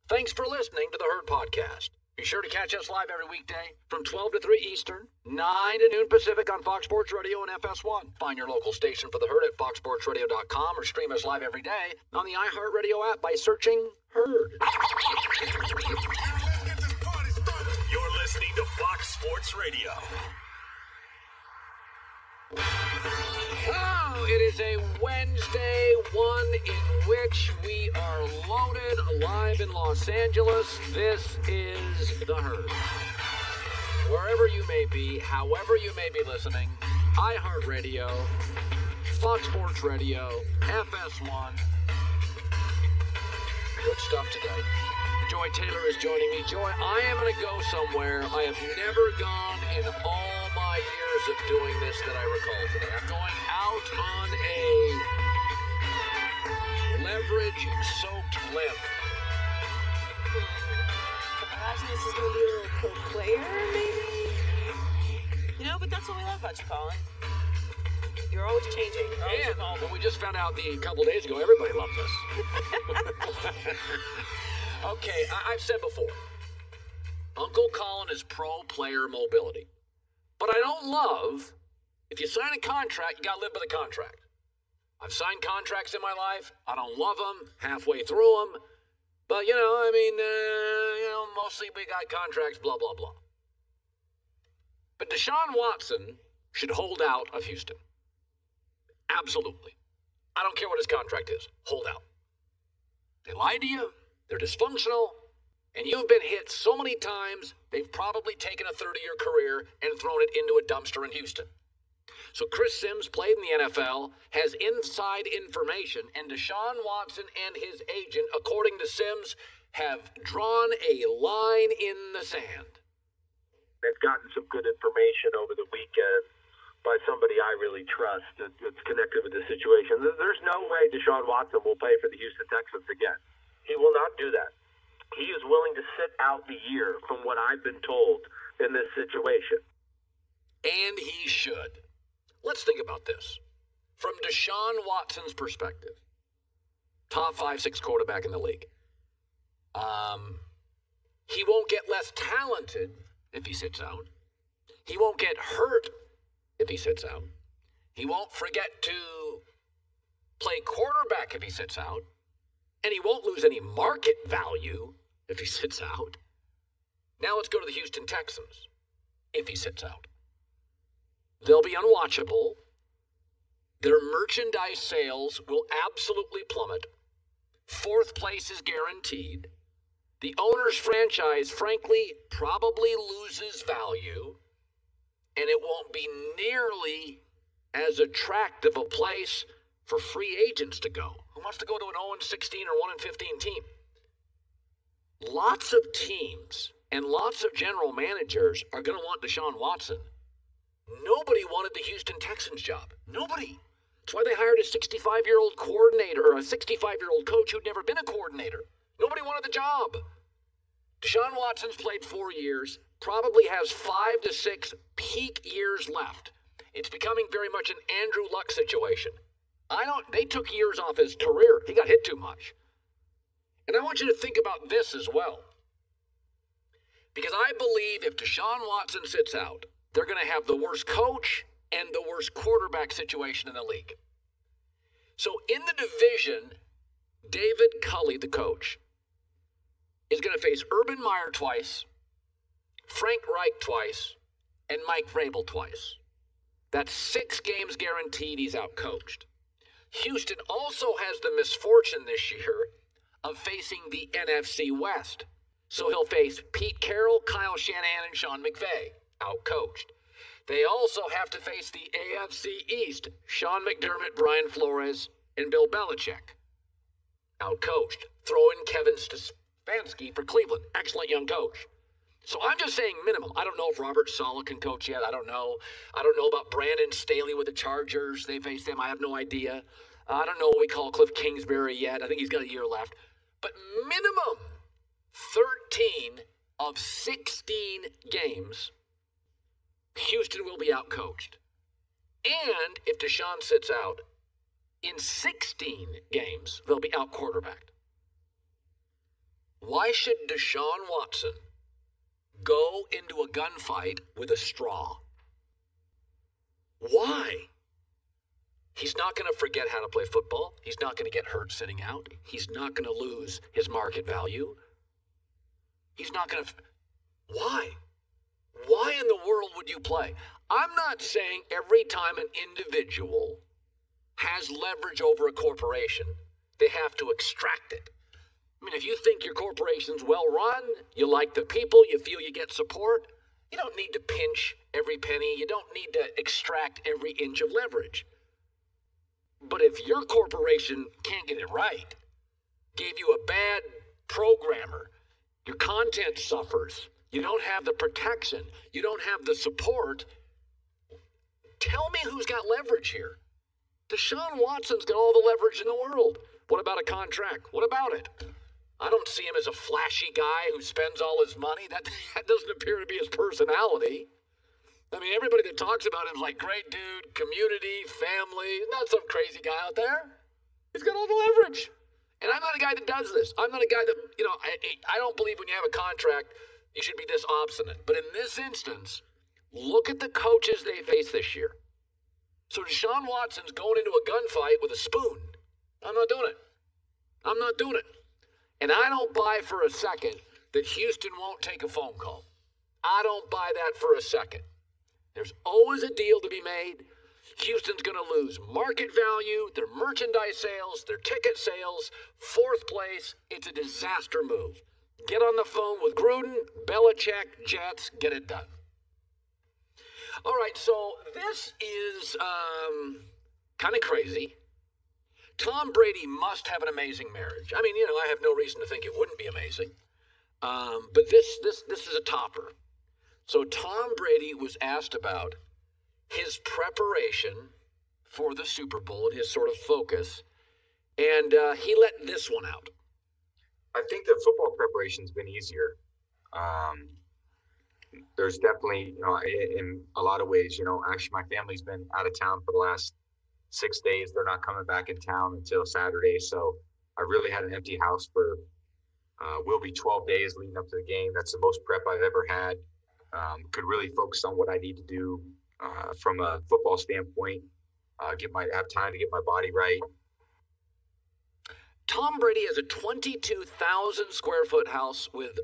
Thanks for listening to the Herd Podcast. Be sure to catch us live every weekday from 12 to 3 Eastern, 9 to noon Pacific on Fox Sports Radio and FS1. Find your local station for the Herd at foxsportsradio.com or stream us live every day on the iHeartRadio app by searching Herd. You're listening to Fox Sports Radio. Oh, it is a Wednesday, one in which we are loaded live in Los Angeles. This is the Herd. Wherever you may be, however you may be listening, iHeartRadio, Fox Sports Radio, FS1. Good stuff today. Joy Taylor is joining me. Joy, I am going to go somewhere I have never gone in all my years of doing this that I recall today. I'm going out on a leverage-soaked limb. Imagine this is going to be a little pro-player, maybe? You know, but that's what we love about you, Colin. You're always changing. And what we just found out a couple days ago, everybody loves us. Okay, I've said before, Uncle Colin is pro-player mobility. But I don't love, if you sign a contract, you got to live by the contract. I've signed contracts in my life. I don't love them, halfway through them. But, mostly we got contracts, blah, blah, blah. But Deshaun Watson should hold out of Houston. Absolutely. I don't care what his contract is. Hold out. They lied to you. They're dysfunctional. And you've been hit so many times, they've probably taken a 30-year career and thrown it into a dumpster in Houston. So Chris Sims played in the NFL, has inside information, and Deshaun Watson and his agent, according to Sims, have drawn a line in the sand. They've gotten some good information over the weekend by somebody I really trust that's connected with the situation. There's no way Deshaun Watson will play for the Houston Texans again. He will not do that. He is willing to sit out the year from what I've been told in this situation. And he should. Let's think about this. From Deshaun Watson's perspective, top 5-6 quarterback in the league. He won't get less talented if he sits out. He won't get hurt if he sits out. He won't forget to play quarterback if he sits out. And he won't lose any market value if he sits out. Now let's go to the Houston Texans if he sits out. They'll be unwatchable. Their merchandise sales will absolutely plummet. 4th place is guaranteed. The owner's franchise, frankly, probably loses value. And it won't be nearly as attractive a place for free agents to go. Who wants to go to an 0-16 or 1-15 team? Lots of teams and lots of general managers are going to want Deshaun Watson. Nobody wanted the Houston Texans job. Nobody. That's why they hired a 65-year-old coordinator or a 65-year-old coach who'd never been a coordinator. Nobody wanted the job. Deshaun Watson's played 4 years, probably has 5 to 6 peak years left. It's becoming very much an Andrew Luck situation. They took years off his career. He got hit too much. And I want you to think about this as well. Because I believe if Deshaun Watson sits out, they're going to have the worst coach and the worst quarterback situation in the league. So in the division, David Culley, the coach, is going to face Urban Meyer twice, Frank Wright twice, and Mike Vrabel twice. That's 6 games guaranteed he's outcoached. Houston also has the misfortune this year of facing the NFC West. So he'll face Pete Carroll, Kyle Shanahan, and Sean McVay, outcoached. They also have to face the AFC East, Sean McDermott, Brian Flores, and Bill Belichick, outcoached. Throw in Kevin Stefanski for Cleveland, excellent young coach. So I'm just saying minimum. I don't know if Robert Saleh can coach yet. I don't know. I don't know about Brandon Staley with the Chargers. They face them. I have no idea. I don't know what we call Cliff Kingsbury yet. I think he's got a year left. But minimum 13 of 16 games, Houston will be outcoached. And if Deshaun sits out, in 16 games, they'll be out-quarterbacked. Why should Deshaun Watson go into a gunfight with a straw? Why? He's not going to forget how to play football. He's not going to get hurt sitting out. He's not going to lose his market value. He's not going to... Why? Why in the world would you play? I'm not saying every time an individual has leverage over a corporation, they have to extract it. I mean, if you think your corporation's well run, you like the people, you feel you get support, you don't need to pinch every penny. You don't need to extract every inch of leverage. But if your corporation can't get it right, gave you a bad programmer, your content suffers, you don't have the protection, you don't have the support, tell me who's got leverage here. Deshaun Watson's got all the leverage in the world. What about a contract? What about it? I don't see him as a flashy guy who spends all his money. That doesn't appear to be his personality. I mean, everybody that talks about him is like, great dude, community, family, not some crazy guy out there. He's got all the leverage. And I'm not a guy that does this. I'm not a guy that, I don't believe when you have a contract, you should be this obstinate. But in this instance, look at the coaches they face this year. So Deshaun Watson's going into a gunfight with a spoon. I'm not doing it. I'm not doing it. And I don't buy for a second that Houston won't take a phone call. I don't buy that for a second. There's always a deal to be made. Houston's going to lose market value, their merchandise sales, their ticket sales, fourth place. It's a disaster move. Get on the phone with Gruden, Belichick, Jets, get it done. All right, so this is kind of crazy. Tom Brady must have an amazing marriage. I mean, I have no reason to think it wouldn't be amazing. But this is a topper. So Tom Brady was asked about his preparation for the Super Bowl and his sort of focus, and he let this one out. I think the football preparation's been easier. There's definitely, in a lot of ways, actually my family's been out of town for the last 6 days. They're not coming back in town until Saturday. So I really had an empty house for, will be 12 days leading up to the game. That's the most prep I've ever had. Could really focus on what I need to do from a football standpoint, have time to get my body right. Tom Brady has a 22,000 square foot house with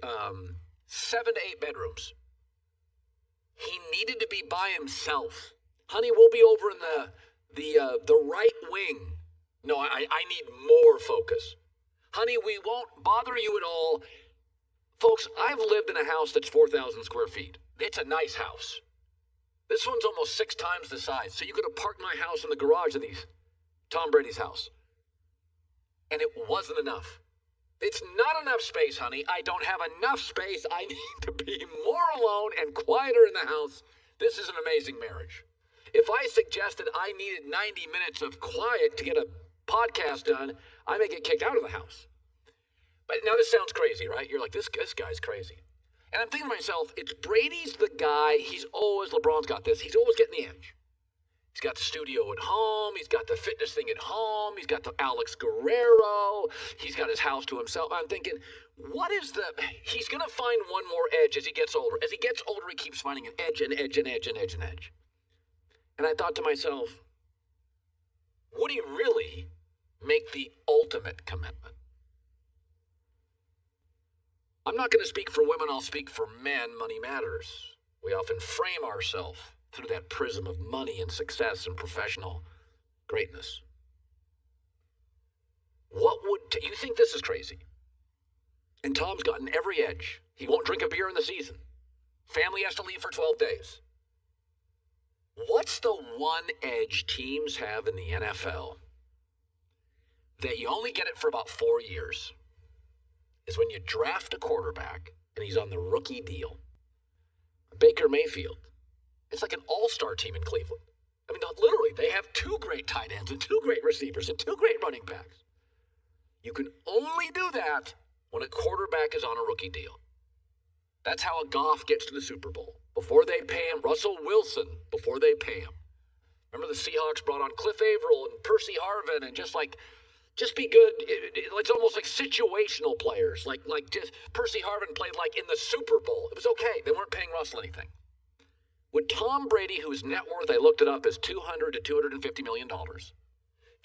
7 to 8 bedrooms. He needed to be by himself. Honey, we'll be over in the right wing. No, I need more focus. Honey, we won't bother you at all. Folks, I've lived in a house that's 4,000 square feet. It's a nice house. This one's almost 6 times the size. So you could have parked my house in the garage of Tom Brady's house. And it wasn't enough. It's not enough space, honey. I don't have enough space. I need to be more alone and quieter in the house. This is an amazing marriage. If I suggested I needed 90 minutes of quiet to get a podcast done, I may get kicked out of the house. But now this sounds crazy, right? You're like, this guy's crazy. And I'm thinking to myself, it's Brady's the guy. LeBron's got this. He's always getting the edge. He's got the studio at home. He's got the fitness thing at home. He's got the Alex Guerrero. He's got his house to himself. I'm thinking, he's going to find one more edge as he gets older. As he gets older, he keeps finding an edge and edge and edge and edge and edge. And I thought to myself, would he really make the ultimate commitment? I'm not going to speak for women. I'll speak for men. Money matters. We often frame ourselves through that prism of money and success and professional greatness. You think this is crazy? And Tom's gotten every edge. He won't drink a beer in the season. Family has to leave for 12 days. What's the one edge teams have in the NFL that you only get it for about 4 years? Is when you draft a quarterback and he's on the rookie deal. Baker Mayfield. It's like an all-star team in Cleveland. I mean, literally, they have 2 great tight ends and 2 great receivers and 2 great running backs. You can only do that when a quarterback is on a rookie deal. That's how a Goff gets to the Super Bowl. Before they pay him, Russell Wilson, before they pay him. Remember the Seahawks brought on Cliff Averill and Percy Harvin and just Just be good. It's almost like situational players. Like just Percy Harvin played like in the Super Bowl. It was okay. They weren't paying Russell anything. Would Tom Brady, whose net worth, I looked it up, is $200 to $250 million.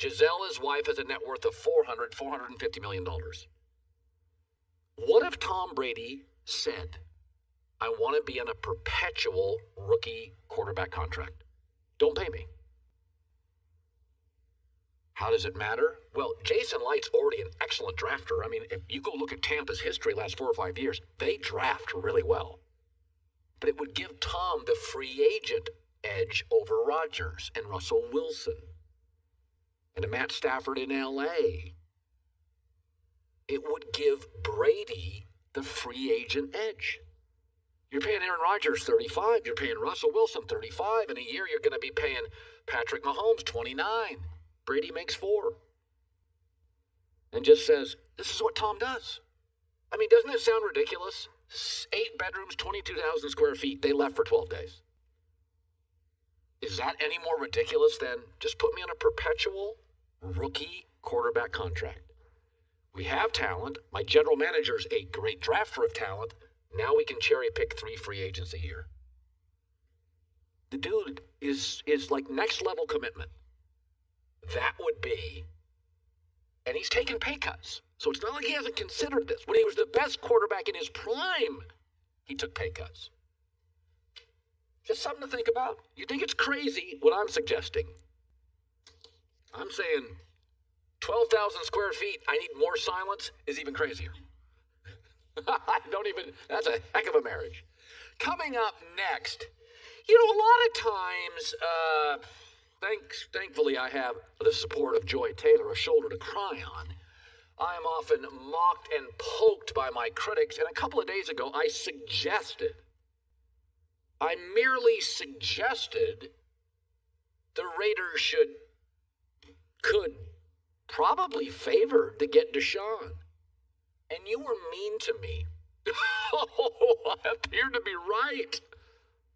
Giselle, his wife, has a net worth of $450 million. What if Tom Brady said, I want to be on a perpetual rookie quarterback contract? Don't pay me. How does it matter? Well, Jason Light's already an excellent drafter. I mean, if you go look at Tampa's history last 4 or 5 years, they draft really well. But it would give Tom the free agent edge over Rodgers and Russell Wilson and a Matt Stafford in L.A. It would give Brady the free agent edge. You're paying Aaron Rodgers $35. You're paying Russell Wilson $35. In a year, you're going to be paying Patrick Mahomes $29. Brady makes $4. And just says, this is what Tom does. I mean, doesn't it sound ridiculous? 8 bedrooms, 22,000 square feet. They left for 12 days. Is that any more ridiculous than just put me on a perpetual rookie quarterback contract? We have talent. My general manager's a great drafter of talent. Now we can cherry pick 3 free agents a year. The dude is like next level commitment. That would be, and he's taken pay cuts. So it's not like he hasn't considered this. When he was the best quarterback in his prime, he took pay cuts. Just something to think about. You think it's crazy what I'm suggesting? I'm saying 12,000 square feet, I need more silence, is even crazier. That's a heck of a marriage. Coming up next, a lot of times, thankfully I have the support of Joy Taylor, a shoulder to cry on. I am often mocked and poked by my critics, and a couple of days ago I merely suggested the Raiders could probably favor to get Deshaun. And you were mean to me. Oh, I appear to be right.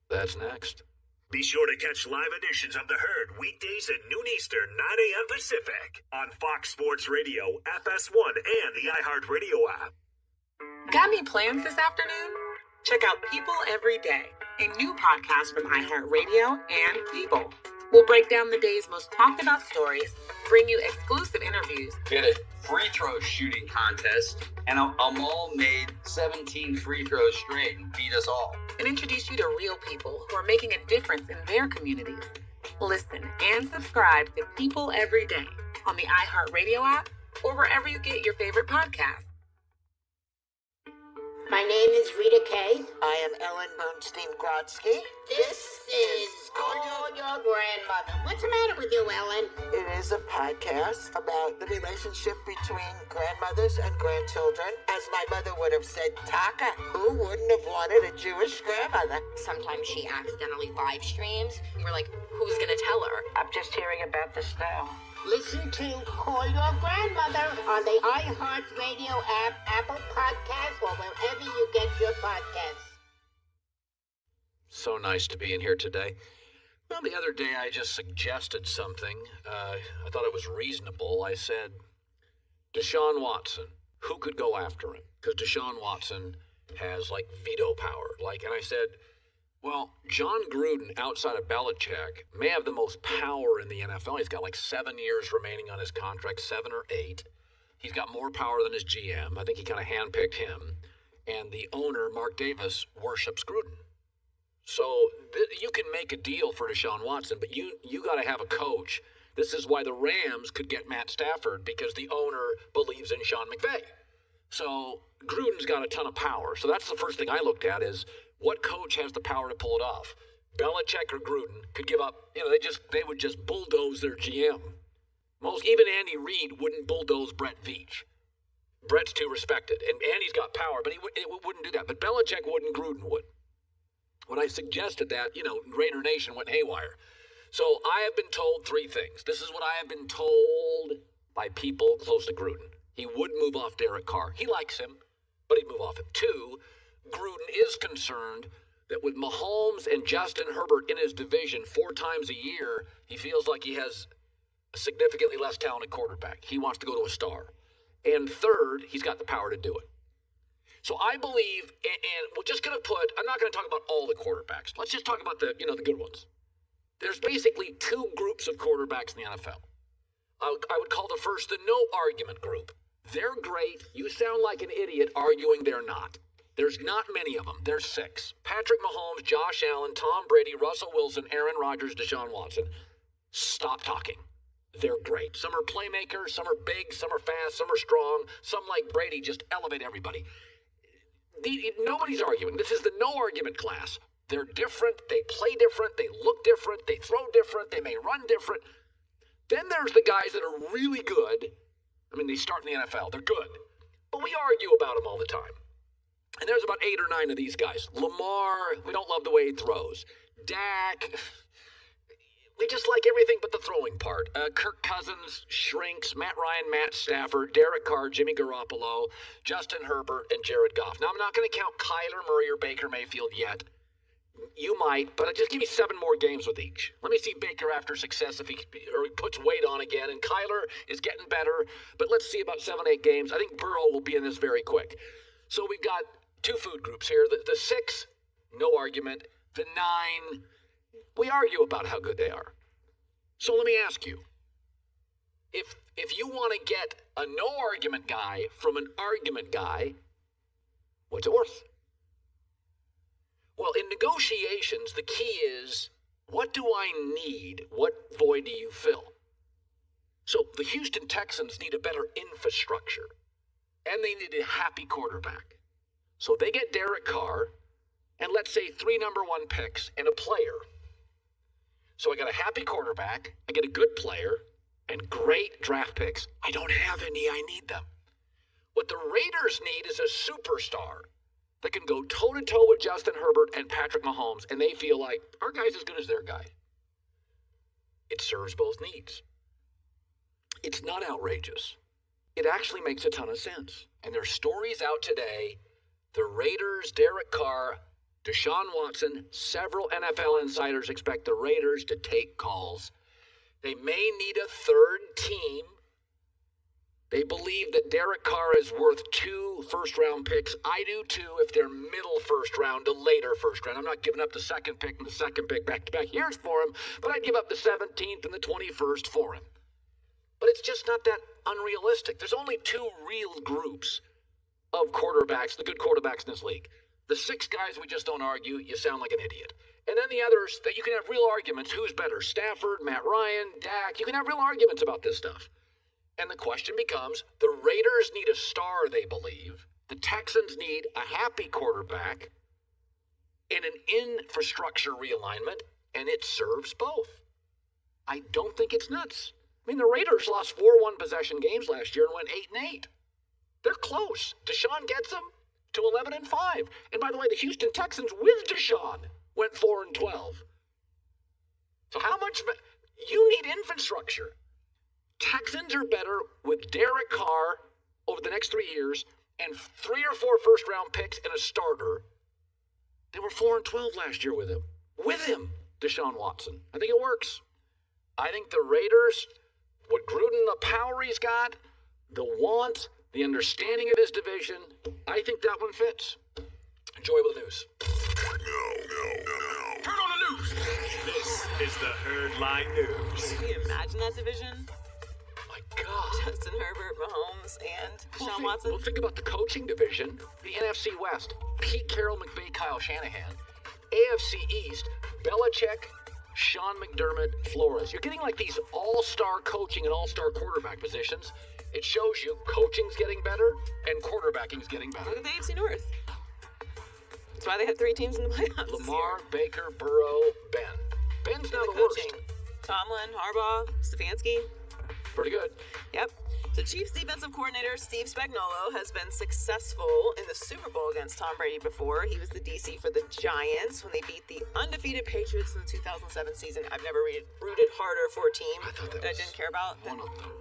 That's next. Be sure to catch live editions of The Herd weekdays at noon Eastern, 9 a.m. Pacific on Fox Sports Radio, FS1, and the iHeartRadio app. Got any plans this afternoon? Check out People Every Day, a new podcast from iHeartRadio and People. We'll break down the day's most talked about stories, bring you exclusive interviews, did a free throw shooting contest, and Amal made 17 free throws straight and beat us all, and introduce you to real people who are making a difference in their communities. Listen and subscribe to People Every Day on the iHeartRadio app or wherever you get your favorite podcasts. My name is Rita Kay. I am Ellen Bernstein-Grodsky. This is Call Your Grandmother. What's the matter with you, Ellen? It is a podcast about the relationship between grandmothers and grandchildren. As my mother would have said, Taka, who wouldn't have wanted a Jewish grandmother? Sometimes she accidentally live streams. We're like, who's going to tell her? I'm just hearing about this now. Listen to Call Your Grandmother on the iHeartRadio app, Apple Podcasts, or wherever you get your podcasts. So nice to be in here today. Well, the other day I just suggested something. I thought it was reasonable. I said, Deshaun Watson, who could go after him? Because Deshaun Watson has, veto power. And I said, well, John Gruden, outside of Belichick, may have the most power in the NFL. He's got 7 years remaining on his contract, 7 or 8. He's got more power than his GM. I think he kind of handpicked him. And the owner, Mark Davis, worships Gruden. So you can make a deal for Deshaun Watson, but you got to have a coach. This is why the Rams could get Matt Stafford, because the owner believes in Sean McVay. So Gruden's got a ton of power. So that's the first thing I looked at is, what coach has the power to pull it off? Belichick or Gruden could give up, they would just bulldoze their GM. Even Andy Reid wouldn't bulldoze Brett Veach. Brett's too respected, and Andy's got power, but he wouldn't do that. But Belichick wouldn't, Gruden would. When I suggested that, Raider Nation went haywire. So I have been told 3 things. This is what I have been told by people close to Gruden. He would move off Derek Carr. He likes him, but he'd move off him. 2, Gruden is concerned that with Mahomes and Justin Herbert in his division 4 times a year, he feels like he has a significantly less talented quarterback. He wants to go to a star. And third, he's got the power to do it. So I believe, and we're just going to put, I'm not going to talk about all the quarterbacks. Let's just talk about the good ones. There's basically two groups of quarterbacks in the NFL. I would call the first the no argument group. They're great. You sound like an idiot arguing they're not. There's not many of them. There's 6. Patrick Mahomes, Josh Allen, Tom Brady, Russell Wilson, Aaron Rodgers, Deshaun Watson. Stop talking. They're great. Some are playmakers, some are big, some are fast, some are strong, some like Brady just elevate everybody. Nobody's arguing. This is the no argument class. They're different. They play different. They look different. They throw different. They may run different. Then there's the guys that are really good. I mean, they start in the NFL. They're good. But we argue about them all the time. And there's about 8 or 9 of these guys. Lamar, we don't love the way he throws. Dak, we just like everything but the throwing part. Kirk Cousins shrinks. Matt Ryan, Matt Stafford, Derek Carr, Jimmy Garoppolo, Justin Herbert, and Jared Goff. Now, I'm not going to count Kyler Murray or Baker Mayfield yet. You might, but just give me 7 more games with each. Let me see Baker after success if he puts weight on again. And Kyler is getting better, but let's see about 7, 8 games. I think Burrow will be in this very quick. So we've got 2 food groups here. The 6, no argument. The 9, we argue about how good they are. So let me ask you, if you want to get a no argument guy from an argument guy, what's it worth? Well, in negotiations, the key is, what do I need? What void do you fill? So the Houston Texans need a better infrastructure, and they need a happy quarterback. So they get Derek Carr, and let's say 3 number 1 picks and a player. So I got a happy quarterback, I get a good player, and great draft picks. I don't have any, I need them. What the Raiders need is a superstar that can go toe-to-toe with Justin Herbert and Patrick Mahomes, and they feel like, our guy's as good as their guy. It serves both needs. It's not outrageous. It actually makes a ton of sense. And there's stories out today, the Raiders, Derek Carr, Deshaun Watson, several NFL insiders expect the Raiders to take calls. They may need a third team. They believe that Derek Carr is worth 2 first-round picks. I do too if they're middle first round to later first round. I'm not giving up the second pick and the second pick back-to-back years for him, but I'd give up the 17th and the 21st for him. But it's just not that unrealistic. There's only 2 real groups of quarterbacks, the good quarterbacks in this league. The 6 guys we just don't argue, you sound like an idiot. And then the others that you can have real arguments. Who's better? Stafford, Matt Ryan, Dak. You can have real arguments about this stuff. And the question becomes, the Raiders need a star, they believe. The Texans need a happy quarterback and an infrastructure realignment, and it serves both. I don't think it's nuts. I mean, the Raiders lost 4 one-possession games last year and went 8-8. They're close. Deshaun gets them to 11-5. And by the way, the Houston Texans with Deshaun went 4-12. So how much? You need infrastructure. Texans are better with Derek Carr over the next 3 years and 3 or 4 first-round picks and a starter. They were 4-12 last year with him. With him, Deshaun Watson. I think it works. I think the Raiders, what Gruden, the power he's got, the want, the understanding of his division, I think that one fits. Enjoy with the news. Turn on the news. This is the Herdline News. Can you imagine that division? My God. Justin Herbert, Mahomes, and Deshaun Watson. Well, think about the coaching division. The NFC West, Pete Carroll, McVay, Kyle Shanahan. AFC East, Belichick, Sean McDermott, Flores. You're getting like these all-star coaching and all-star quarterback positions. It shows you coaching's getting better and quarterbacking's getting better. Look at the AFC North. That's why they had 3 teams in the playoffs. Lamar, Baker, Burrow, Ben. Ben's now the worst. Tomlin, Harbaugh, Stefanski. Pretty good. Yep. So Chiefs defensive coordinator Steve Spagnuolo has been successful in the Super Bowl against Tom Brady before. He was the DC for the Giants when they beat the undefeated Patriots in the 2007 season. I've never rooted harder for a team that I didn't care about than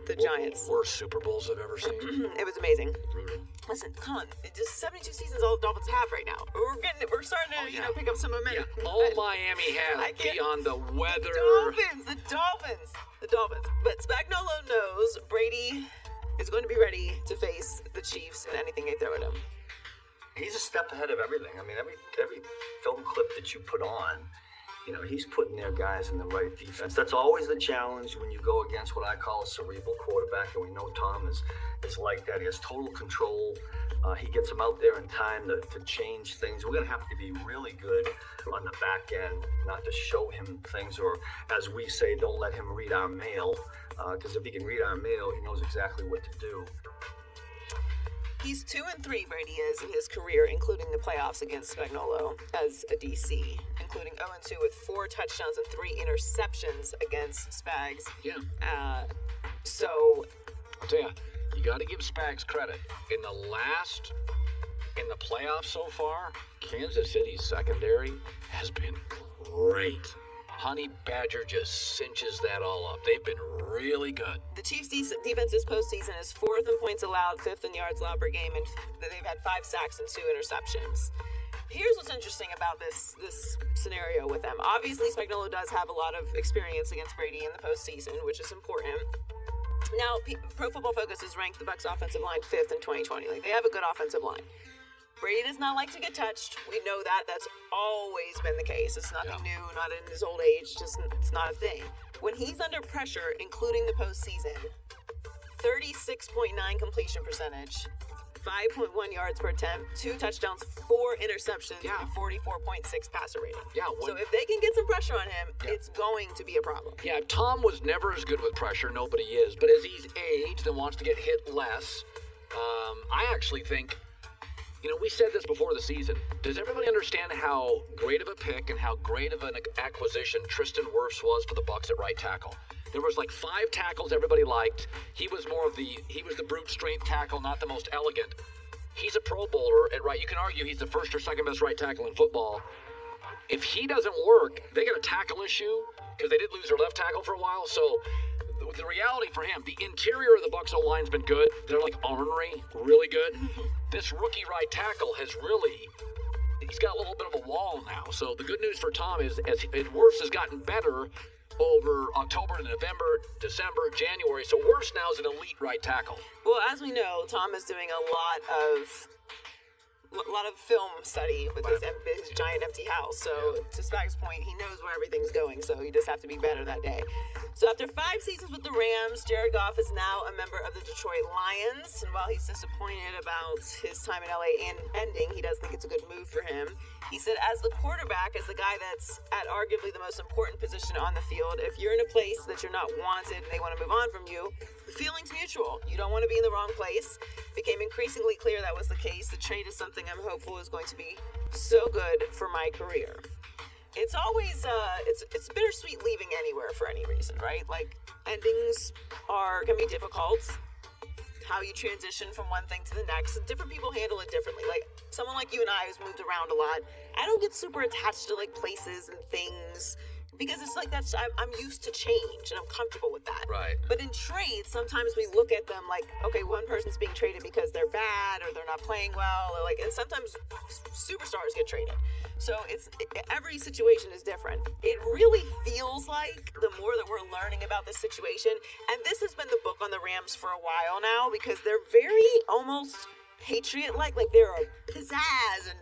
the Giants. Worst Super Bowls I've ever seen. It was amazing. Brutal. Listen, come on. Just 72 seasons all the Dolphins have right now. We're starting to, pick up some momentum. Yeah, all Miami has beyond the weather. The Dolphins. But Spagnuolo knows Brady is going to be ready to face the Chiefs and anything they throw at him. He's a step ahead of everything. I mean, every film clip that you put on, he's putting their guys in the right defense. That's always the challenge when you go against what I call a cerebral quarterback, and we know Tom is like that. He has total control. He gets them out there in time to change things. We're going to have to be really good on the back end, not to show him things, or as we say, don't let him read our mail, because if he can read our mail, he knows exactly what to do. He's 2-3, Brady is, in his career, including the playoffs against Spagnuolo as a DC, including 0-2 with 4 touchdowns and 3 interceptions against Spags. Yeah. So, I'll tell you got to give Spags credit. In the playoffs so far, Kansas City's secondary has been great. Honey Badger just cinches that all up. They've been really good. The Chiefs' defense this postseason is 4th in points allowed, 5th in yards allowed per game, and they've had 5 sacks and 2 interceptions. Here's what's interesting about this scenario with them. Obviously, Spagnuolo does have a lot of experience against Brady in the postseason, which is important. Now, Pro Football Focus has ranked the Bucs' offensive line 5th in 2020. Like, they have a good offensive line. Brady does not like to get touched. We know that. That's always been the case. It's nothing new, not in his old age. It's not a thing. When he's under pressure, including the postseason, 36.9 completion percentage, 5.1 yards per attempt, 2 touchdowns, 4 interceptions, and 44.6 passer rating. So if they can get some pressure on him, it's going to be a problem. Yeah, Tom was never as good with pressure. Nobody is. But as he's aged and wants to get hit less, I actually think... we said this before the season. Does everybody understand how great of a pick and how great of an acquisition Tristan Wirfs was for the Bucs at right tackle? There was like 5 tackles everybody liked. He was the brute strength tackle, not the most elegant. He's a Pro Bowler at right. You can argue he's the first or second best right tackle in football. If he doesn't work, they got a tackle issue because they did lose their left tackle for a while. So the reality for him, the interior of the Bucs O-line's been good. They're like ornery, really good. This rookie right tackle he's got a little bit of a wall now. So the good news for Tom is as Wirfs has gotten better over October to November, December, January. So Wirfs now is an elite right tackle. Well, as we know, Tom is doing a lot of film study with his giant empty house. So to Spag's point, he knows where everything's going, so you just have to be better that day. So after 5 seasons with the Rams, Jared Goff is now a member of the Detroit Lions, and while he's disappointed about his time in LA ending, he does think it's a good move for him. He said, as the quarterback, as the guy that's at arguably the most important position on the field, if you're in a place that you're not wanted and they want to move on from you, the feeling's mutual. You don't want to be in the wrong place. It became increasingly clear that was the case. The trade is something I'm hopeful is going to be so good for my career. It's always it's bittersweet leaving anywhere for any reason, right? Like, endings can be difficult. How you transition from one thing to the next, different people handle it differently. Like someone like you and I who's moved around a lot, I don't get super attached to like places and things because it's like I'm used to change and I'm comfortable with that. Right. But in trades, sometimes we look at them like, okay, one person's being traded because they're bad or they're not playing well, or and sometimes superstars get traded. So every situation is different. It really feels like the more that we're learning about this situation, and this has been the book on the Rams for a while now because they're very almost Patriot-like, like they're pizzazz and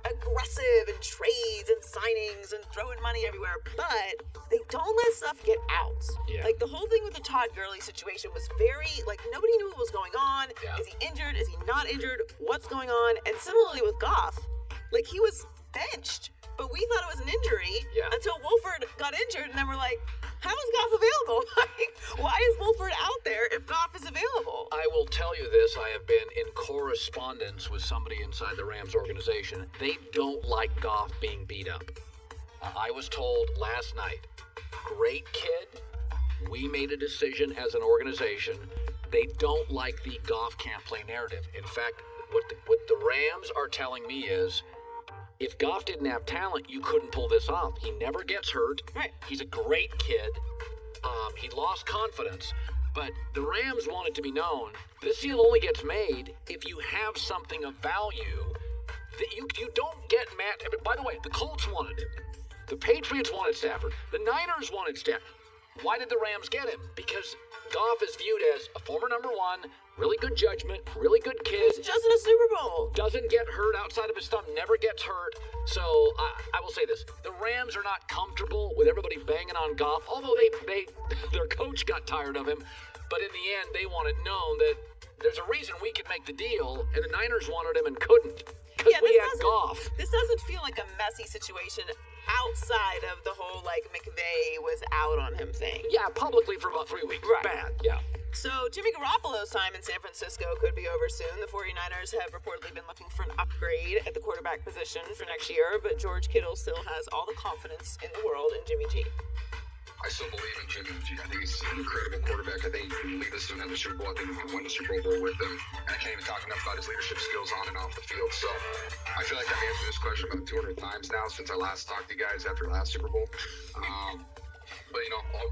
aggressive and trades and signings and throwing money everywhere, but they don't let stuff get out. Yeah. Like the whole thing with the Todd Gurley situation was very, nobody knew what was going on. Yeah. Is he injured? Is he not injured? What's going on? And similarly with Goff, he was benched, but we thought it was an injury until Wolford got injured, and then we're like, how is Goff available? Why is Wolford out there if Goff is available? I will tell you this, I have been in correspondence with somebody inside the Rams organization. They don't like Goff being beat up. I was told last night, great kid, we made a decision as an organization. They don't like the Goff can't play narrative. In fact, what the Rams are telling me is, if Goff didn't have talent, you couldn't pull this off. He never gets hurt. Right. He's a great kid. He lost confidence. But the Rams want it to be known, this deal only gets made if you have something of value that you don't get Matt. By the way, the Colts wanted him. The Patriots wanted Stafford. The Niners wanted Stafford. Why did the Rams get him? Because Goff is viewed as a former number one, really good judgment, really good kid. He's just in a Super Bowl. Doesn't get hurt outside of his thumb, never gets hurt. So I will say this. The Rams are not comfortable with everybody banging on Goff, although their coach got tired of him. But in the end, they want it known that there's a reason we could make the deal, and the Niners wanted him and couldn't. Because we had Goff. This doesn't feel like a messy situation outside of the whole, like, McVay was out on him thing. Yeah, publicly for about 3 weeks. Right. Bad, yeah. So Jimmy Garoppolo's time in San Francisco could be over soon. The 49ers have reportedly been looking for an upgrade at the quarterback position for next year, but George Kittle still has all the confidence in the world in Jimmy G. I still believe in Jimmy G. I think he's an incredible quarterback. I think he can lead us to another Super Bowl. I think we can win the Super Bowl with him. And I can't even talk enough about his leadership skills on and off the field. So I feel like I've answered this question about 200 times now since I last talked to you guys after last Super Bowl. But you know, I'll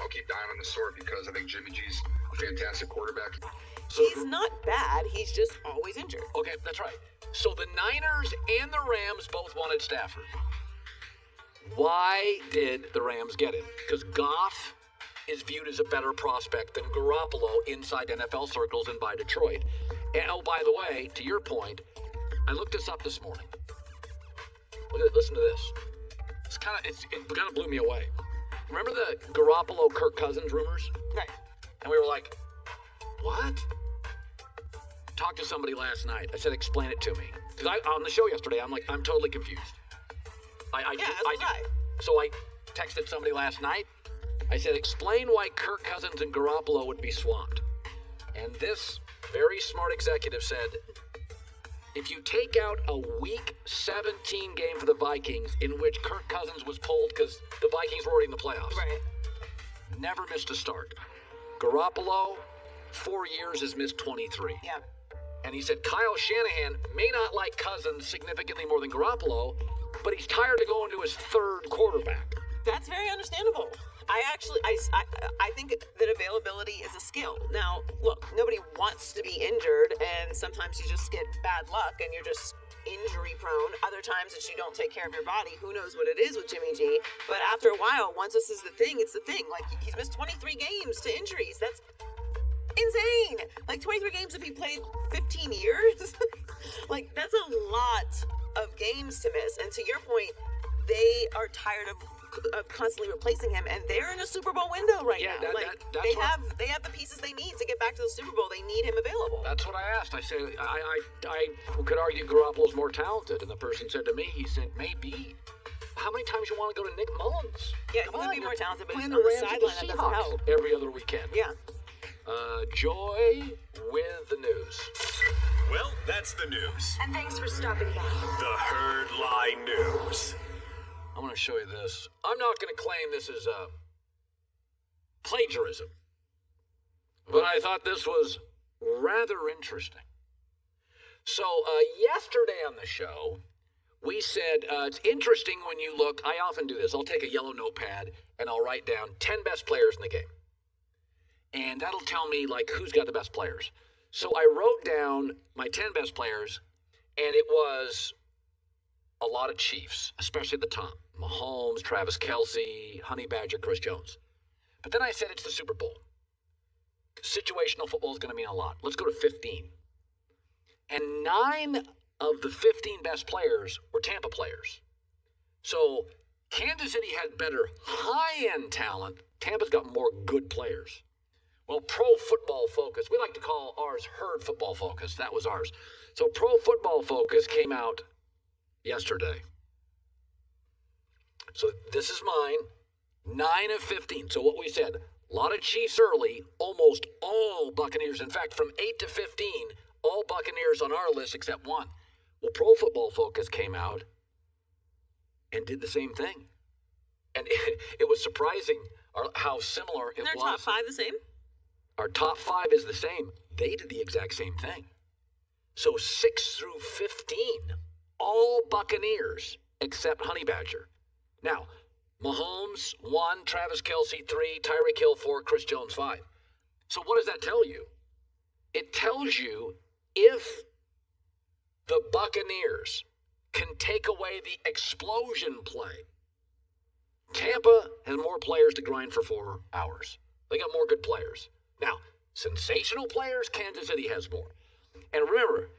keep dying on this sword because I think Jimmy G's a fantastic quarterback. He's not bad. He's just always injured. Okay, that's right. So the Niners and the Rams both wanted Stafford. Why did the Rams get him? Because Goff is viewed as a better prospect than Garoppolo inside NFL circles and by Detroit. And oh, by the way, to your point, I looked this up this morning. Listen to this. It kind of blew me away. Remember the Garoppolo Kirk Cousins rumors? Right. And we were like, what? Talked to somebody last night. I said, explain it to me. Because on the show yesterday, I'm like, I'm totally confused. So I texted somebody last night. I said, explain why Kirk Cousins and Garoppolo would be swamped. And this very smart executive said, if you take out a Week 17 game for the Vikings in which Kirk Cousins was pulled because the Vikings were already in the playoffs. Right. Never missed a start. Garoppolo, 4 years, has missed 23. Yeah. And he said Kyle Shanahan may not like Cousins significantly more than Garoppolo, but he's tired of going to his third quarterback. That's very understandable. I think that availability is a skill. Now, look, nobody wants to be injured, and sometimes you just get bad luck and you're just injury prone. Other times it's you don't take care of your body. Who knows what it is with Jimmy G? But after a while, once this is the thing, it's the thing. Like, he's missed 23 games to injuries. That's insane. Like, 23 games if he played 15 years? Like, that's a lot of games to miss. And to your point, they are tired of constantly replacing him, and they're in a Super Bowl window right now. They have the pieces they need to get back to the Super Bowl. They need him available. That's what I asked. I said, I could argue Garoppolo's more talented, and the person said to me, he said, maybe. How many times you want to go to Nick Mullins? Yeah, he would be more talented, but he's on the sideline. That doesn't help. Every other weekend. Yeah. Joy with the news. Well, that's the news. And thanks for stopping by. The Herd Lie News. I'm going to show you this. I'm not going to claim this is plagiarism, but I thought this was rather interesting. So yesterday on the show, we said it's interesting when you look. I often do this. I'll take a yellow notepad and I'll write down 10 best players in the game. And that'll tell me, like, who's got the best players. So I wrote down my 10 best players, and it was a lot of Chiefs, especially at the top. Mahomes, Travis Kelce, Honey Badger, Chris Jones. But then I said it's the Super Bowl. Situational football is going to mean a lot. Let's go to 15. And 9 of the 15 best players were Tampa players. So Kansas City had better high-end talent. Tampa's got more good players. Well, Pro Football Focus, we like to call ours Herd Football Focus. That was ours. So Pro Football Focus came out yesterday. So this is mine, 9 of 15. So what we said, a lot of Chiefs early, almost all Buccaneers. In fact, from 8 to 15, all Buccaneers on our list except one. Well, Pro Football Focus came out and did the same thing. And it was surprising how similar it was. Their top 5 the same? Our top 5 is the same. They did the exact same thing. So 6 through 15, all Buccaneers except Honey Badger. Now, Mahomes, 1, Travis Kelce, 3, Tyreek Hill, 4, Chris Jones, 5. So what does that tell you? It tells you if the Buccaneers can take away the explosion play, Tampa has more players to grind for 4 hours. They got more good players. Now, sensational players, Kansas City has more. And remember,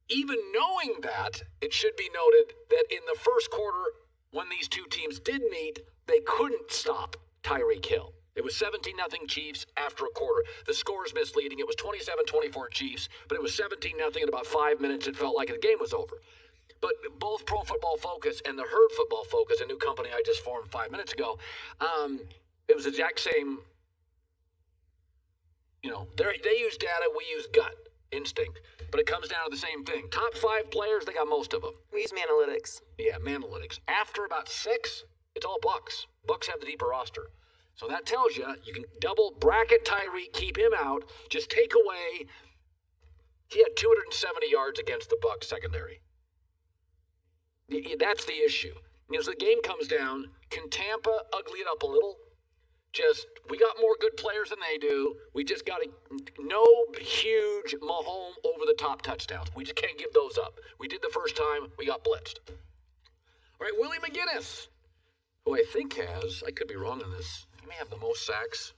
even knowing that, it should be noted that in the first quarter, when these two teams did meet, they couldn't stop Tyreek Hill. It was 17-0 Chiefs after a quarter. The score is misleading. It was 27-24 Chiefs, but it was 17-0 in about 5 minutes. It felt like the game was over. But both Pro Football Focus and the Herd Football Focus, a new company I just formed 5 minutes ago, it was the exact same, they use data, we use gut instinct. But it comes down to the same thing. Top 5 players, they got most of them. We use Manalytics. Yeah, Manalytics. After about 6, it's all Bucks. Bucks have the deeper roster. So that tells you can double bracket Tyreek, keep him out, just take away. He had 270 yards against the Bucks secondary. That's the issue. As the game comes down, can Tampa ugly it up a little? We got more good players than they do. We just got no huge Mahomes over-the-top touchdowns. We just can't give those up. We did the first time. We got blitzed. All right, Willie McGinnis, who I think has, I could be wrong on this, he may have the most sacks.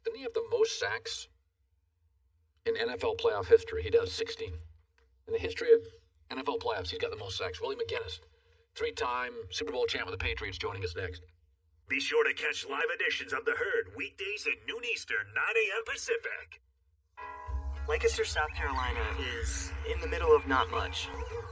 Didn't he have the most sacks in NFL playoff history? He does, 16. In the history of NFL playoffs, he's got the most sacks. Willie McGinnis, 3-time Super Bowl champ with the Patriots, joining us next. Be sure to catch live editions of The Herd weekdays at noon Eastern, 9 a.m. Pacific. Lancaster, South Carolina is in the middle of not much.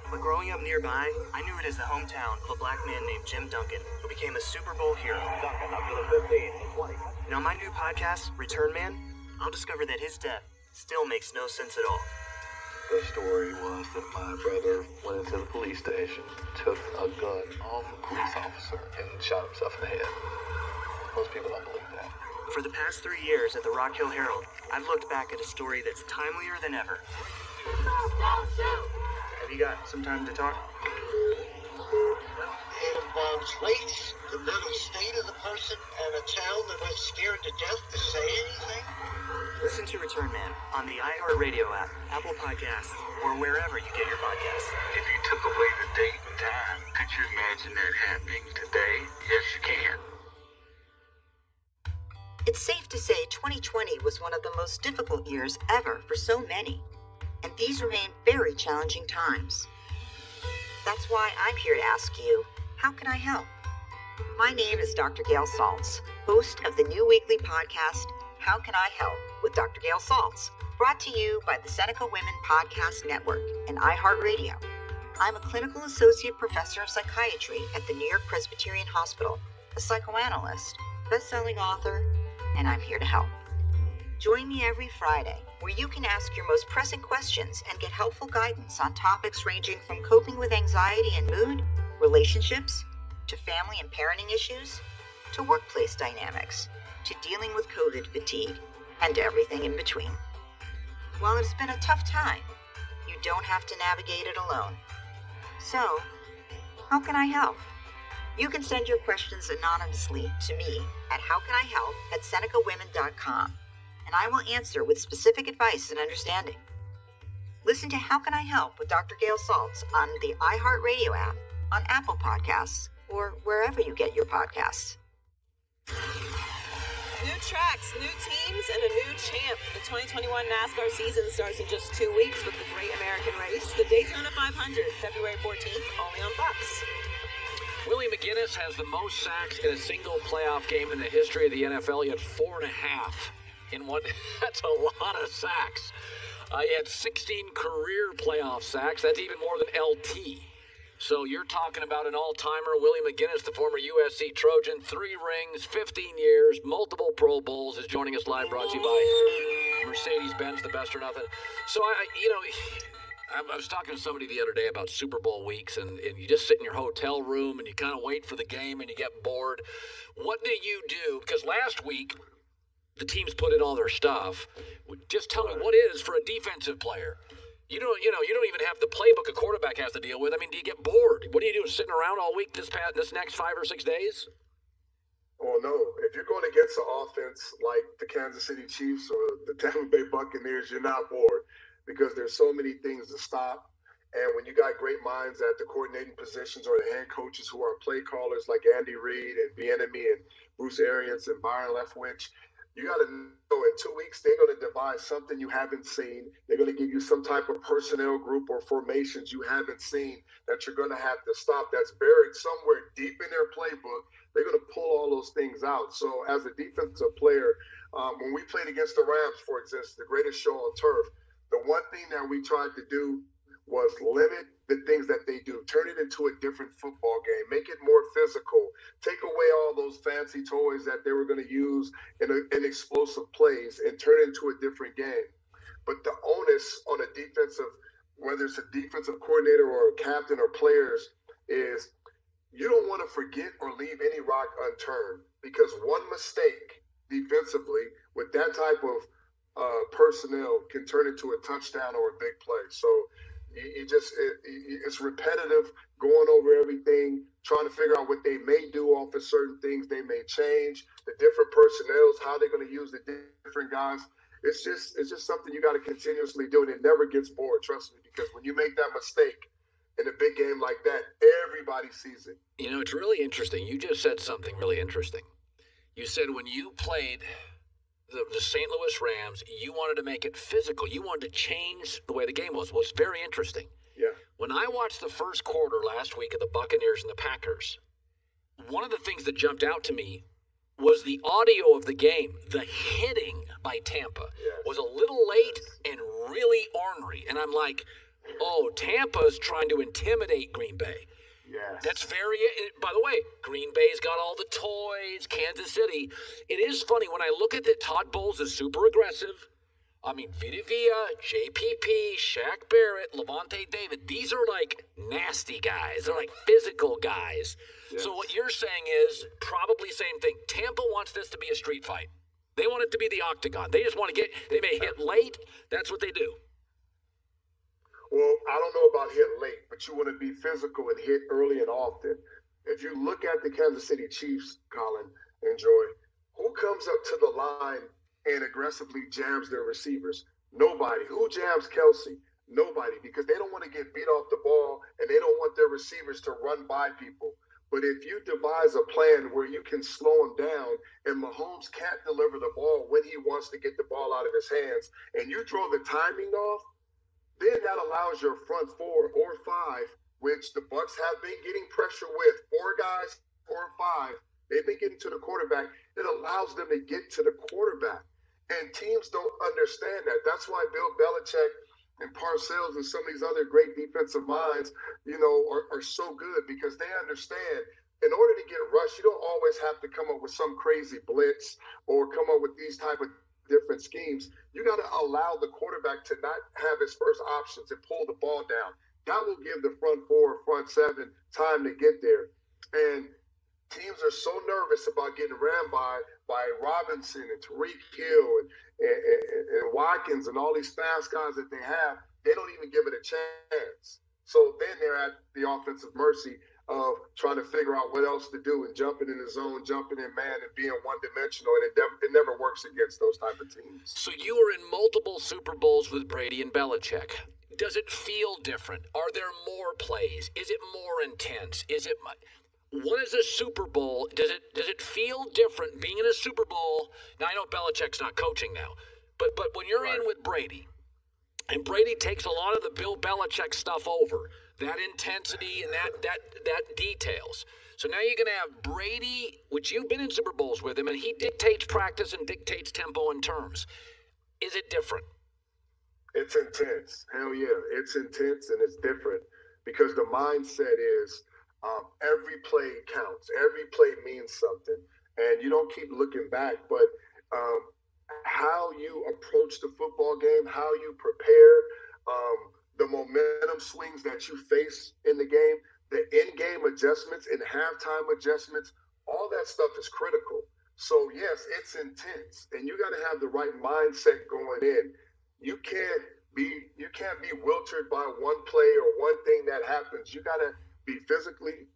But growing up nearby, I knew it as the hometown of a black man named Jim Duncan, who became a Super Bowl hero. Duncan up to the 15, 20. And on my new podcast, Return Man, I'll discover that his death still makes no sense at all. The story was that my brother went into the police station, took a gun off a police officer, and shot himself in the head. Most people don't believe that. For the past 3 years at the Rock Hill Herald, I've looked back at a story that's timelier than ever. Have you got some time to talk? It involves race, the mental state of the person, and a town that was scared to death to say anything. Listen to Return Man on the iHeart Radio app, Apple Podcasts, or wherever you get your podcasts. If you took away the date and time, could you imagine that happening today? Yes, you can. It's safe to say 2020 was one of the most difficult years ever for so many, and these remain very challenging times. That's why I'm here to ask you, how can I help? My name is Dr. Gail Saltz, host of the new weekly podcast, How Can I Help? With Dr. Gail Saltz, brought to you by the Seneca Women Podcast Network and iHeartRadio. I'm a clinical associate professor of psychiatry at the New York Presbyterian Hospital, a psychoanalyst, best-selling author, and I'm here to help. Join me every Friday, where you can ask your most pressing questions and get helpful guidance on topics ranging from coping with anxiety and mood, relationships, to family and parenting issues, to workplace dynamics, to dealing with COVID fatigue, and everything in between. While it's been a tough time, you don't have to navigate it alone. So, how can I help? You can send your questions anonymously to me at howcanihelp@senecawomen.com, and I will answer with specific advice and understanding. Listen to How Can I Help with Dr. Gail Saltz on the iHeartRadio app, on Apple Podcasts, or wherever you get your podcasts. New tracks, new teams, and a new champ. The 2021 NASCAR season starts in just 2 weeks with the Great American Race, the Daytona 500, February 14th, only on Fox. Willie McGinnis has the most sacks in a single playoff game in the history of the NFL. He had 4.5 in one. That's a lot of sacks. He had 16 career playoff sacks. That's even more than LT. So you're talking about an all-timer, Willie McGinnis, the former USC Trojan, 3 rings, 15 years, multiple Pro Bowls, is joining us live, brought to you by Mercedes-Benz, the best or nothing. So, I was talking to somebody the other day about Super Bowl weeks, and you just sit in your hotel room, and you kind of wait for the game, and you get bored. What do you do? Because last week, the teams put in all their stuff. Just tell me, what is for a defensive player? You don't even have the playbook a quarterback has to deal with. I mean, do you get bored? What are you doing, sitting around all week this next 5 or 6 days? Well, no. If you're going against an offense like the Kansas City Chiefs or the Tampa Bay Buccaneers, you're not bored because there's so many things to stop. And when you got great minds at the coordinating positions or the head coaches who are play callers like Andy Reid and Bieniemy and Bruce Arians and Byron Leftwich, you got to know in 2 weeks they're going to devise something you haven't seen. They're going to give you some type of personnel group or formations you haven't seen that you're going to have to stop. That's buried somewhere deep in their playbook. They're going to pull all those things out. So as a defensive player, when we played against the Rams, for instance, the greatest show on turf, the one thing that we tried to do was limit the things that they do. Turn it into a different football game. Make it more physical. Take away all those fancy toys that they were going to use in explosive plays and turn it into a different game. But the onus on a defensive, whether it's a defensive coordinator or a captain or players, is you don't want to forget or leave any rock unturned, because one mistake defensively with that type of personnel can turn into a touchdown or a big play. So it's repetitive, going over everything, trying to figure out what they may do off of certain things they may change, the different personnels, how they're going to use the different guys. It's just something you got to continuously do, and it never gets bored, trust me, because when you make that mistake in a big game like that, everybody sees it. You know, it's really interesting. You just said something really interesting. You said when you played the St. Louis Rams, you wanted to make it physical. You wanted to change the way the game was. Well, it's very interesting. Yeah. When I watched the first quarter last week of the Buccaneers and the Packers, one of the things that jumped out to me was the audio of the game. The hitting by Tampa was a little late and really ornery. And I'm like, oh, Tampa's trying to intimidate Green Bay. Yes. That's very, by the way, Green Bay's got all the toys, Kansas City. It is funny, when I look at it, Todd Bowles is super aggressive. I mean, Vita Vea, JPP, Shaq Barrett, Levante David, these are like nasty guys. They're like physical guys. Yes. So what you're saying is probably same thing. Tampa wants this to be a street fight. They want it to be the octagon. They just want to they may hit late. That's what they do. Well, I don't know about hit late, but you want to be physical and hit early and often. If you look at the Kansas City Chiefs, Colin and Joy, who comes up to the line and aggressively jams their receivers? Nobody. Who jams Kelsey? Nobody, because they don't want to get beat off the ball and they don't want their receivers to run by people. But if you devise a plan where you can slow him down and Mahomes can't deliver the ball when he wants to get the ball out of his hands, and you throw the timing off, then that allows your front four or five, which the Bucs have been getting pressure with, 4 guys, 4 or 5, they've been getting to the quarterback. It allows them to get to the quarterback. And teams don't understand that. That's why Bill Belichick and Parcells and some of these other great defensive minds, are so good, because they understand in order to get rushed, you don't always have to come up with some crazy blitz or come up with these type of different schemes. You got to allow the quarterback to not have his first options and pull the ball down. That will give the front 4 or front 7 time to get there. And teams are so nervous about getting ran by Robinson and Tariq Hill and Watkins and all these fast guys that they have, they don't even give it a chance. So then they're at the offensive mercy of trying to figure out what else to do and jumping in the zone, jumping in man, and being one-dimensional, and it never works against those type of teams. So you were in multiple Super Bowls with Brady and Belichick. Does it feel different? Are there more plays? Is it more intense? What is a Super Bowl? Does it feel different being in a Super Bowl? Now, I know Belichick's not coaching now, but when you're in with Brady, and Brady takes a lot of the Bill Belichick stuff over, that intensity and that details. So now you're going to have Brady, which you've been in Super Bowls with him, and he dictates practice and dictates tempo and terms. Is it different? It's intense. Hell yeah. It's intense and it's different because the mindset is every play counts. Every play means something. And you don't keep looking back, but how you approach the football game, how you prepare, the momentum swings that you face in the game, the in-game adjustments and halftime adjustments, all that stuff is critical. So yes, it's intense, and you got to have the right mindset going in. You can't be wilted by one play or one thing that happens. You got to be physically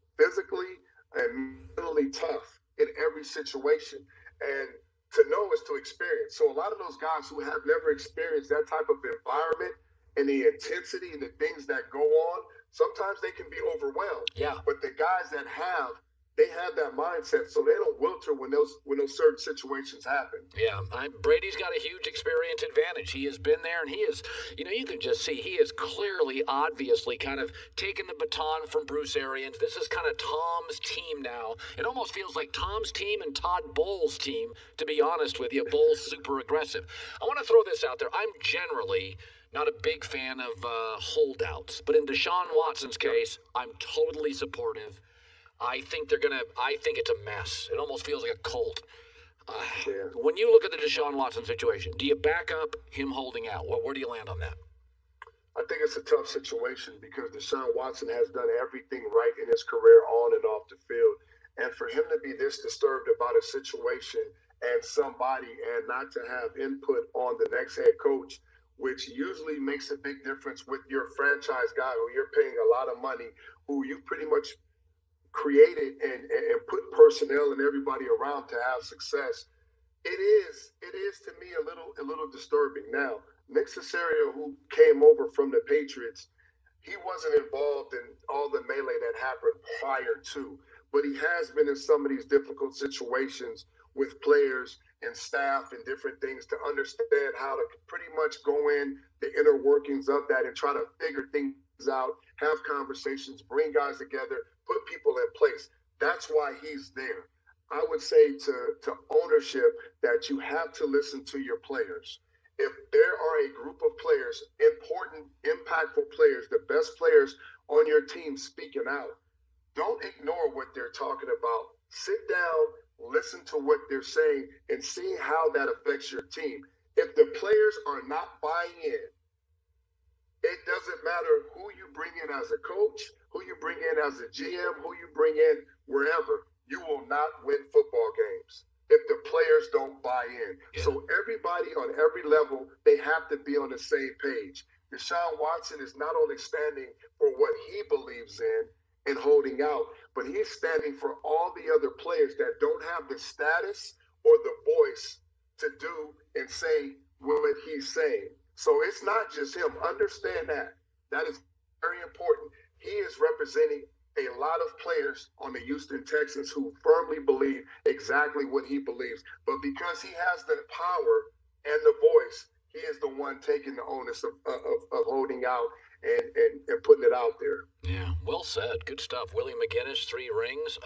and mentally tough in every situation. And to know is to experience. So a lot of those guys who have never experienced that type of environment and the intensity and the things that go on, sometimes they can be overwhelmed. Yeah. But the guys that have, they have that mindset, so they don't wilter when those certain situations happen. Yeah, Brady's got a huge experience advantage. He has been there, and he is, you can just see he is clearly, obviously, kind of taken the baton from Bruce Arians. This is kind of Tom's team now. It almost feels like Tom's team and Todd Bowles' team, to be honest with you. Bowles super aggressive. I want to throw this out there. I'm generally not a big fan of holdouts, but in Deshaun Watson's case, I'm totally supportive. I think it's a mess. It almost feels like a cult. When you look at the Deshaun Watson situation, do you back up him holding out? Where do you land on that? I think it's a tough situation because Deshaun Watson has done everything right in his career on and off the field. And for him to be this disturbed about a situation and somebody and not to have input on the next head coach, which usually makes a big difference with your franchise guy who you're paying a lot of money, who you pretty much created and put personnel and everybody around to have success. It is to me a little disturbing. Now, Nick Caserio, who came over from the Patriots, he wasn't involved in all the melee that happened prior to, but he has been in some of these difficult situations with players and staff and different things to understand how to pretty much go in the inner workings of that and try to figure things out, have conversations, bring guys together, put people in place. That's why he's there. I would say to ownership that you have to listen to your players. If there are a group of players, important, impactful players, the best players on your team speaking out, don't ignore what they're talking about. Sit down, listen to what they're saying, and see how that affects your team. If the players are not buying in, it doesn't matter who you bring in as a coach, who you bring in as a GM, who you bring in wherever, you will not win football games if the players don't buy in. Yeah. So everybody on every level, they have to be on the same page. Deshaun Watson is not only standing for what he believes in and holding out, but he's standing for all the other players that don't have the status or the voice to do and say what he's saying. So it's not just him. Understand that. That is very important. He is representing a lot of players on the Houston Texans who firmly believe exactly what he believes. But because he has the power and the voice, he is the one taking the onus of holding out and putting it out there. Yeah, well said. Good stuff. Willie McGinnis, 3 rings.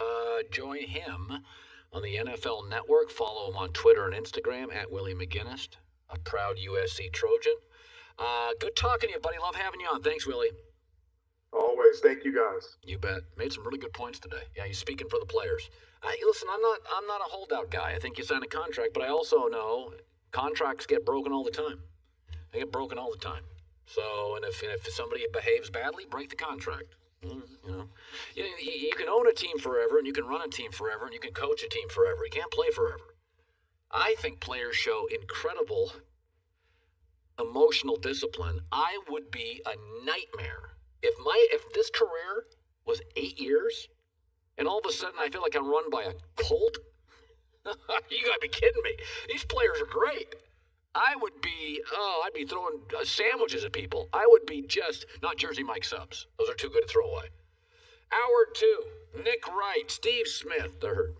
Join him on the NFL Network. Follow him on Twitter and Instagram at Willie McGinnis, a proud USC Trojan. Good talking to you, buddy. Love having you on. Thanks, Willie. Always. Thank you, guys. You bet. Made some really good points today. Yeah, he's speaking for the players. Listen, I'm not a holdout guy. I think you sign a contract, but I also know contracts get broken all the time. They get broken all the time. So, and if somebody behaves badly, break the contract. You can own a team forever, and you can run a team forever, and you can coach a team forever. You can't play forever. I think players show incredible emotional discipline. I would be a nightmare if this career was 8 years, and all of a sudden I feel like I'm run by a cult. You gotta be kidding me. These players are great. I'd be throwing sandwiches at people. I would be just, not Jersey Mike subs. Those are too good to throw away. Hour 2, Nick Wright, Steve Smith, The Herd.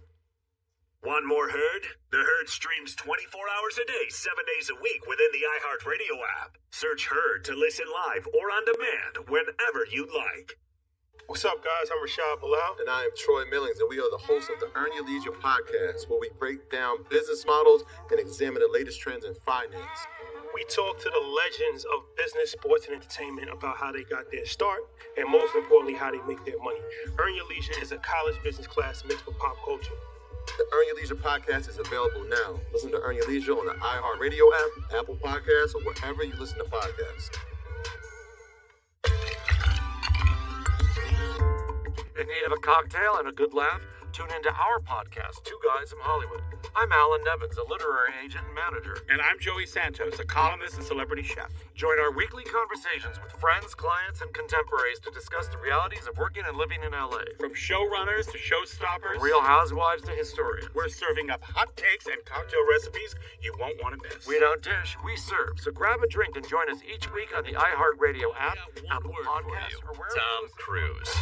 Want more Herd? The Herd streams 24 hours a day, 7 days a week within the iHeartRadio app. Search Herd to listen live or on demand whenever you'd like. What's up, guys? I'm Rashad Bilal. And I am Troy Millings, and we are the hosts of the Earn Your Leisure podcast, where we break down business models and examine the latest trends in finance. We talk to the legends of business, sports, and entertainment about how they got their start, and most importantly, how they make their money. Earn Your Leisure is a college business class mixed with pop culture. The Earn Your Leisure podcast is available now. Listen to Earn Your Leisure on the iHeartRadio app, Apple Podcasts, or wherever you listen to podcasts. In need of a cocktail and a good laugh? tune into our podcast, Two Guys from Hollywood. I'm Alan Nevins, a literary agent and manager. And I'm Joey Santos, a columnist and celebrity chef. Join our weekly conversations with friends, clients, and contemporaries to discuss the realities of working and living in LA. From showrunners to showstoppers, From Real Housewives to historians. we're serving up hot takes and cocktail recipes you won't want to miss. We don't dish, we serve. So grab a drink and join us each week on the iHeartRadio app, Apple Podcasts, or wherever. Tom Cruise.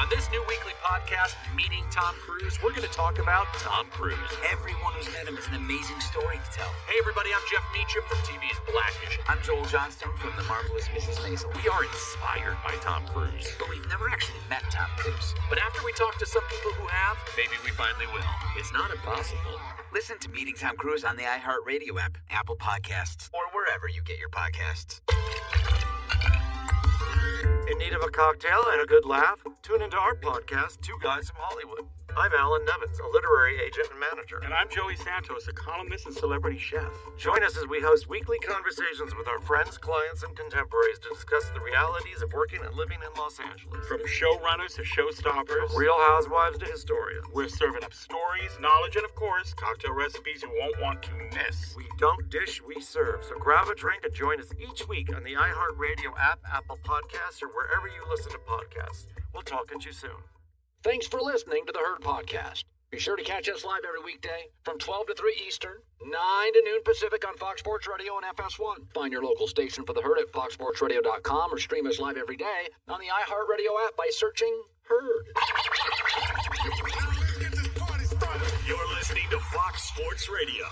On this new weekly podcast, Meeting Tom Cruise, we're going to talk about Tom Cruise. Everyone who's met him has an amazing story to tell. Hey everybody, I'm Jeff Meacham from TV's Blackish. I'm Joel Johnstone from The Marvelous Mrs. Maisel. We are inspired by Tom Cruise. But we've never actually met Tom Cruise. But after we talk to some people who have, maybe we finally will. It's not impossible. Listen to Meeting Tom Cruise on the iHeartRadio app, Apple Podcasts, or wherever you get your podcasts. In need of a cocktail and a good laugh? Tune into our podcast, Two Guys from Hollywood. I'm Alan Nevins, a literary agent and manager. And I'm Joey Santos, a columnist and celebrity chef. Join us as we host weekly conversations with our friends, clients, and contemporaries to discuss the realities of working and living in Los Angeles. From showrunners to showstoppers, From Real Housewives to historians. we're serving up stories, knowledge, and of course, cocktail recipes you won't want to miss. We don't dish, we serve. So grab a drink and join us each week on the iHeartRadio app, Apple Podcasts, or wherever you listen to podcasts. We'll talk at you soon. Thanks for listening to the Herd Podcast. Be sure to catch us live every weekday from 12 to 3 Eastern, 9 to noon Pacific on Fox Sports Radio and FS1. Find your local station for the Herd at foxsportsradio.com or stream us live every day on the iHeartRadio app by searching Herd. You're listening to Fox Sports Radio.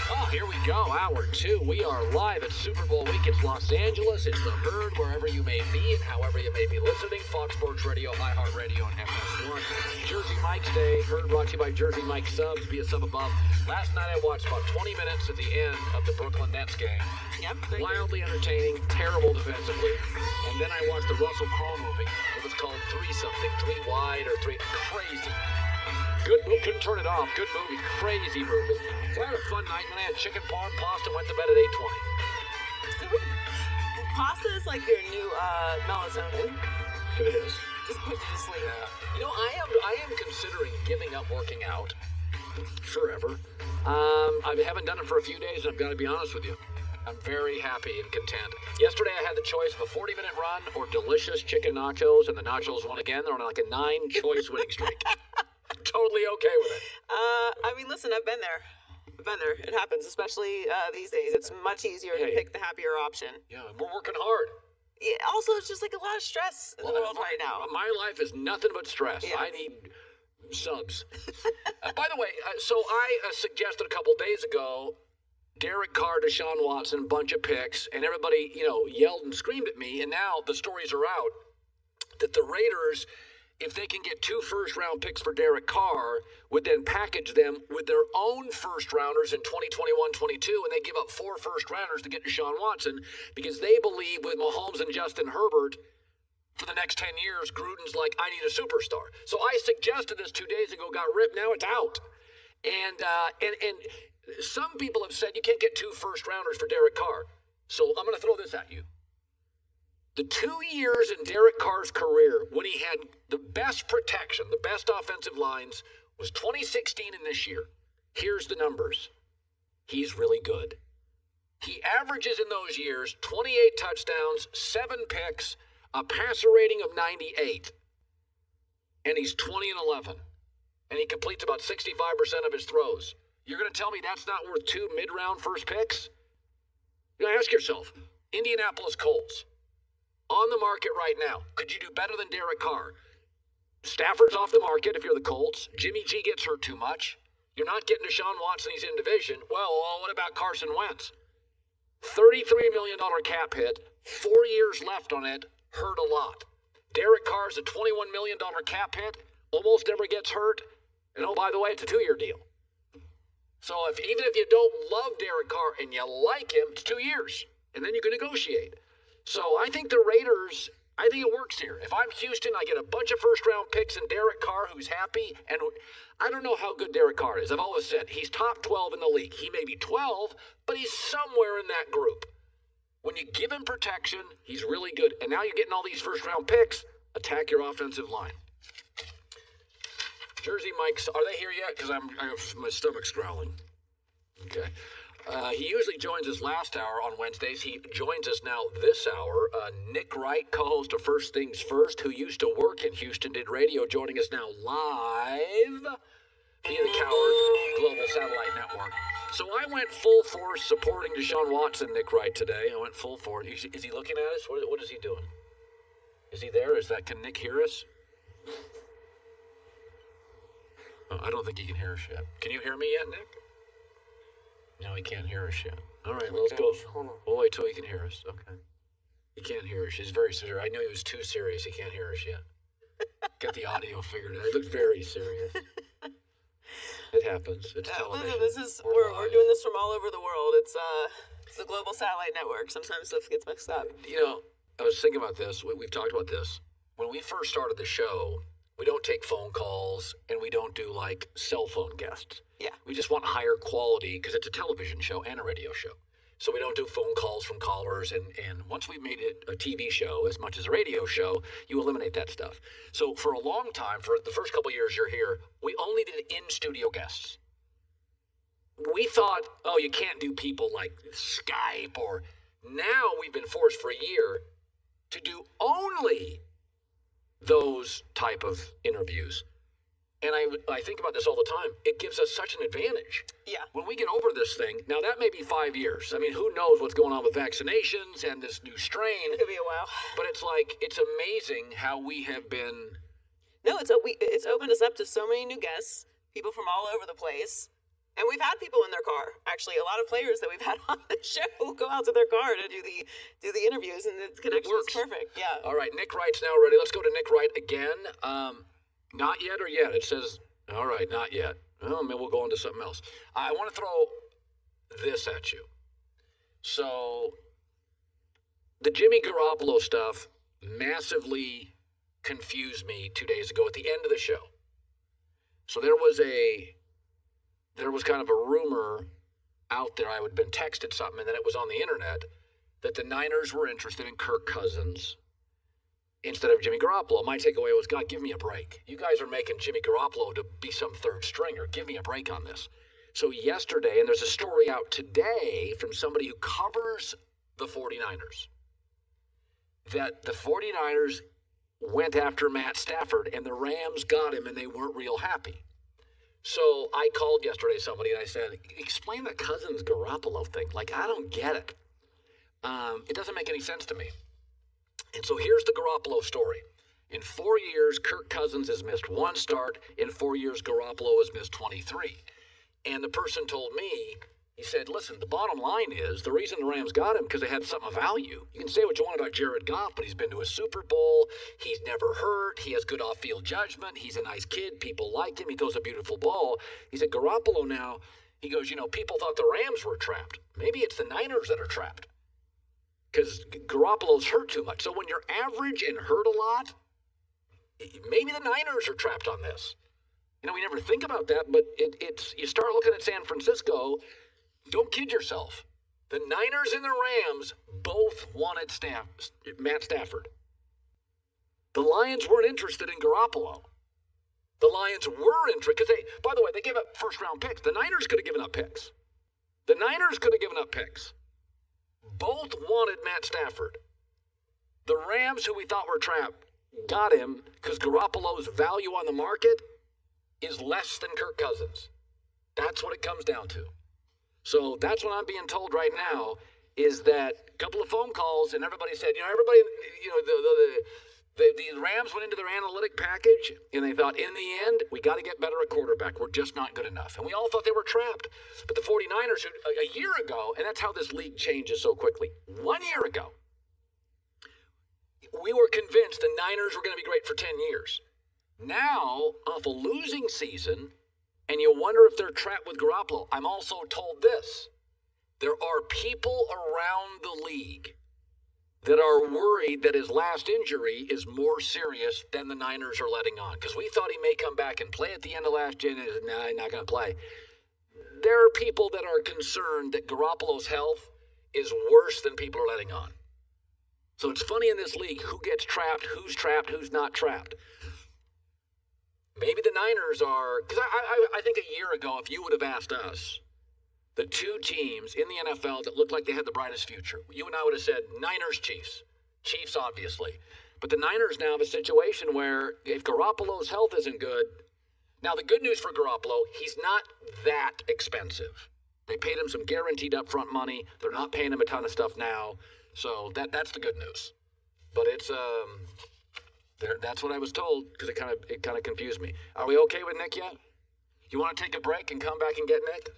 Oh, here we go. Hour 2. We are live at Super Bowl week. It's Los Angeles. It's the Herd, wherever you may be and however you may be listening. Fox Sports Radio, iHeartRadio, and FS1. Jersey Mike's Day. Herd brought to you by Jersey Mike Subs. Be a sub above. Last night I watched about 20 minutes at the end of the Brooklyn Nets game. Yep. Wildly entertaining, terrible defensively. And then I watched the Russell Crowe movie. It was called 3-something, 3 Wide or 3. Crazy. Good movie. Couldn't turn it off. Good movie. Crazy movie. So I had a fun night, and then I had chicken parm, pasta, went to bed at 8:20. Pasta is like your new melatonin. It is. Just puts you to sleep. You know, I am considering giving up working out forever. I haven't done it for a few days, and I've got to be honest with you. I'm very happy and content. Yesterday I had the choice of a 40-minute run or delicious chicken nachos, and the nachos won again. They're on like a 9-choice winning streak. Totally okay with it. I mean, listen, I've been there. It happens, especially these days. It's much easier to pick the happier option. Yeah, we're working hard. Yeah, also, it's just like a lot of stress in the world right now. My life is nothing but stress. Yeah. I need subs. By the way, so I suggested a couple days ago, Derek Carr, Deshaun Watson, bunch of picks, and everybody, yelled and screamed at me, and now the stories are out that the Raiders, if they can get 2 first-round picks for Derek Carr, would then package them with their own first-rounders in 2021-22, and they give up 4 first-rounders to get Deshaun Watson because they believe with Mahomes and Justin Herbert for the next 10 years, Gruden's like, I need a superstar. So I suggested this 2 days ago, got ripped, now it's out. And some people have said you can't get 2 first-rounders for Derek Carr. So I'm going to throw this at you. The 2 years in Derek Carr's career when he had the best protection, the best offensive lines, was 2016 and this year. Here's the numbers. He's really good. He averages in those years 28 touchdowns, 7 picks, a passer rating of 98. And he's 20-11. And he completes about 65% of his throws. You're going to tell me that's not worth 2 mid-round first picks? You gotta ask yourself, Indianapolis Colts, on the market right now. Could you do better than Derek Carr? Stafford's off the market if you're the Colts. Jimmy G gets hurt too much. You're not getting Deshaun Watson. He's in division. Well, what about Carson Wentz? $33 million cap hit. 4 years left on it. Hurt a lot. Derek Carr's a $21 million cap hit. Almost never gets hurt. And oh, by the way, it's a 2-year deal. So even if you don't love Derek Carr and you like him, it's 2 years. And then you can negotiate. So I think the Raiders, I think it works here. If I'm Houston, I get a bunch of first-round picks and Derek Carr, who's happy. And I don't know how good Derek Carr is. I've always said he's top 12 in the league. He may be 12, but he's somewhere in that group. When you give him protection, he's really good. And now you're getting all these first-round picks. Attack your offensive line. Jersey Mike's, are they here yet? Because my stomach's growling. Okay. He usually joins us last hour on Wednesdays. He joins us now this hour. Nick Wright, co-host of First Things First, who used to work in Houston, did radio, joining us now live via the Coward Global Satellite Network. So I went full force supporting Deshaun Watson, Nick Wright, today. I went full force. Is he looking at us? What is he doing? Is he there? Can Nick hear us? Oh, I don't think he can hear us yet. Can you hear me yet, Nick? No, he can't hear us yet. All right, let's go. We'll wait till he can hear us. Okay. He can't hear us. He's very serious. I knew he was too serious. He can't hear us yet. Get the audio figured out. He looked very serious. It happens. It's television. We're doing this from all over the world. It's the Global Satellite Network. Sometimes stuff gets mixed up. You know, I was thinking about this. We've talked about this. When we first started the show, we don't take phone calls and we don't do like cell phone guests. Yeah. We just want higher quality because it's a television show and a radio show. So we don't do phone calls from callers. And once we made it a TV show as much as a radio show, you eliminate that stuff. So for a long time, for the first couple of years you're here, we only did in-studio guests. We thought, oh, you can't do people like Skype or... Now we've been forced for a year to do only those type of interviews. And I think about this all the time. It gives us such an advantage. Yeah. When we get over this thing, now that may be 5 years. I mean, who knows what's going on with vaccinations and this new strain. It could be a while. But it's like, it's amazing how we have been... No, it's opened us up to so many new guests, people from all over the place. And we've had people in their car. Actually, a lot of players that we've had on the show go out to their car to do the interviews, and the connection is perfect. Yeah. All right, Nick Wright's now ready. Let's go to Nick Wright again. Not yet or yet? It says, all right, not yet. Well, maybe we'll go on to something else. I want to throw this at you. So, the Jimmy Garoppolo stuff massively confused me 2 days ago at the end of the show. So there was kind of a rumor out there. I had been texted something, and then it was on the internet, that the Niners were interested in Kirk Cousins instead of Jimmy Garoppolo. My takeaway was, God, give me a break. You guys are making Jimmy Garoppolo to be some third stringer. Give me a break on this. So yesterday, and there's a story out today from somebody who covers the 49ers, that the 49ers went after Matt Stafford, and the Rams got him, and they weren't real happy. So I called yesterday somebody, and I said, explain the Cousins-Garoppolo thing. Like, I don't get it. It doesn't make any sense to me. And so here's the Garoppolo story. In 4 years, Kirk Cousins has missed 1 start. In 4 years, Garoppolo has missed 23. And the person told me, he said, listen, the bottom line is the reason the Rams got him because they had something of value. You can say what you want about Jared Goff, but he's been to a Super Bowl. He's never hurt. He has good off-field judgment. He's a nice kid. People like him. He throws a beautiful ball. He said, Garoppolo now, he goes, people thought the Rams were trapped. Maybe it's the Niners that are trapped because Garoppolo's hurt too much. So when you're average and hurt a lot, maybe the Niners are trapped on this. We never think about that, but it's you start looking at San Francisco. Don't kid yourself. The Niners and the Rams both wanted Matt Stafford. The Lions weren't interested in Garoppolo. The Lions were interested because by the way, they gave up first-round picks. The Niners could have given up picks. Both wanted Matt Stafford. The Rams, who we thought were trapped, got him because Garoppolo's value on the market is less than Kirk Cousins. That's what it comes down to. So that's what I'm being told right now is that a couple of phone calls and everybody said, the Rams went into their analytic package and they thought, in the end, we got to get better at quarterback. We're just not good enough. And we all thought they were trapped. But the 49ers, a year ago, and that's how this league changes so quickly. 1 year ago, we were convinced the Niners were going to be great for 10 years. Now, off a losing season, and you wonder if they're trapped with Garoppolo. I'm also told this. There are people around the league that are worried that his last injury is more serious than the Niners are letting on. Because we thought he may come back and play at the end of last year, and he's not going to play. There are people that are concerned that Garoppolo's health is worse than people are letting on. So it's funny in this league who gets trapped, who's not trapped. Maybe the Niners are, because I think a year ago, if you would have asked us, the two teams in the NFL that looked like they had the brightest future, you and I would have said Niners, Chiefs. Chiefs, obviously. But the Niners now have a situation where if Garoppolo's health isn't good, now the good news for Garoppolo, he's not that expensive. They paid him some guaranteed upfront money. They're not paying him a ton of stuff now. So that's the good news. But it's that's what I was told because it kind of confused me. Are we okay with Nick yet? You want to take a break and come back and get Nick?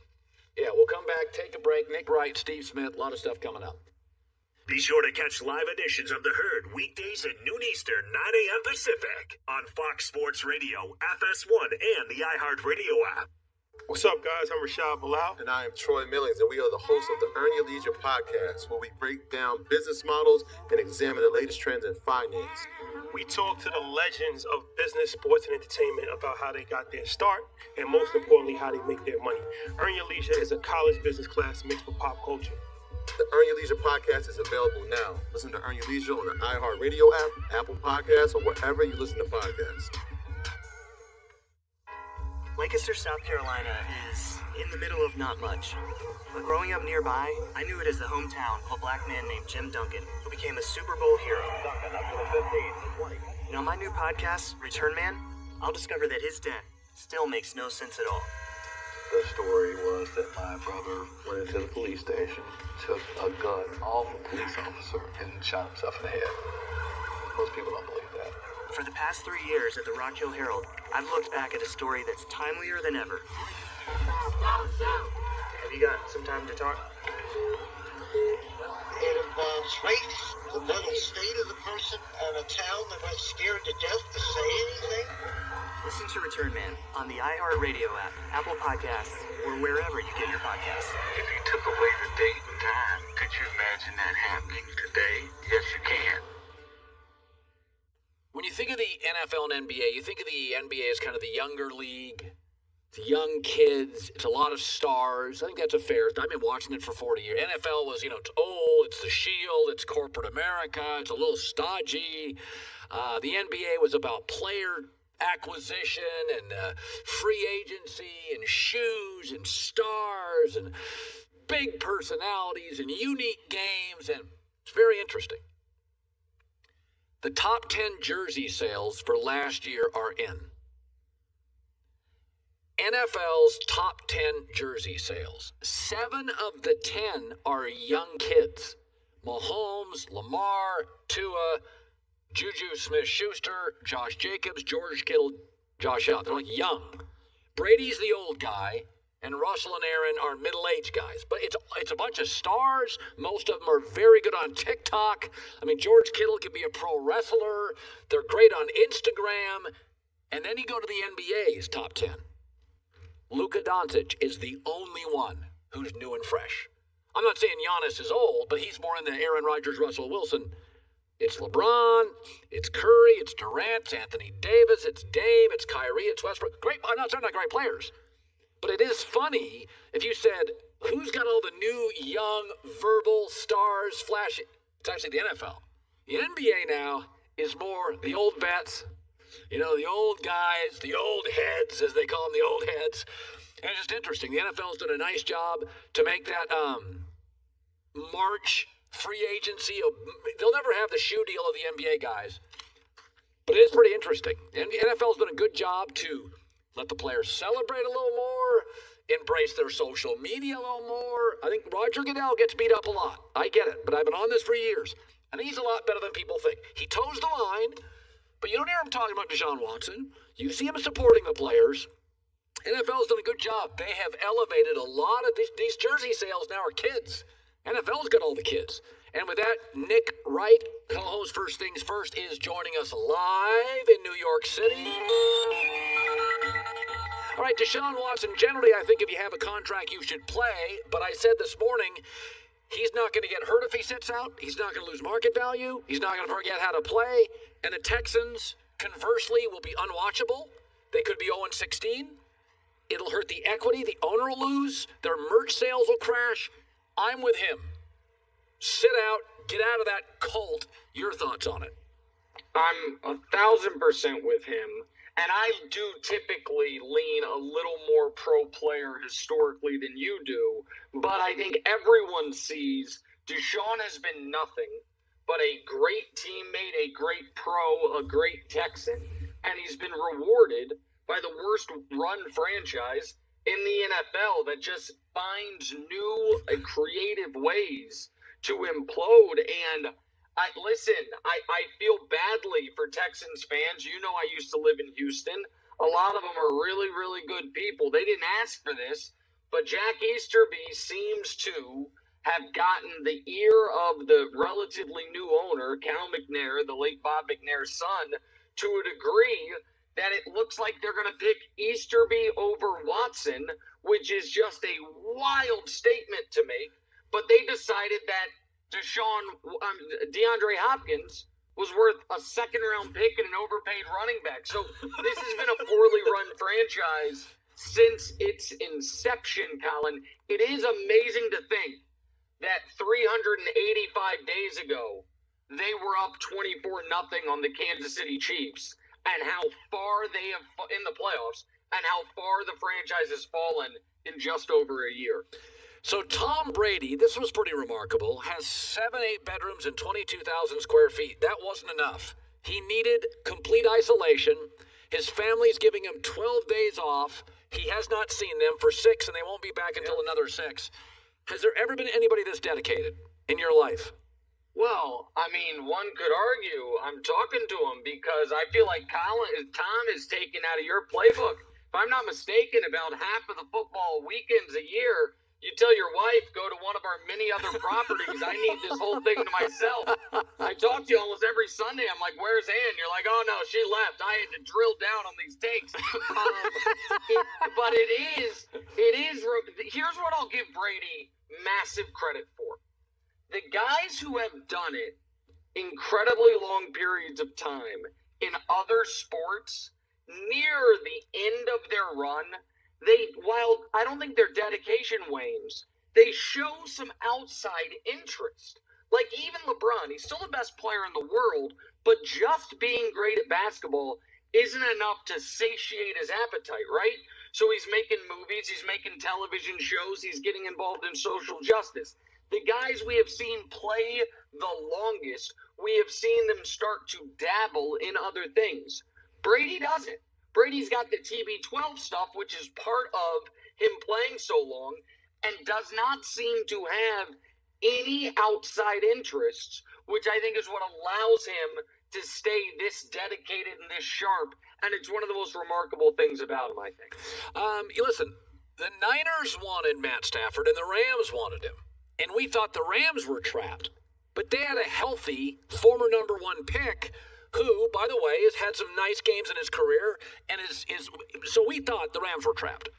Yeah, we'll come back, take a break. Nick Wright, Steve Smith, a lot of stuff coming up. Be sure to catch live editions of The Herd weekdays at noon Eastern, 9 a.m. Pacific on Fox Sports Radio, FS1, and the iHeartRadio app. What's up, guys? I'm Rashad Bilal. And I am Troy Millings, and we are the hosts of the Earn Your Leisure podcast, where we break down business models and examine the latest trends in finance. We talk to the legends of business, sports, and entertainment about how they got their start, and most importantly, how they make their money. Earn Your Leisure is a college business class mixed with pop culture. The Earn Your Leisure podcast is available now. Listen to Earn Your Leisure on the iHeartRadio app, Apple Podcasts, or wherever you listen to podcasts. Lancaster, South Carolina is in the middle of not much. But growing up nearby, I knew it as the hometown of a black man named Jim Duncan, who became a Super Bowl hero. Duncan up to the 15, 20. And on my new podcast, Return Man, I'll discover that his death still makes no sense at all. The story was that my brother went into the police station, took a gun off a police officer, and shot himself in the head. Most people don't believe that. For the past 3 years at the Rock Hill Herald, I've looked back at a story that's timelier than ever. Have you got some time to talk? It involves race, the mental state of the person, and a town that was scared to death to say anything. Listen to Return Man on the iHeartRadio app, Apple Podcasts, or wherever you get your podcasts. If you took away the date and time, could you imagine that happening today? Yes, you can. When you think of the NFL and NBA, you think of the NBA as kind of the younger league. It's young kids. It's a lot of stars. I think that's a fair. I've been watching it for 40 years. NFL was, it's old. It's the Shield. It's corporate America. It's a little stodgy. The NBA was about player acquisition and free agency and shoes and stars and big personalities and unique games. And it's very interesting. The top 10 jersey sales for last year are in. NFL's top 10 jersey sales. 7 of the 10 are young kids. Mahomes, Lamar, Tua, Juju Smith-Schuster, Josh Jacobs, George Kittle, Josh Allen. They're like young. Brady's the old guy, and Russell and Aaron are middle-aged guys. But it's a bunch of stars. Most of them are very good on TikTok. I mean, George Kittle can be a pro wrestler. They're great on Instagram. And then you go to the NBA's top 10. Luka Doncic is the only one who's new and fresh. I'm not saying Giannis is old, but he's more in the Aaron Rodgers, Russell Wilson. It's LeBron, it's Curry, it's Durant, it's Anthony Davis, it's Dame, it's Kyrie, it's Westbrook. Great, I'm not saying they're not great players. But it is funny if you said, who's got all the new, young, verbal stars, flashy? It's actually the NFL. The NBA now is more the old vets, the old guys, the old heads, as they call them, the old heads. And it's just interesting. The NFL's done a nice job to make that March free agency. They'll never have the shoe deal of the NBA guys. But it is pretty interesting. And the NFL's done a good job to let the players celebrate a little more, embrace their social media a little more. I think Roger Goodell gets beat up a lot. I get it, but I've been on this for years. And he's a lot better than people think. He toes the line, but you don't hear him talking about Deshaun Watson. You see him supporting the players. NFL's done a good job. They have elevated a lot of these jersey sales now are kids. NFL's got all the kids. And with that, Nick Wright, co-host First Things First, is joining us live in New York City. All right, Deshaun Watson, generally I think if you have a contract you should play, but I said this morning, he's not going to get hurt if he sits out. He's not going to lose market value. He's not going to forget how to play. And the Texans, conversely, will be unwatchable. They could be 0-16. It'll hurt the equity. The owner will lose. Their merch sales will crash. I'm with him. Sit out, get out of that cult. Your thoughts on it? I'm 1,000% with him. And I do typically lean a little more pro player historically than you do. But I think everyone sees Deshaun has been nothing but a great teammate, a great pro, a great Texan. And he's been rewarded by the worst run franchise in the NFL that just finds new creative ways to implode. And I feel badly for Texans fans. You know, I used to live in Houston. A lot of them are really, really good people. They didn't ask for this, but Jack Easterby seems to have gotten the ear of the relatively new owner, Cal McNair, the late Bob McNair's son, to a degree that it looks like they're going to pick Easterby over Watson, which is just a wild statement to make. But they decided that DeAndre Hopkins was worth a second-round pick and an overpaid running back. So this has been a poorly run franchise since its inception, Colin. It is amazing to think that 385 days ago, they were up 24-0 on the Kansas City Chiefs, and how far they have in the playoffs, and how far the franchise has fallen in just over a year. So Tom Brady, this was pretty remarkable, has 7-8 bedrooms and 22,000 square feet. That wasn't enough. He needed complete isolation. His family's giving him 12 days off. He has not seen them for 6, and they won't be back until another 6. Has there ever been anybody this dedicated in your life? Well, I mean, one could argue I'm talking to him because I feel like Tom is taken out of your playbook. If I'm not mistaken, about half of the football weekends a year, you tell your wife, go to one of our many other properties. I need this whole thing to myself. I talk to you almost every Sunday. I'm like, where's Ann? You're like, oh, no, she left. I had to drill down on these takes. But it is, here's what I'll give Brady massive credit for. The guys who have done it incredibly long periods of time in other sports, near the end of their run, while I don't think their dedication wanes, they show some outside interest. Like even LeBron, he's still the best player in the world, but just being great at basketball isn't enough to satiate his appetite, right? So he's making movies, he's making television shows, he's getting involved in social justice. The guys we have seen play the longest, we have seen them start to dabble in other things. Brady doesn't. Brady's got the TB12 stuff, which is part of him playing so long, and does not seem to have any outside interests, which I think is what allows him to stay this dedicated and this sharp, and it's one of the most remarkable things about him, I think. Listen, the Niners wanted Matt Stafford, and the Rams wanted him, and we thought the Rams were trapped, but they had a healthy former number 1 pick who, by the way, has had some nice games in his career, and so we thought the Rams were trapped.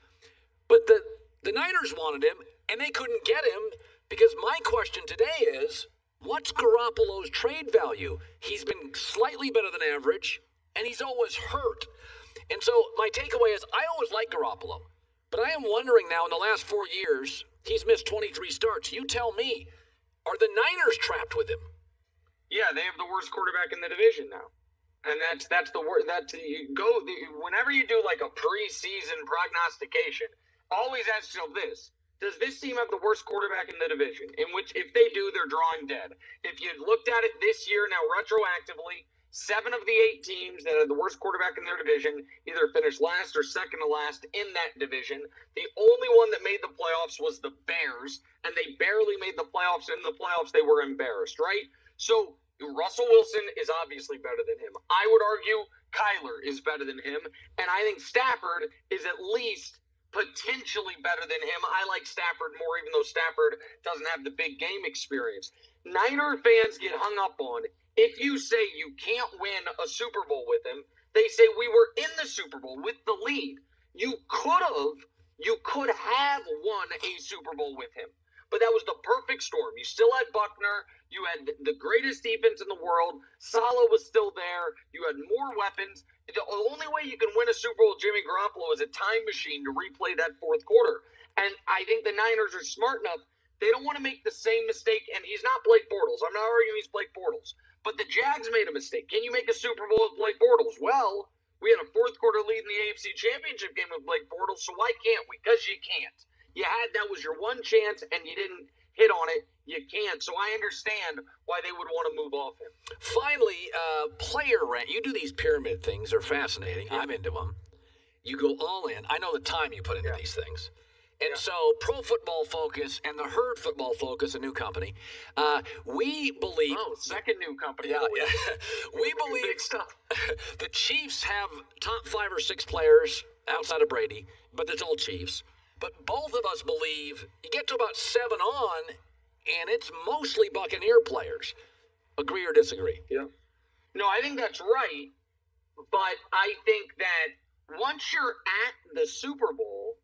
But the Niners wanted him, and they couldn't get him, because my question today is, what's Garoppolo's trade value? He's been slightly better than average, and he's always hurt. And so my takeaway is, I always like Garoppolo, but I am wondering now, in the last 4 years, he's missed 23 starts. You tell me, are the Niners trapped with him? Yeah, they have the worst quarterback in the division now, and that's the worst. Whenever you do like a preseason prognostication, always ask yourself this: does this team have the worst quarterback in the division? In which, if they do, they're drawing dead. If you looked at it this year, now retroactively, 7 of the 8 teams that had the worst quarterback in their division either finished last or second to last in that division. The only one that made the playoffs was the Bears, and they barely made the playoffs. In the playoffs, they were embarrassed, right? So Russell Wilson is obviously better than him. I would argue Kyler is better than him, and I think Stafford is at least potentially better than him. I like Stafford more, even though Stafford doesn't have the big game experience. Niner fans get hung up on, if you say you can't win a Super Bowl with him, they say we were in the Super Bowl with the lead. You could have won a Super Bowl with him. But that was the perfect storm. You still had Buckner. You had the greatest defense in the world. Saleh was still there. You had more weapons. The only way you can win a Super Bowl with Jimmy Garoppolo is a time machine to replay that fourth quarter. And I think the Niners are smart enough. They don't want to make the same mistake, and he's not Blake Bortles. I'm not arguing he's Blake Bortles. But the Jags made a mistake. Can you make a Super Bowl with Blake Bortles? Well, we had a fourth-quarter lead in the AFC Championship game with Blake Bortles, so why can't we? Because you can't. That was your one chance, and you didn't hit on it. You can't. So I understand why they would want to move off him. Finally, player rent. You do these pyramid things. They're fascinating. I'm into them. You go all in. I know the time you put into these things. And so Pro Football Focus and the Herd Football Focus, a new company, we believe... Oh, second new company. Yeah. We believe big stuff. The Chiefs have top 5 or 6 players outside of Brady, but it's all Chiefs. But both of us believe you get to about 7 on, and it's mostly Buccaneer players. Agree or disagree? Yeah. No, I think that's right. But I think that once you're at the Super Bowl,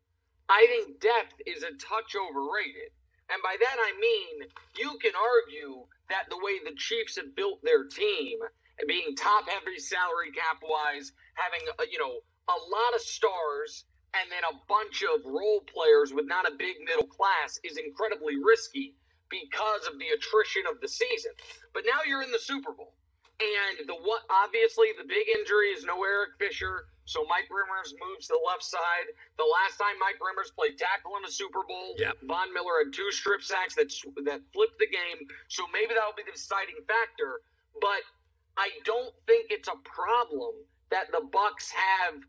I think depth is a touch overrated. And by that I mean, you can argue that the way the Chiefs have built their team, being top-heavy salary cap-wise, having, a lot of stars, and then a bunch of role players with not a big middle class is incredibly risky because of the attrition of the season. But now you're in the Super Bowl. And obviously the big injury is no Eric Fisher. So Mike Rimmers moves to the left side. The last time Mike Rimmers played tackle in a Super Bowl, Von Miller had 2 strip sacks that flipped the game. So maybe that'll be the deciding factor. But I don't think it's a problem that the Bucs have,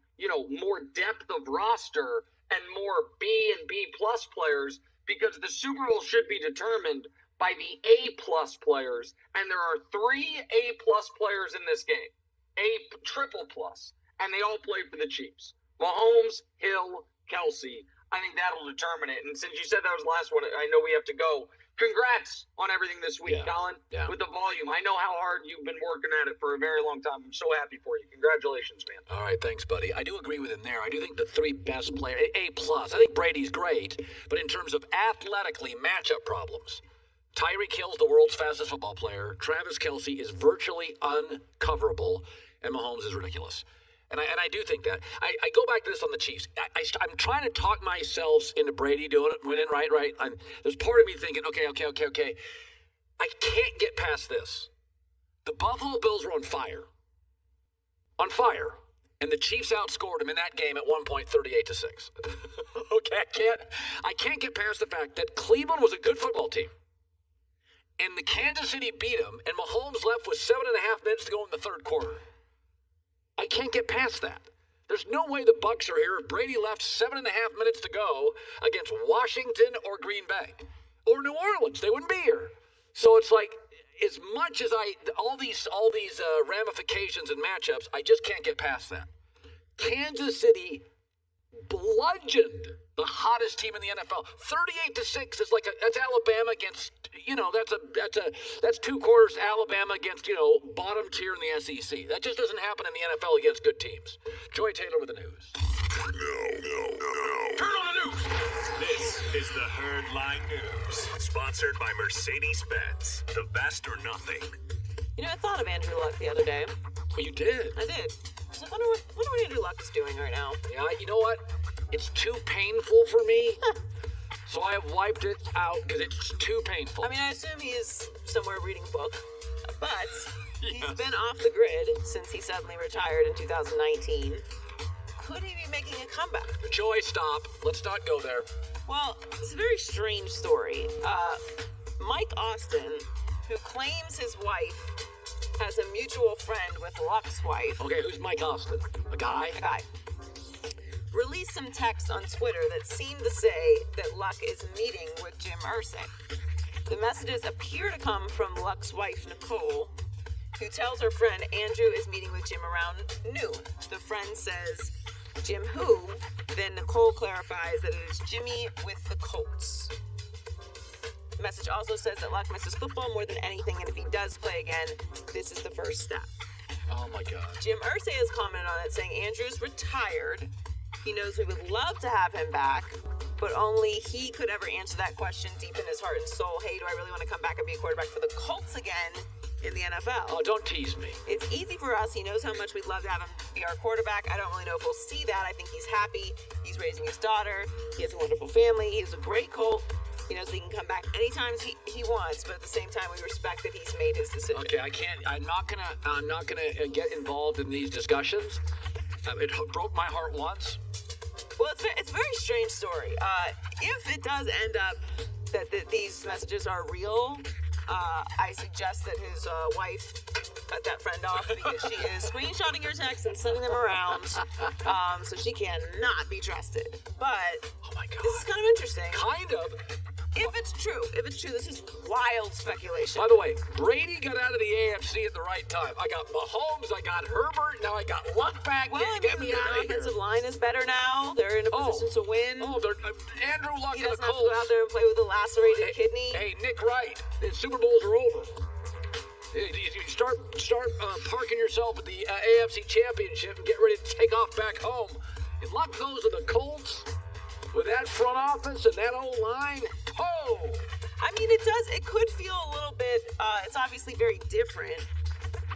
more depth of roster and more B and B plus players, because the Super Bowl should be determined by the A plus players, and there are 3 A plus players in this game, A triple plus. And they all play for the Chiefs. Mahomes, Hill, Kelsey. I think that'll determine it. And since you said that was the last one, I know we have to go. Congrats on everything this week, Colin, with the volume. I know how hard you've been working at it for a very long time. I'm so happy for you. Congratulations, man. All right, thanks, buddy. I do agree with him there. I do think the 3 best players, A+. I think Brady's great, but in terms of athletically matchup problems, Tyreek Hill's the world's fastest football player. Travis Kelsey is virtually uncoverable, and Mahomes is ridiculous. And I do think that. I go back to this on the Chiefs. I'm trying to talk myself into Brady doing it, winning, right? There's part of me thinking, okay. I can't get past this. The Buffalo Bills were on fire. And the Chiefs outscored them in that game at one point 38-6. Okay, I can't get past the fact that Cleveland was a good football team. And the Kansas City beat them, and Mahomes left with 7.5 minutes to go in the third quarter. I can't get past that. There's no way the Bucs are here if Brady left 7.5 minutes to go against Washington or Green Bay or New Orleans. They wouldn't be here. So it's like, as much as all these ramifications and matchups, I just can't get past that. Kansas City bludgeoned the hottest team in the NFL. 38-6 is that's Alabama against, that's 2 quarters Alabama against, bottom tier in the SEC. That just doesn't happen in the NFL against good teams. Joy Taylor with the news. No. Turn on the news. This is the Herd Line News, sponsored by Mercedes-Benz. The best or nothing. I thought of Andrew Luck the other day. Oh, you did? I did. I wonder what Andrew Luck is doing right now. Yeah, you know what? It's too painful for me, so I have wiped it out because it's too painful. I mean, I assume he is somewhere reading a book, but he's been off the grid since he suddenly retired in 2019. Could he be making a comeback? Joy, stop. Let's not go there. Well, it's a very strange story. Mike Austin, who claims his wife as a mutual friend with Luck's wife. Okay, who's Mike Austin? A guy? A guy. Released some text on Twitter that seemed to say that Luck is meeting with Jim Irsay. The messages appear to come from Luck's wife, Nicole, who tells her friend Andrew is meeting with Jim around noon. The friend says, Jim who? Then Nicole clarifies that it is Jimmy with the Colts. The message also says that Luck misses football more than anything, and if he does play again, this is the first step. Oh my God. Jim Irsay has commented on it, saying Andrew's retired. He knows we would love to have him back, but only he could ever answer that question deep in his heart and soul. Hey, do I really want to come back and be a quarterback for the Colts again in the NFL? Oh, don't tease me. It's easy for us. He knows how much we'd love to have him be our quarterback. I don't really know if we'll see that. I think he's happy. He's raising his daughter. He has a wonderful family. He's a great Colt. So he can come back anytime he wants, but at the same time, we respect that he's made his decision. Okay, I'm not gonna get involved in these discussions. It broke my heart once. Well, it's a very strange story. If it does end up that these messages are real, I suggest that his wife cut that friend off because she is screenshotting your texts and sending them around, so she cannot be trusted. But oh my God, this is kind of interesting. Kind of. If it's true, this is wild speculation. By the way, Brady got out of the AFC at the right time. I got Mahomes, I got Herbert, now I got Luck back. Get me out of here. The offensive line is better now. They're in a position to win. Andrew Luck he and doesn't the have to Colts. go out there and play with a lacerated kidney. Hey, Nick Wright, the Super Bowls are over. You start parking yourself at the AFC Championship and get ready to take off back home. And Luck goes to the Colts with that front office and that old line. Oh! I mean, it could feel a little bit, it's obviously very different,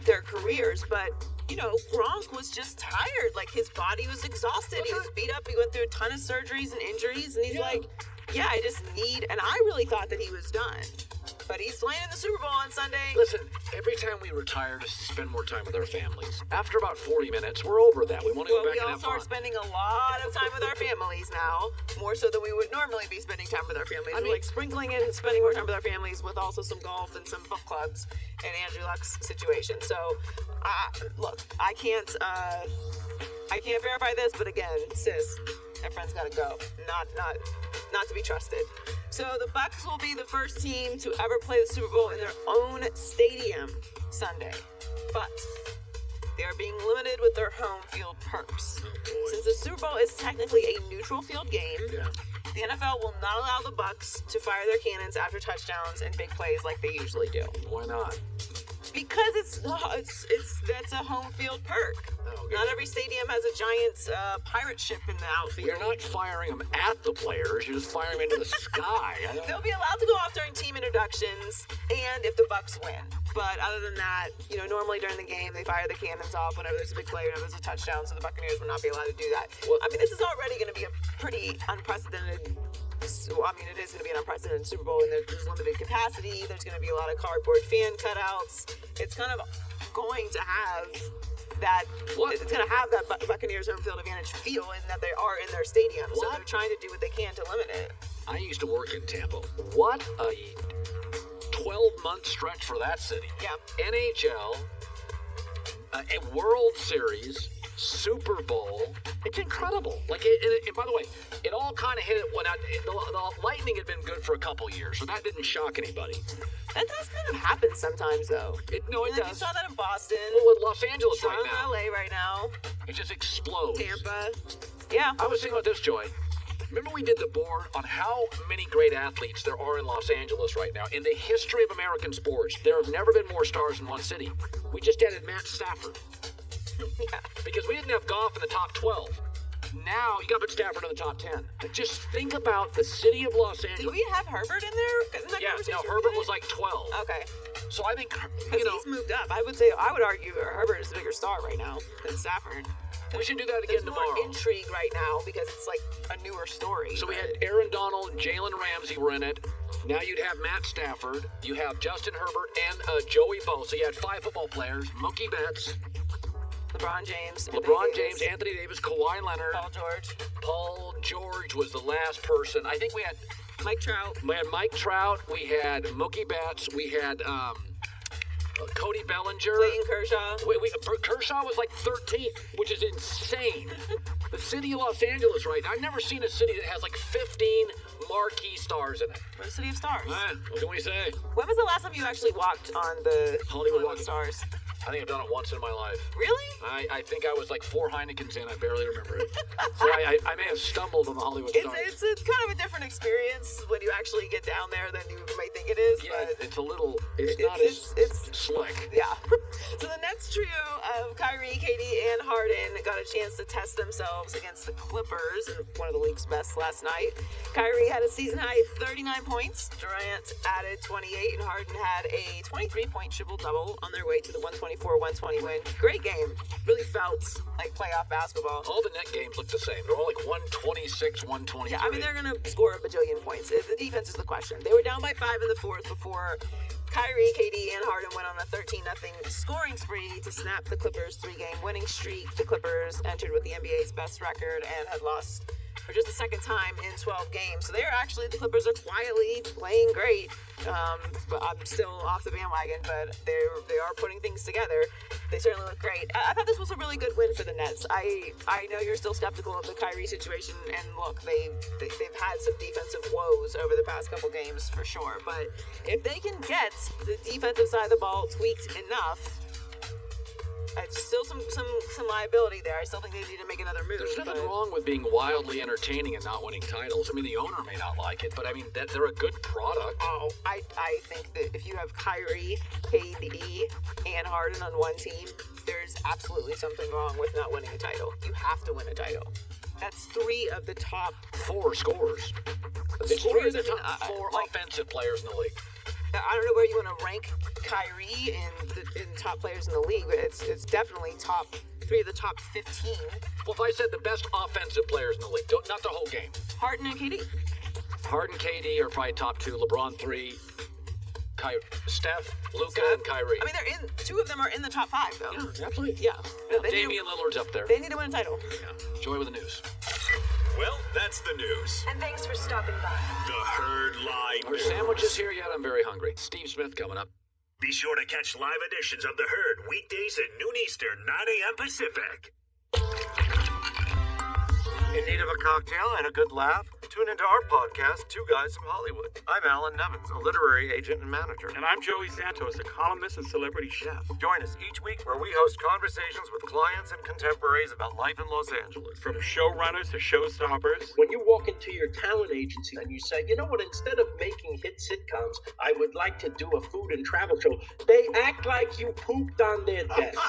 their careers, but, Gronk was just tired. Like, his body was exhausted. He was beat up. He went through a ton of surgeries and injuries, and he's like, I just need, and I really thought that he was done. But he's playing in the Super Bowl on Sunday. Listen, every time we retire to spend more time with our families, after about 40 minutes, we're over that. We want to go back and have fun. We also are spending a lot of time with our families now, more so than we would normally be spending time with our families. We're like sprinkling in and spending more time with our families with also some golf and some book clubs and Andrew Luck's situation. So, look, I can't verify this, but again, sis, that friend's got to go. Not to be trusted. So the Bucs will be the first team to ever play the Super Bowl in their own stadium Sunday. But they are being limited with their home field perks. Since the Super Bowl is technically a neutral field game, the NFL will not allow the Bucs to fire their cannons after touchdowns and big plays like they usually do. Why not? Because that's a home field perk. Not every stadium has a giant pirate ship in the outfield. You're not firing them at the players. You're just firing them into the sky. They'll be allowed to go off during team introductions and if the Bucs win. But other than that, normally during the game, they fire the cannons off whenever there's a big play, whenever there's a touchdown, so the Buccaneers will not be allowed to do that. I mean, this is already going to be a pretty unprecedented. It is going to be an unprecedented Super Bowl, and there's limited capacity. There's going to be a lot of cardboard fan cutouts. It's kind of going to have that. It's going to have that Buccaneers home field advantage feel, in that they are in their stadium. So they're trying to do what they can to limit it. I used to work in Tampa. What a 12-month stretch for that city. Yeah. NHL, a World Series, Super Bowl. It's incredible. And by the way, it all kind of hit it when the Lightning had been good for a couple years, so that didn't shock anybody. That does kind of happen sometimes, though. It does. You saw that in Boston. Well, in Los Angeles right now. LA right now. It just explodes. Tampa. Yeah. I was thinking about this, Joy. Remember we did the board on how many great athletes there are in Los Angeles right now. In the history of American sports, there have never been more stars in one city. We just added Matt Stafford. Yeah. Because we didn't have Goff in the top 12. Now you got to put Stafford in the top 10. But just think about the city of Los Angeles. Did we have Herbert in there? Herbert was like 12. Okay. So I think, he's moved up. I would argue Herbert is a bigger star right now than Stafford. We should do that again tomorrow. There's more intrigue right now because it's like a newer story. So we had Aaron Donald, Jalen Ramsey were in it. Now you'd have Matt Stafford. You have Justin Herbert and Joey Bosa. So you had 5 football players. Mookie Betts. LeBron James, Anthony Davis, Kawhi Leonard. Paul George was the last person. I think we had Mike Trout. We had Mike Trout. We had Mookie Betts. We had Cody Bellinger. Clayton Kershaw. Kershaw was like 13th, which is insane. The city of Los Angeles, right? I've never seen a city that has like 15 marquee stars in it. We're the city of stars. What can we say? When was the last time you actually walked on the Hollywood Walk of Stars? I think I've done it once in my life. Really? I think I was like 4 Heinekens in. I barely remember it. So I may have stumbled on the Hollywood Stars. It's kind of a different experience when you actually get down there than you might think it is. Yeah, but it's a little. It's not as slick. Yeah. So the next trio Kyrie, KD, and Harden got a chance to test themselves against the Clippers, one of the league's best last night. Kyrie had a season-high 39 points. Durant added 28, and Harden had a 23-point triple-double on their way to the 124-120 win. Great game. Really felt like playoff basketball. All the net games look the same. They're all like 126, 123. Yeah, I mean, they're going to score a bajillion points. The defense is the question. They were down by 5 in the fourth before Kyrie, KD, and Harden went on a 13-0 scoring spree to snap the Clippers' 3-game winning streak. The Clippers entered with the NBA's best record and had lost for just the second time in 12 games. So the Clippers are quietly playing great. But I'm still off the bandwagon, but they are putting things together. They certainly look great. I thought this was a really good win for the Nets. I know you're still skeptical of the Kyrie situation, and look, they've had some defensive woes over the past couple games for sure. But if they can get the defensive side of the ball tweaked enough, still some liability there. I still think they need to make another move. There's nothing wrong with being wildly entertaining and not winning titles. I mean, the owner may not like it, but I mean, they're a good product. Oh, I think that if you have Kyrie, KD, and Harden on one team, there's absolutely something wrong with not winning a title. You have to win a title. That's 3 of the top 4 scorers. It's 3 of the top 4 offensive players in the league. I don't know where you want to rank Kyrie in top players in the league, but it's definitely 3 of the top 15. Well, if I said the best offensive players in the league, not the whole game. Harden and KD. Harden, KD are probably top 2. LeBron 3. Steph, Luka, and Kyrie. I mean, 2 of them are in the top 5, though. Yeah, absolutely. Yeah. Damian Lillard's up there. They need to win a title. Yeah. Joy with the news. Well, that's the news. And thanks for stopping by. The Herd Live Are sandwiches here yet? I'm very hungry. Steve Smith coming up. Be sure to catch live editions of The Herd weekdays at noon Eastern, 9 a.m. Pacific. In need of a cocktail and a good laugh? Tune into our podcast, Two Guys from Hollywood. I'm Alan Nevins, a literary agent and manager. And I'm Joey Santos, a columnist and celebrity chef. Join us each week where we host conversations with clients and contemporaries about life in Los Angeles. From showrunners to showstoppers. When you walk into your talent agency and you say, you know what, instead of making hit sitcoms, I would like to do a food and travel show, they act like you pooped on their desk.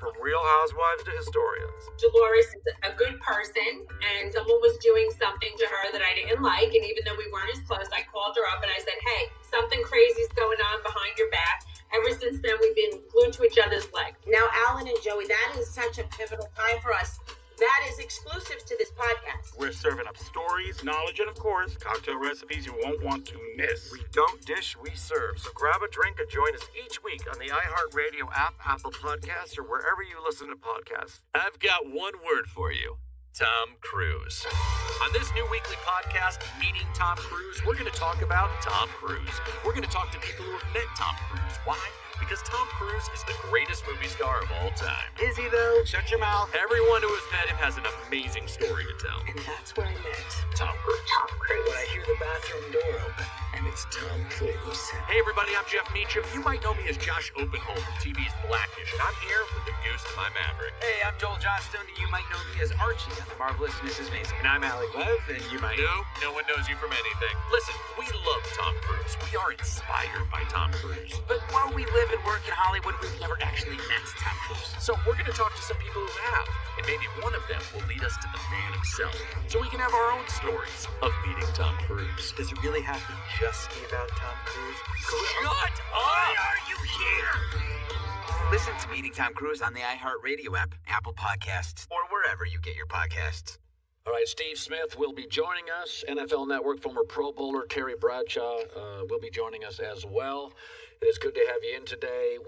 From Real Housewives to historians. Dolores is a good person, and someone was doing something to her that I didn't like, and even though we weren't as close, I called her up and I said, hey, something crazy's going on behind your back. Ever since then, we've been glued to each other's legs. Now, Alan and Joey, that is such a pivotal time for us. That is exclusive to this podcast. We're serving up stories, knowledge, and of course, cocktail recipes you won't want to miss. We don't dish, we serve. So grab a drink and join us each week on the iHeartRadio app, Apple Podcasts, or wherever you listen to podcasts. I've got one word for you. Tom Cruise. On this new weekly podcast, Meeting Tom Cruise, we're going to talk about Tom Cruise. We're going to talk to people who have met Tom Cruise. Why? Because Tom Cruise is the greatest movie star of all time. Is he, though? Shut your mouth. Everyone who has met him has an amazing story to tell. And that's where I met Tom Cruise. Tom Cruise. When I hear the bathroom door open, and it's Tom Cruise. Hey, everybody, I'm Jeff Meacham. You might know me as Josh Openhole from TV's Blackish, and I'm here with the goose to my Maverick. Hey, I'm Joel Johnstone, and you might know me as Archie on The Marvelous Mrs. Maisel. And I'm Alec Lev, and you might know no one knows you from anything. Listen, we love Tom Cruise. We are inspired by Tom Cruise. But while we live and work in Hollywood, we've never actually met Tom Cruise. So we're going to talk to some people who have, and maybe one of them will lead us to the man himself, so we can have our own stories of meeting Tom Cruise. Does it really have to just be about Tom Cruise? Shut up! Why are you here? Listen to Meeting Tom Cruise on the iHeartRadio app, Apple Podcasts, or wherever you get your podcasts. All right, Steve Smith will be joining us. NFL Network former Pro Bowler Terry Bradshaw will be joining us as well. It is good to have you in today.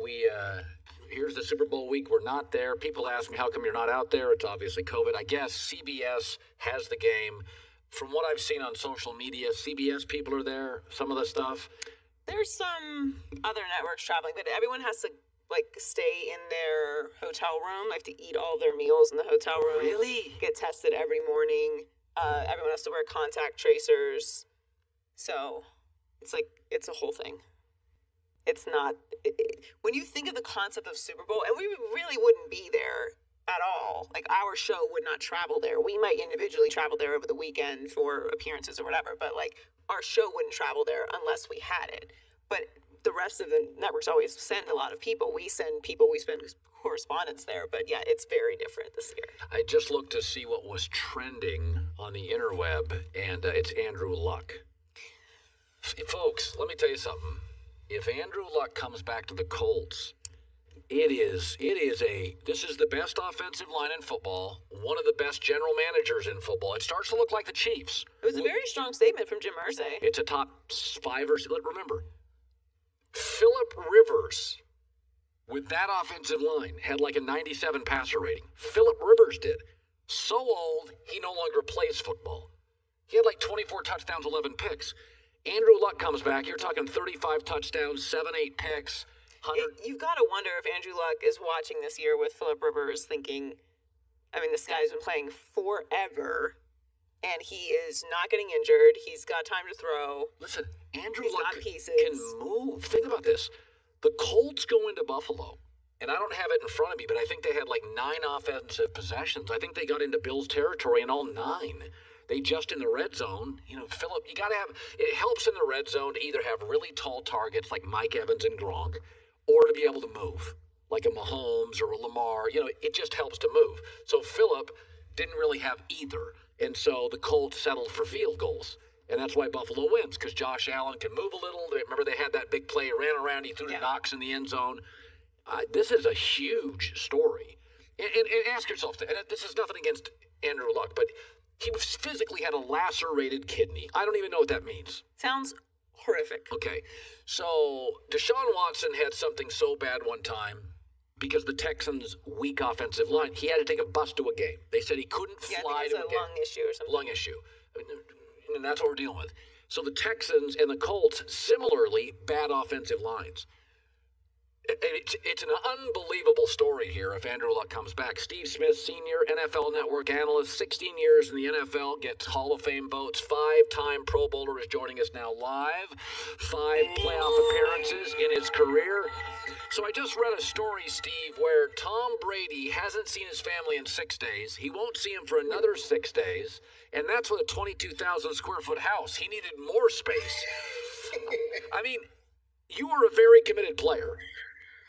Here's the Super Bowl week. We're not there. People ask me, how come you're not out there? It's obviously COVID. I guess CBS has the game. From what I've seen on social media, CBS people are there, some of the stuff. There's some other networks traveling, but everyone has to stay in their hotel room. They have to eat all their meals in the hotel room. Really? Get tested every morning. Everyone has to wear contact tracers. So it's a whole thing. It's not, when you think of the concept of Super Bowl, and we really wouldn't be there at all. Like, our show would not travel there. We might individually travel there over the weekend for appearances or whatever, but our show wouldn't travel there unless we had it. But the rest of the networks always send a lot of people. We send people, we spend correspondence there, but yeah, it's very different this year. I just looked to see what was trending on the interweb, and it's Andrew Luck. Folks, let me tell you something. If Andrew Luck comes back to the Colts, this is the best offensive line in football, one of the best general managers in football. It starts to look like the Chiefs. It was a very strong statement from Jim Irsay. It's a top 5 or 6. Remember, Phillip Rivers, with that offensive line, had like a 97 passer rating. Phillip Rivers did. So old, he no longer plays football. He had like 24 touchdowns, 11 picks. Andrew Luck comes back. You're talking 35 touchdowns, 7-8 picks. You've got to wonder if Andrew Luck is watching this year with Phillip Rivers thinking, I mean, this guy's been playing forever, and he is not getting injured. He's got time to throw. Listen, Andrew Luck can move. Think about this. The Colts go into Buffalo, and I don't have it in front of me, but I think they had like 9 offensive possessions. I think they got into Bills territory in all 9. They just in the red zone, Phillip, you got to have, it helps in the red zone to either have really tall targets like Mike Evans and Gronk, or to be able to move, like a Mahomes or a Lamar. It just helps to move. So Phillip didn't really have either. And so the Colts settled for field goals. And that's why Buffalo wins, because Josh Allen can move a little. Remember, they had that big play, ran around, he threw to Knox in the end zone. This is a huge story. And ask yourself, and this is nothing against Andrew Luck, but he physically had a lacerated kidney. I don't even know what that means. Sounds horrific. Okay, so Deshaun Watson had something so bad one time because the Texans' weak offensive line. He had to take a bus to a game. They said he couldn't fly to a game. Lung issue or something. Lung issue. And that's what we're dealing with. So the Texans and the Colts, similarly, bad offensive lines. It's an unbelievable story here if Andrew Luck comes back. Steve Smith, senior NFL Network analyst, 16 years in the NFL, gets Hall of Fame votes. 5-time Pro Bowler is joining us now live. 5 playoff appearances in his career. So I just read a story, Steve, where Tom Brady hasn't seen his family in 6 days. He won't see him for another 6 days. And that's with a 22,000 square foot house. He needed more space. I mean, you were a very committed player.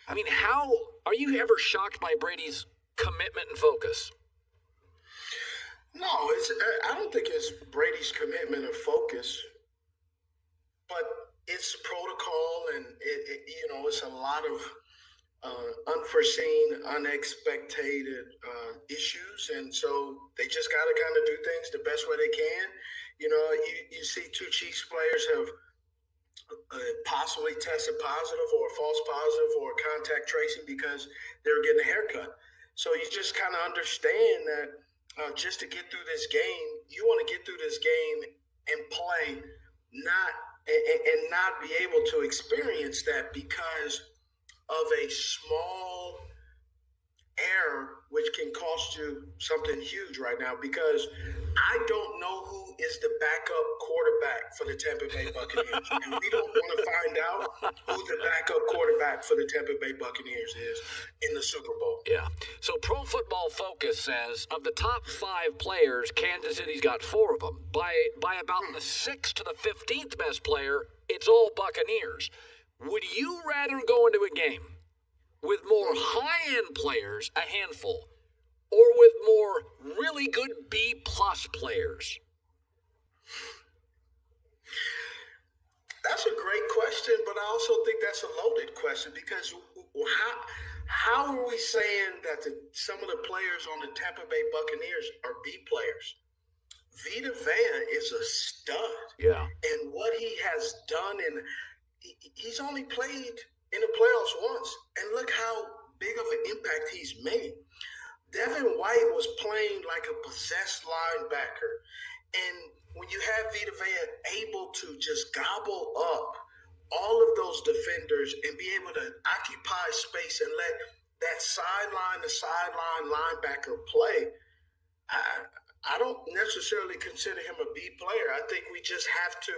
I mean, how are you ever shocked by Brady's commitment and focus? No, I don't think it's Brady's commitment and focus, but it's protocol, and it's a lot of unforeseen, unexpected issues, and so they just got to kind of do things the best way they can. You see 2 Chiefs players have possibly tested positive or false positive or contact tracing because they were getting a haircut. So you just kind of understand that just to get through this game, you want to get through this game and play, not be able to experience that because of a small error, which can cost you something huge right now, because I don't know who is the backup quarterback for the Tampa Bay Buccaneers. And we don't want to find out who the backup quarterback for the Tampa Bay Buccaneers is in the Super Bowl. Yeah. So Pro Football Focus says of the top 5 players, Kansas City's got 4 of them. By about the 6th to the 15th best player, it's all Buccaneers. Would you rather go into a game with more high-end players, a handful, or with more really good B-plus players? That's a great question, but I also think that's a loaded question because how are we saying that some of the players on the Tampa Bay Buccaneers are B players? Vita Vea is a stud. Yeah. And what he has done, and he's only played in the playoffs once, and look how big of an impact he's made. Devin White was playing like a possessed linebacker, and when you have Vita Vea able to just gobble up all of those defenders and be able to occupy space and let that sideline linebacker play, I don't necessarily consider him a B player. I think we just have to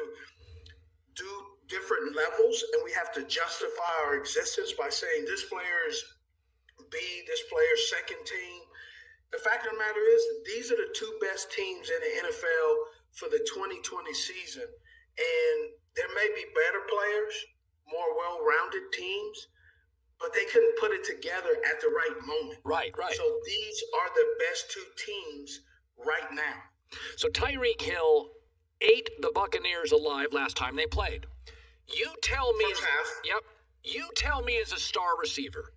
do different levels, and we have to justify our existence by saying this player is B, this player's second team. The fact of the matter is, these are the 2 best teams in the NFL for the 2020 season. And there may be better players, more well-rounded teams, but they couldn't put it together at the right moment. Right. So these are the best two teams right now. So Tyreek Hill ate the Buccaneers alive last time they played. You tell me as a star receiver,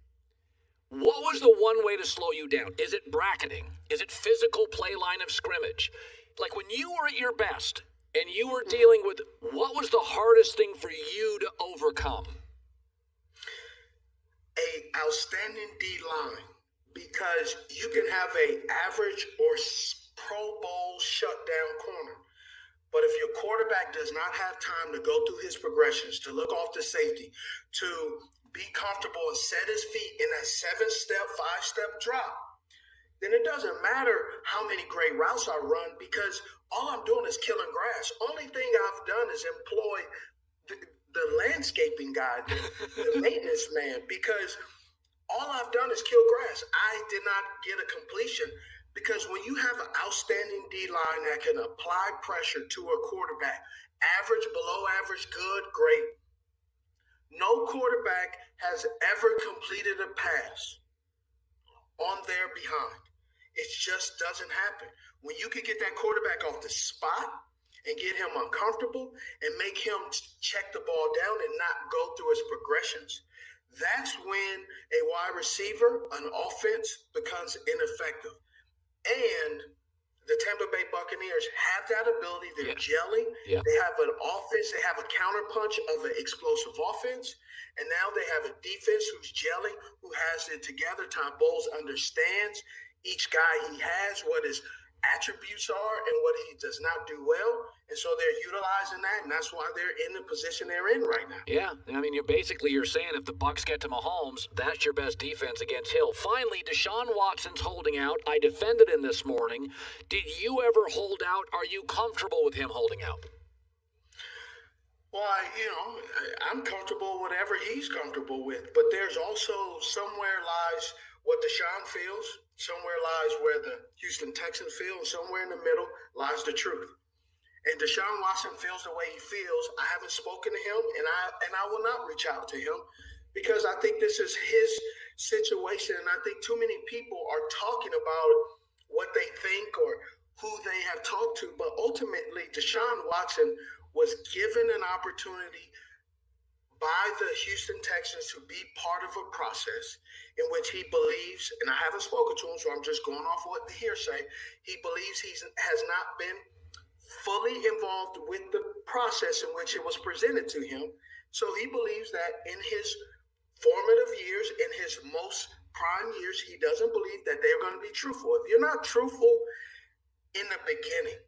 what was the one way to slow you down? Is it bracketing? Is it physical play line of scrimmage? Like when you were at your best and you were dealing with, what was the hardest thing for you to overcome? A outstanding D-line, because you can have a average or Pro Bowl shutdown corner. But if your quarterback does not have time to go through his progressions, to look off the safety, to be comfortable and set his feet in that 7-step, 5-step drop, then it doesn't matter how many great routes I run, because all I'm doing is killing grass. Only thing I've done is employ the landscaping guy, the maintenance man, because all I've done is kill grass. I did not get a completion, because when you have an outstanding D-line that can apply pressure to a quarterback, average, below average, good, great, no quarterback has ever completed a pass on their behind. It just doesn't happen. When you can get that quarterback off the spot and get him uncomfortable and make him check the ball down and not go through his progressions, that's when a wide receiver, an offense, becomes ineffective. And the Tampa Bay Buccaneers have that ability. They're gelling. Yeah. They have an offense. They have a counterpunch of an explosive offense. And now they have a defense who's gelling, who has it together. Tom Bowles understands each guy he has, what his attributes are and what he does not do well. And so they're utilizing that, and that's why they're in the position they're in right now. Yeah, I mean, you're saying if the Bucs get to Mahomes, that's your best defense against Hill. Finally, Deshaun Watson's holding out. I defended him this morning. Did you ever hold out? Are you comfortable with him holding out? Well, I'm comfortable with whatever he's comfortable with, but there's also somewhere lies what Deshaun feels, somewhere lies where the Houston Texans feel, and somewhere in the middle lies the truth. And Deshaun Watson feels the way he feels. I haven't spoken to him, and I will not reach out to him, because I think this is his situation, and I think too many people are talking about what they think or who they have talked to. But ultimately, Deshaun Watson was given an opportunity by the Houston Texans to be part of a process in which he believes, and I haven't spoken to him, so I'm just going off what the hearsay, he believes he has not been fully involved with the process in which it was presented to him. So he believes that in his formative years, in his most prime years, he doesn't believe that they're going to be truthful. If you're not truthful in the beginning,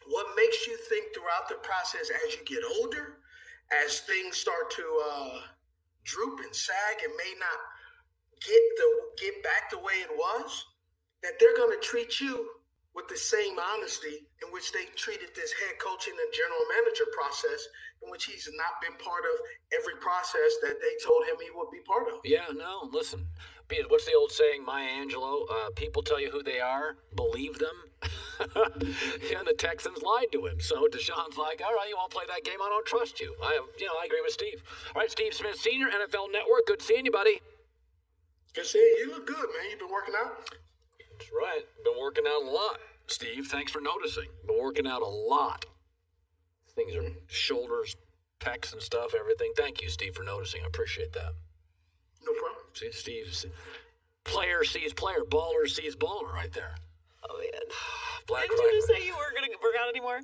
what makes you think throughout the process as you get older, as things start to droop and sag and may not get back the way it was, that they're going to treat you with the same honesty in which they treated this head coaching and general manager process, in which he's not been part of every process that they told him he would be part of. Yeah, no, listen. What's the old saying, Maya Angelou? People tell you who they are, believe them. And the Texans lied to him. So Deshaun's like, all right, you won't play that game, I don't trust you. I agree with Steve. All right, Steve Smith, Sr., NFL Network. Good seeing you, buddy. Good seeing you. You look good, man. You been working out? That's right. Been working out a lot. Steve, thanks for noticing. Been working out a lot. Things are shoulders, pecs, and stuff, everything. Thank you, Steve, for noticing. I appreciate that. No problem. See, Steve's player sees player, baller sees baller right there. Oh, man. Black Didn't you just say you weren't going to work out anymore?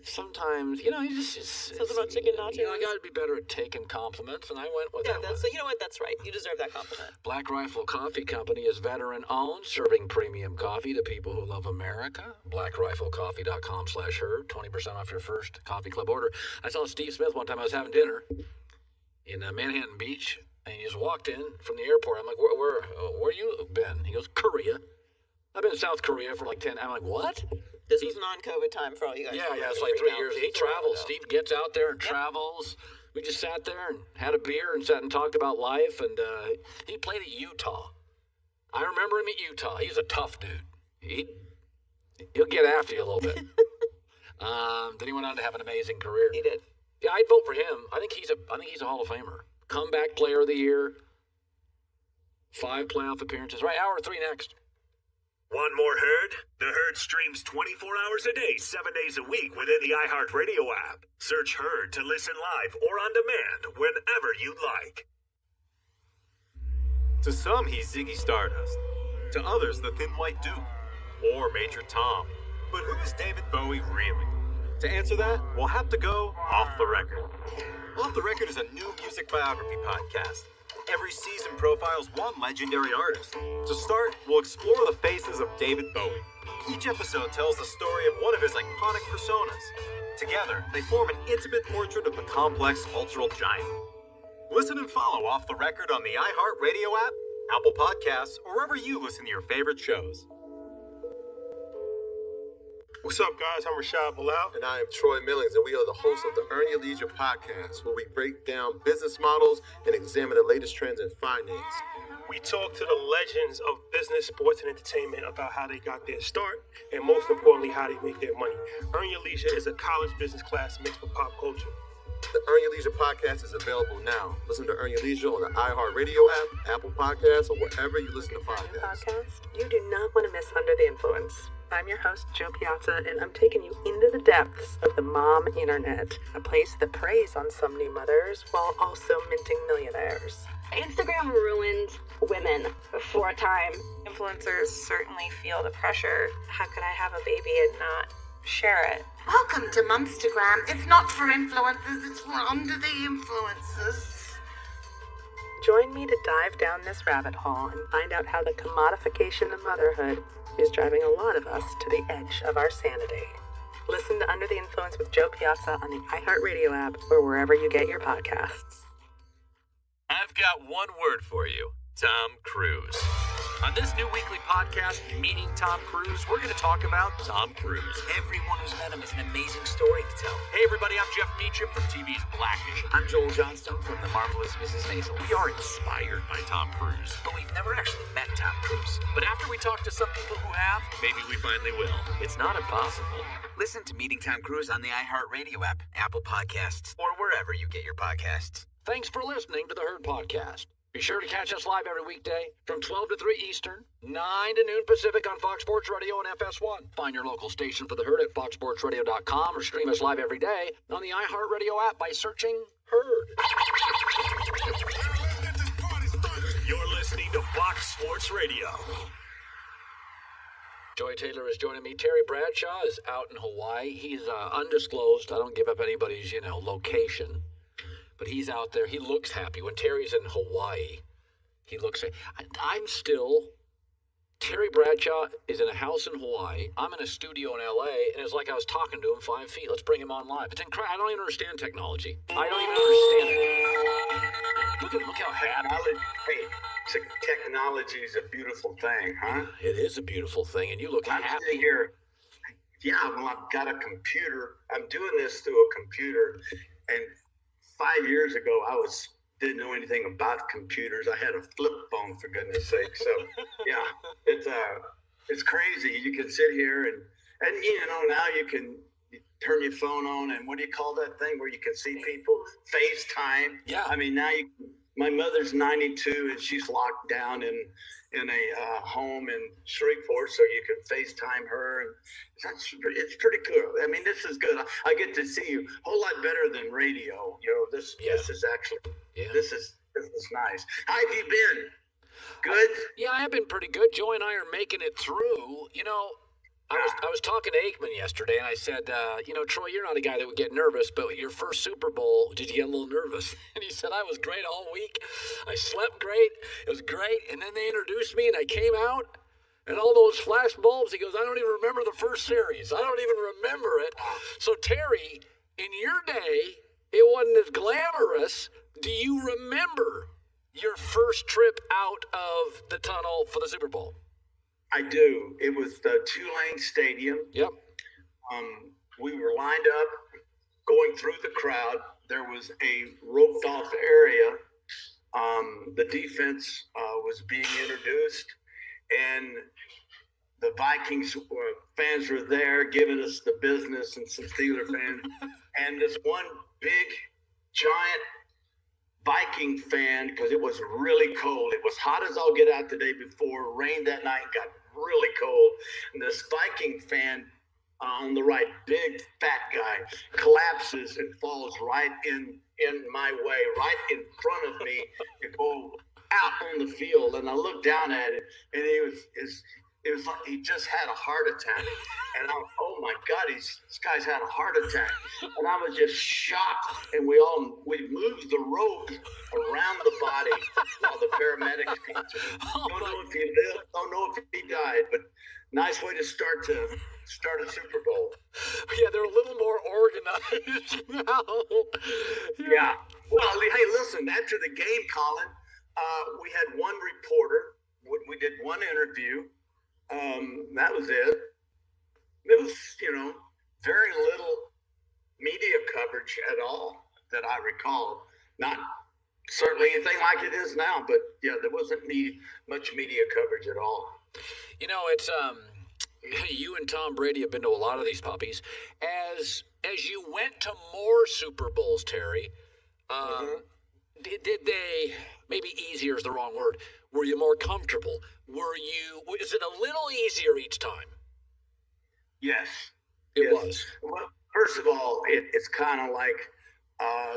Sometimes, you just Something about chicken nachos. I got to be better at taking compliments, and I went with that one. So you know what? That's right. You deserve that compliment. Black Rifle Coffee Company is veteran-owned, serving premium coffee to people who love America. BlackRifleCoffee.com/herd, 20% off your first coffee club order. I saw Steve Smith one time. I was having dinner in Manhattan Beach, and he just walked in from the airport. I'm like, where you been? He goes, Korea. I've been in South Korea for like 10. I'm like, what? This was non-COVID time for all you guys. Yeah, it's like 3 years. He travels. Steve gets out there and travels. We just sat there and had a beer and sat and talked about life. And he played at Utah. I remember him at Utah. He's a tough dude. He'll get after you a little bit. Then he went on to have an amazing career. He did. Yeah, I'd vote for him. I think he's a Hall of Famer. Comeback Player of the Year. 5 playoff appearances. Right, hour 3 next. Want more Herd? The Herd streams 24 hours a day, 7 days a week within the iHeartRadio app. Search Herd to listen live or on demand whenever you like. To some, he's Ziggy Stardust. To others, the Thin White Duke. Or Major Tom. But who is David Bowie really? To answer that, we'll have to go off the record. Off the Record is a new music biography podcast. Every season profiles one legendary artist. To start, we'll explore the faces of David Bowie. Each episode tells the story of one of his iconic personas. Together, they form an intimate portrait of the complex cultural giant. Listen and follow Off the Record on the iHeartRadio app, Apple Podcasts, or wherever you listen to your favorite shows. What's up, guys? I'm Rashad Bilal. And I am Troy Millings, and we are the hosts of the Earn Your Leisure podcast, where we break down business models and examine the latest trends in finance. We talk to the legends of business, sports, and entertainment about how they got their start, and most importantly, how they make their money. Earn Your Leisure is a college business class mixed with pop culture. The Earn Your Leisure podcast is available now. Listen to Earn Your Leisure on the iHeartRadio app, Apple Podcasts, or wherever you listen to podcasts. You do not want to miss Under the Influence. I'm your host, Joe Piazza, and I'm taking you into the depths of the mom internet, a place that preys on some new mothers while also minting millionaires. Instagram ruined women for a time. Influencers certainly feel the pressure. How could I have a baby and not share it? Welcome to Momstagram. It's not for influencers, it's for under the influencers. Join me to dive down this rabbit hole and find out how the commodification of motherhood is driving a lot of us to the edge of our sanity. Listen to Under the Influence with Joe Piazza on the iHeartRadio app or wherever you get your podcasts. I've got one word for you. Tom Cruise. On this new weekly podcast, Meeting Tom Cruise, we're going to talk about Tom Cruise. Everyone who's met him has an amazing story to tell. Hey everybody, I'm Jeff Meacham from TV's Blackish. I'm Joel Johnstone from The Marvelous Mrs. Maisel. We are inspired by Tom Cruise. But we've never actually met Tom Cruise. But after we talk to some people who have, maybe we finally will. It's not impossible. Listen to Meeting Tom Cruise on the iHeartRadio app, Apple Podcasts, or wherever you get your podcasts. Thanks for listening to the Herd Podcast. Be sure to catch us live every weekday from 12 to 3 Eastern, 9 to noon Pacific on Fox Sports Radio and FS1. Find your local station for the Herd at foxsportsradio.com or stream us live every day on the iHeartRadio app by searching Herd. You're listening to Fox Sports Radio. Joy Taylor is joining me. Terry Bradshaw is out in Hawaii. He's undisclosed. I don't give up anybody's, location. But he's out there. He looks happy. When Terry's in Hawaii, he looks happy. Terry Bradshaw is in a house in Hawaii. I'm in a studio in L.A., and it's like I was talking to him 5 feet. Let's bring him on live. It's incredible. I don't even understand technology. I don't even understand it. Look at him. Look how happy. Hey, technology is a beautiful thing, huh? It is a beautiful thing, and you look happy. I'm sitting here. Yeah, well, I've got a computer. I'm doing this through a computer, and 5 years ago, I didn't know anything about computers. I had a flip phone, for goodness sake. So, yeah, it's crazy. You can sit here and now you can turn your phone on and what do you call that thing where you can see people? FaceTime. Yeah. I mean, now my mother's 92 and she's locked down in a home in Shreveport, so you can FaceTime her, and it's pretty cool. I mean, this is good. I get to see you a whole lot better than radio. This is actually this is nice. How have you been? Good. I have been pretty good. Joy and I are making it through. I was talking to Aikman yesterday, and I said, Troy, you're not a guy that would get nervous, but your first Super Bowl, did you get a little nervous? And he said, I was great all week. I slept great. It was great. And then they introduced me, and I came out, and all those flash bulbs, he goes, I don't even remember the first series. I don't even remember it. So, Terry, in your day, it wasn't as glamorous. Do you remember your first trip out of the tunnel for the Super Bowl? I do. It was the Tulane Stadium. Yep. We were lined up, going through the crowd. There was a roped off area. The defense was being introduced, and the Vikings fans were there giving us the business, and some Steeler fans. And this one big, giant Viking fan because it was really cold. It was hot as all get out the day before, rained that night, got really cold. And this Viking fan on the right, big fat guy, collapses and falls right in my way, right in front of me, to go out on the field. And I looked down at it, and it was like he just had a heart attack. And I, oh my God, this guy's had a heart attack. And I was just shocked. And we moved the rope around the body while the paramedics came to me. Don't know if he lived, don't know if he died, but nice way to start a Super Bowl. Yeah, they're a little more organized now. Yeah. Well, hey, listen, after the game, Colin, we had one reporter. We did one interview. That was it. It was, very little media coverage at all that I recall. Not certainly anything like it is now, but yeah, there wasn't much media coverage at all. It's you and Tom Brady have been to a lot of these puppies. As you went to more Super Bowls, Terry, did they, maybe easier is the wrong word, were you more comfortable? Is it a little easier each time? Yes. It was. Well, first of all, it's kind of like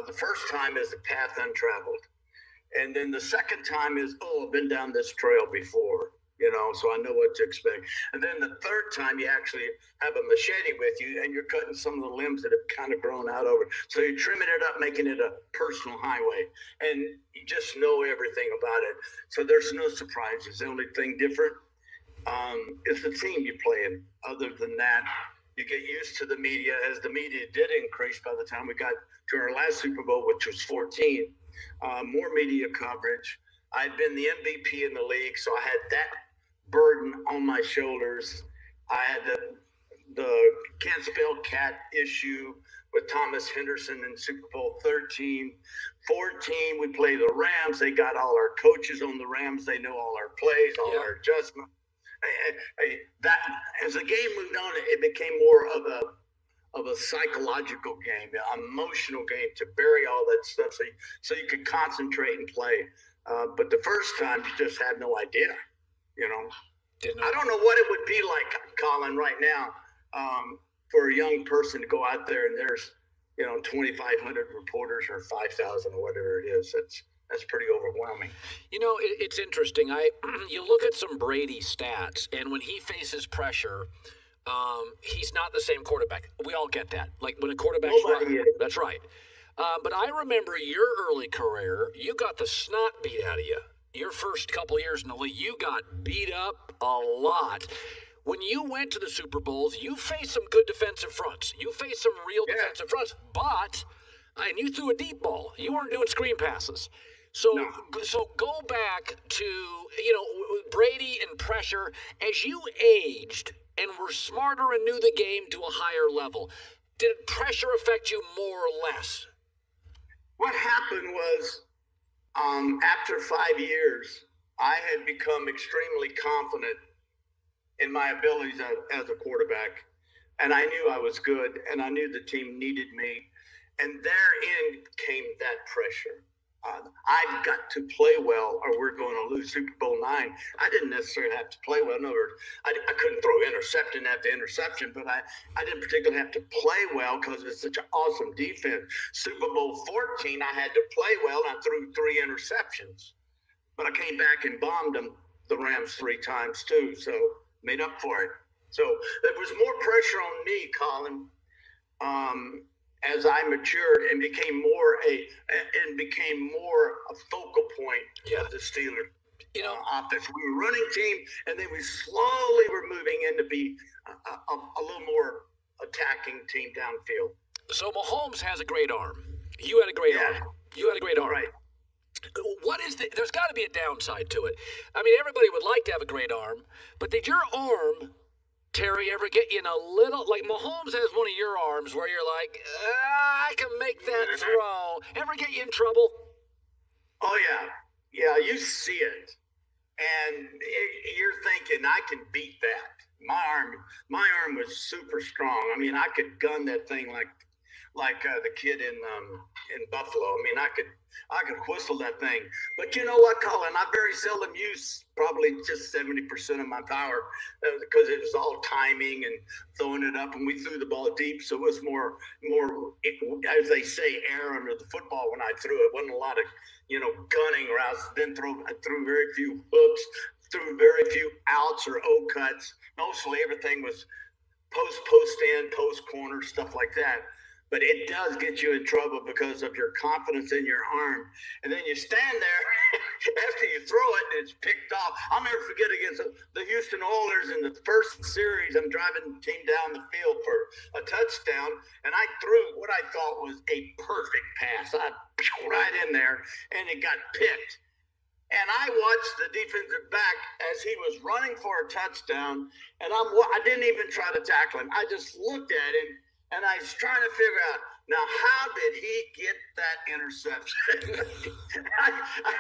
the first time is the path untraveled. And then the second time is, I've been down this trail before, so I know what to expect. And then the third time you actually have a machete with you and you're cutting some of the limbs that have kind of grown out over it. So you're trimming it up, making it a personal highway. And you just know everything about it. So there's no surprises. The only thing different is the team you play in. Other than that, you get used to the media, as the media did increase by the time we got to our last Super Bowl, which was 14. More media coverage. I'd been the MVP in the league, so I had that burden on my shoulders. I had the can't spell cat issue with Thomas Henderson in Super Bowl 13. 14, we play the Rams. They got all our coaches on the Rams. They know all our plays, all our adjustments. That as the game moved on, it became more of a psychological game, an emotional game to bury all that stuff so you could concentrate and play. But the first time, you just had no idea, I don't know what it would be like, Colin, right now for a young person to go out there and there's, 2,500 reporters or 5,000 or whatever it is. That's pretty overwhelming. It's interesting. You look at some Brady stats, and when he faces pressure, he's not the same quarterback. We all get that. Like when a quarterback's right, that's right. But I remember your early career, you got the snot beat out of you. Your first couple years in the league, you got beat up a lot. When you went to the Super Bowls, you faced some good defensive fronts. You faced some real defensive fronts, and you threw a deep ball. You weren't doing screen passes. So go back to, Brady and pressure. As you aged and were smarter and knew the game to a higher level, did pressure affect you more or less? What happened was, after 5 years, I had become extremely confident in my abilities as a quarterback. And I knew I was good, and I knew the team needed me. And therein came that pressure. I've got to play well or we're going to lose Super Bowl 9. I didn't necessarily have to play well. In other words, I couldn't throw interception after interception, but I didn't particularly have to play well because it's such an awesome defense. Super Bowl 14, I had to play well, and I threw 3 interceptions. But I came back and bombed the Rams 3 times too, so made up for it. So there was more pressure on me, Colin, as I matured and became more a focal point of the Steelers offense. We were a running team, and then we slowly were moving into be a little more attacking team downfield. So Mahomes has a great arm. You had a great arm. You had a great arm. Right. There's got to be a downside to it. I mean, everybody would like to have a great arm, but did your arm, Terry, ever get you in a little, like Mahomes has one of your arms where you're like, I can make that throw. Ever get you in trouble? Oh, yeah. Yeah, you see it. And you're thinking, I can beat that. My arm was super strong. I mean, I could gun that thing the kid in Buffalo. I mean, I could whistle that thing. But you know what, Colin? I very seldom use probably just 70% of my power because it was all timing and throwing it up, and we threw the ball deep, so it was more, as they say, air under the football when I threw it. Wasn't a lot of, gunning, or I threw very few hooks, threw very few outs or O cuts. Mostly everything was post stand, post corner, stuff like that. But it does get you in trouble because of your confidence in your arm. And then you stand there after you throw it and it's picked off. I'll never forget against the Houston Oilers in the first series. I'm driving the team down the field for a touchdown, and I threw what I thought was a perfect pass. I right in there, and it got picked. And I watched the defensive back as he was running for a touchdown, and I didn't even try to tackle him. I just looked at him, and I was trying to figure out, now, how did he get that interception? I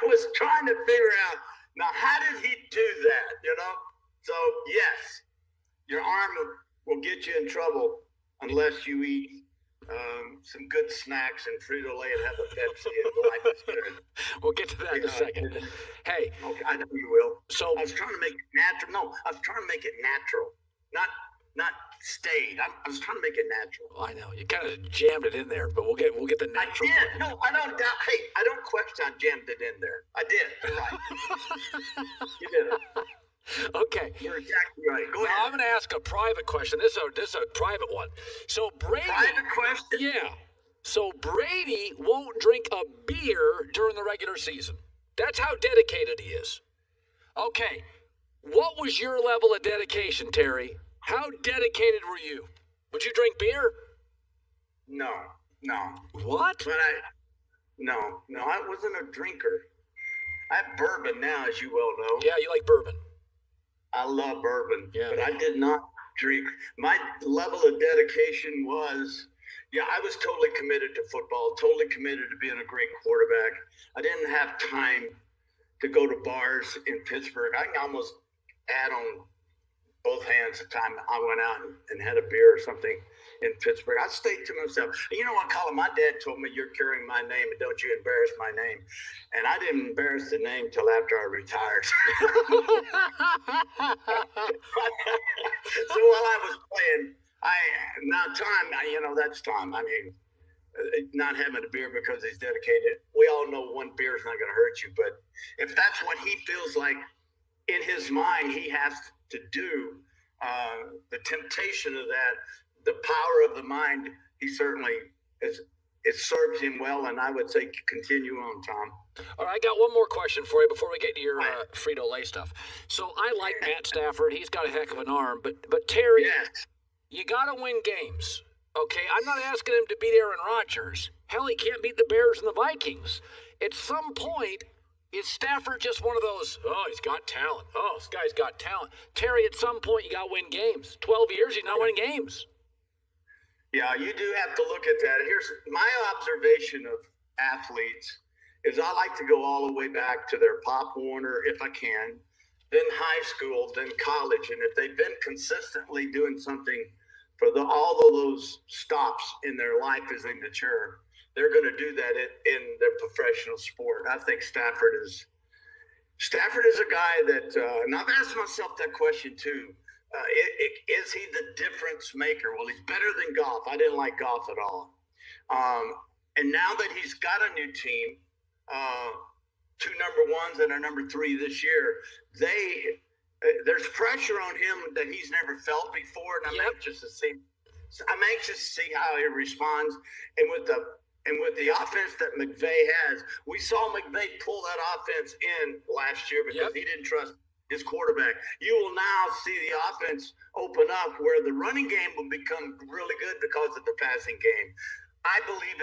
was trying to figure out, now, how did he do that, So, yes, your arm will get you in trouble unless you eat some good snacks and Frito-Lay and have a Pepsi and life is good. We'll get to that in a second. Hey. Okay, I know you will. So I was trying to make it natural. No, I was trying to make it natural, not stayed. I was trying to make it natural. I know you kind of jammed it in there, but we'll get the natural. I did. No, I don't doubt. Hey, I don't question I jammed it in there. I did. You're right. You did it. Okay. You're exactly right. Go ahead. Now, I'm going to ask a private question. This is a private one. So Brady. Private question? Yeah. So Brady won't drink a beer during the regular season. That's how dedicated he is. Okay. What was your level of dedication, Terry? How dedicated were you? Would you drink beer? No. What? But I wasn't a drinker. I have bourbon now, as you well know. Yeah, you like bourbon. I love bourbon, yeah. But I did not drink. My level of dedication was, I was totally committed to football, totally committed to being a great quarterback. I didn't have time to go to bars in Pittsburgh. I can almost add on both hands the time I went out and had a beer or something in Pittsburgh. I stayed to myself. You know what, Colin? My dad told me, you're carrying my name and don't you embarrass my name. And I didn't embarrass the name till after I retired. So while I was playing, that's Tom. I mean, not having a beer because he's dedicated. We all know one beer is not going to hurt you. But if that's what he feels like in his mind he has to do, the temptation of that, the power of the mind, he certainly it serves him well, and I would say continue on, Tom. All right, I got one more question for you before we get to your Frito-Lay stuff. So I like Matt Stafford. He's got a heck of an arm. But Terry, you got to win games. Okay, I'm not asking him to beat Aaron Rodgers. Hell, he can't beat the Bears and the Vikings. At some point, is Stafford just one of those, he's got talent. Oh, this guy's got talent. Terry, at some point, you got to win games. 12 years, he's not winning games. Yeah, you do have to look at that. Here's my observation of athletes is I like to go all the way back to their Pop Warner, if I can, then high school, then college. And if they've been consistently doing something for all of those stops in their life as they mature, they're going to do that in their professional sport. I think Stafford is a guy that, and I've asked myself that question too. Is he the difference maker? Well, he's better than Goff. I didn't like Goff at all. And now that he's got a new team, 2 number ones and a number 3 this year, there's pressure on him that he's never felt before, and I'm anxious to see how he responds. And with the offense that McVay has, we saw McVay pull that offense in last year because he didn't trust his quarterback. You will now see the offense open up where the running game will become really good because of the passing game. I believe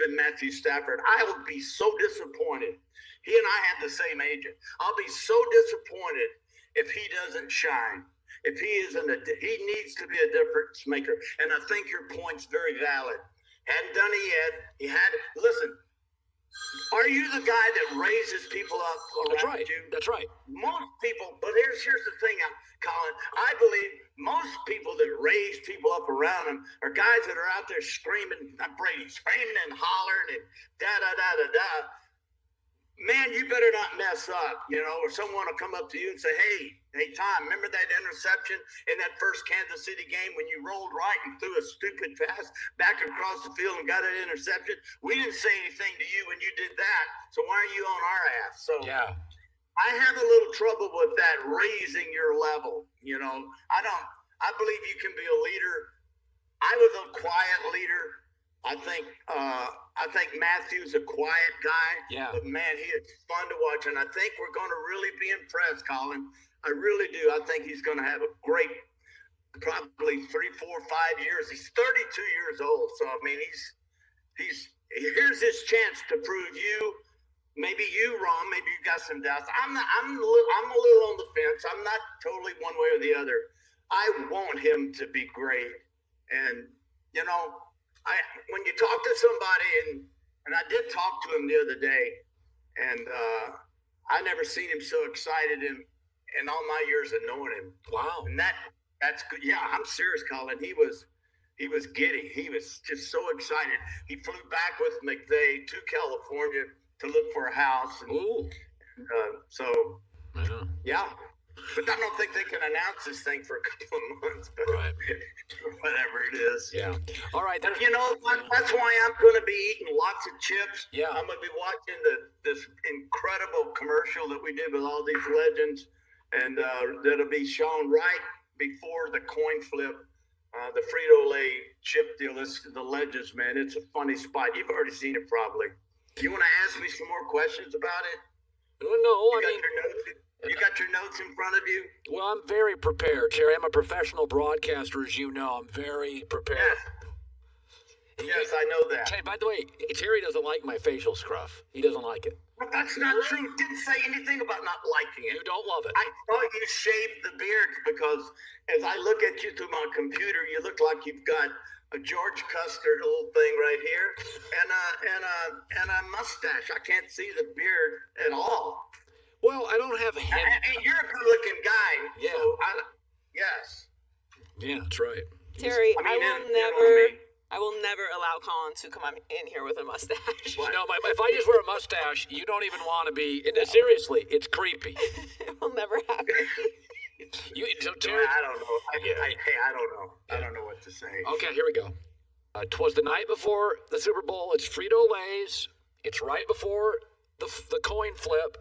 in Matthew Stafford. I will be so disappointed. He and I had the same agent. I'll be so disappointed if he doesn't shine. If he he needs to be a difference maker. And I think your point's very valid. Hadn't done it yet. Listen, are you the guy that raises people up around you? That's right. Most people, but here's the thing, Colin. I believe most people that raise people up around them are guys that are out there screaming, not Brady, screaming and hollering and da-da-da-da-da. Man, you better not mess up, or someone will come up to you and say, hey, Tom, remember that interception in that first Kansas City game when you rolled right and threw a stupid pass back across the field and got an interception? We didn't say anything to you when you did that, so why are you on our ass? So yeah. I have a little trouble with that, raising your level. I believe you can be a leader. I was a quiet leader. I think Matthew's a quiet guy. Yeah. But man, he is fun to watch, and I think we're going to really be impressed, Colin. I really do. I think he's going to have a great, probably 3, 4, 5 years. He's 32 years old, so I mean, here's his chance to prove you. Maybe you wrong. Maybe you got some doubts. I'm a little on the fence. I'm not totally one way or the other. I want him to be great, and when you talk to somebody, and I did talk to him the other day, and I never seen him so excited in all my years of knowing him. Wow. And that's good. Yeah, I'm serious, Colin. He was giddy. He was just so excited. He flew back with McVay to California to look for a house. And, yeah. But I don't think they can announce this thing for a couple of months, but whatever it is. Yeah. All right. But that's why I'm going to be eating lots of chips. Yeah. I'm going to be watching this incredible commercial that we did with all these legends, and that'll be shown right before the coin flip, the Frito-Lay chip deal. This the legends, man. It's a funny spot. You've already seen it probably. You want to ask me some more questions about it? You got your notes in front of you? Well, I'm very prepared, Terry. I'm a professional broadcaster, as you know. I'm very prepared. Yes, I know that. Hey, by the way, Terry doesn't like my facial scruff. He doesn't like it. But that's not true. Didn't say anything about not liking it. You don't love it. I thought you shaved the beard because as I look at you through my computer, you look like you've got a George Custer little thing right here and a mustache. I can't see the beard at all. Well, I don't have a head. And you're a good-looking guy. Yeah. So yes. Yeah, that's right. Terry, I will never allow Colin to come in here with a mustache. No, if I just wear a mustache, you don't even want to be. Seriously, it's creepy. It will never happen. Terry, I don't know. I don't know. I don't know what to say. Okay, here we go. 'Twas the night before the Super Bowl. It's Frito-Lay's. It's right before the coin flip.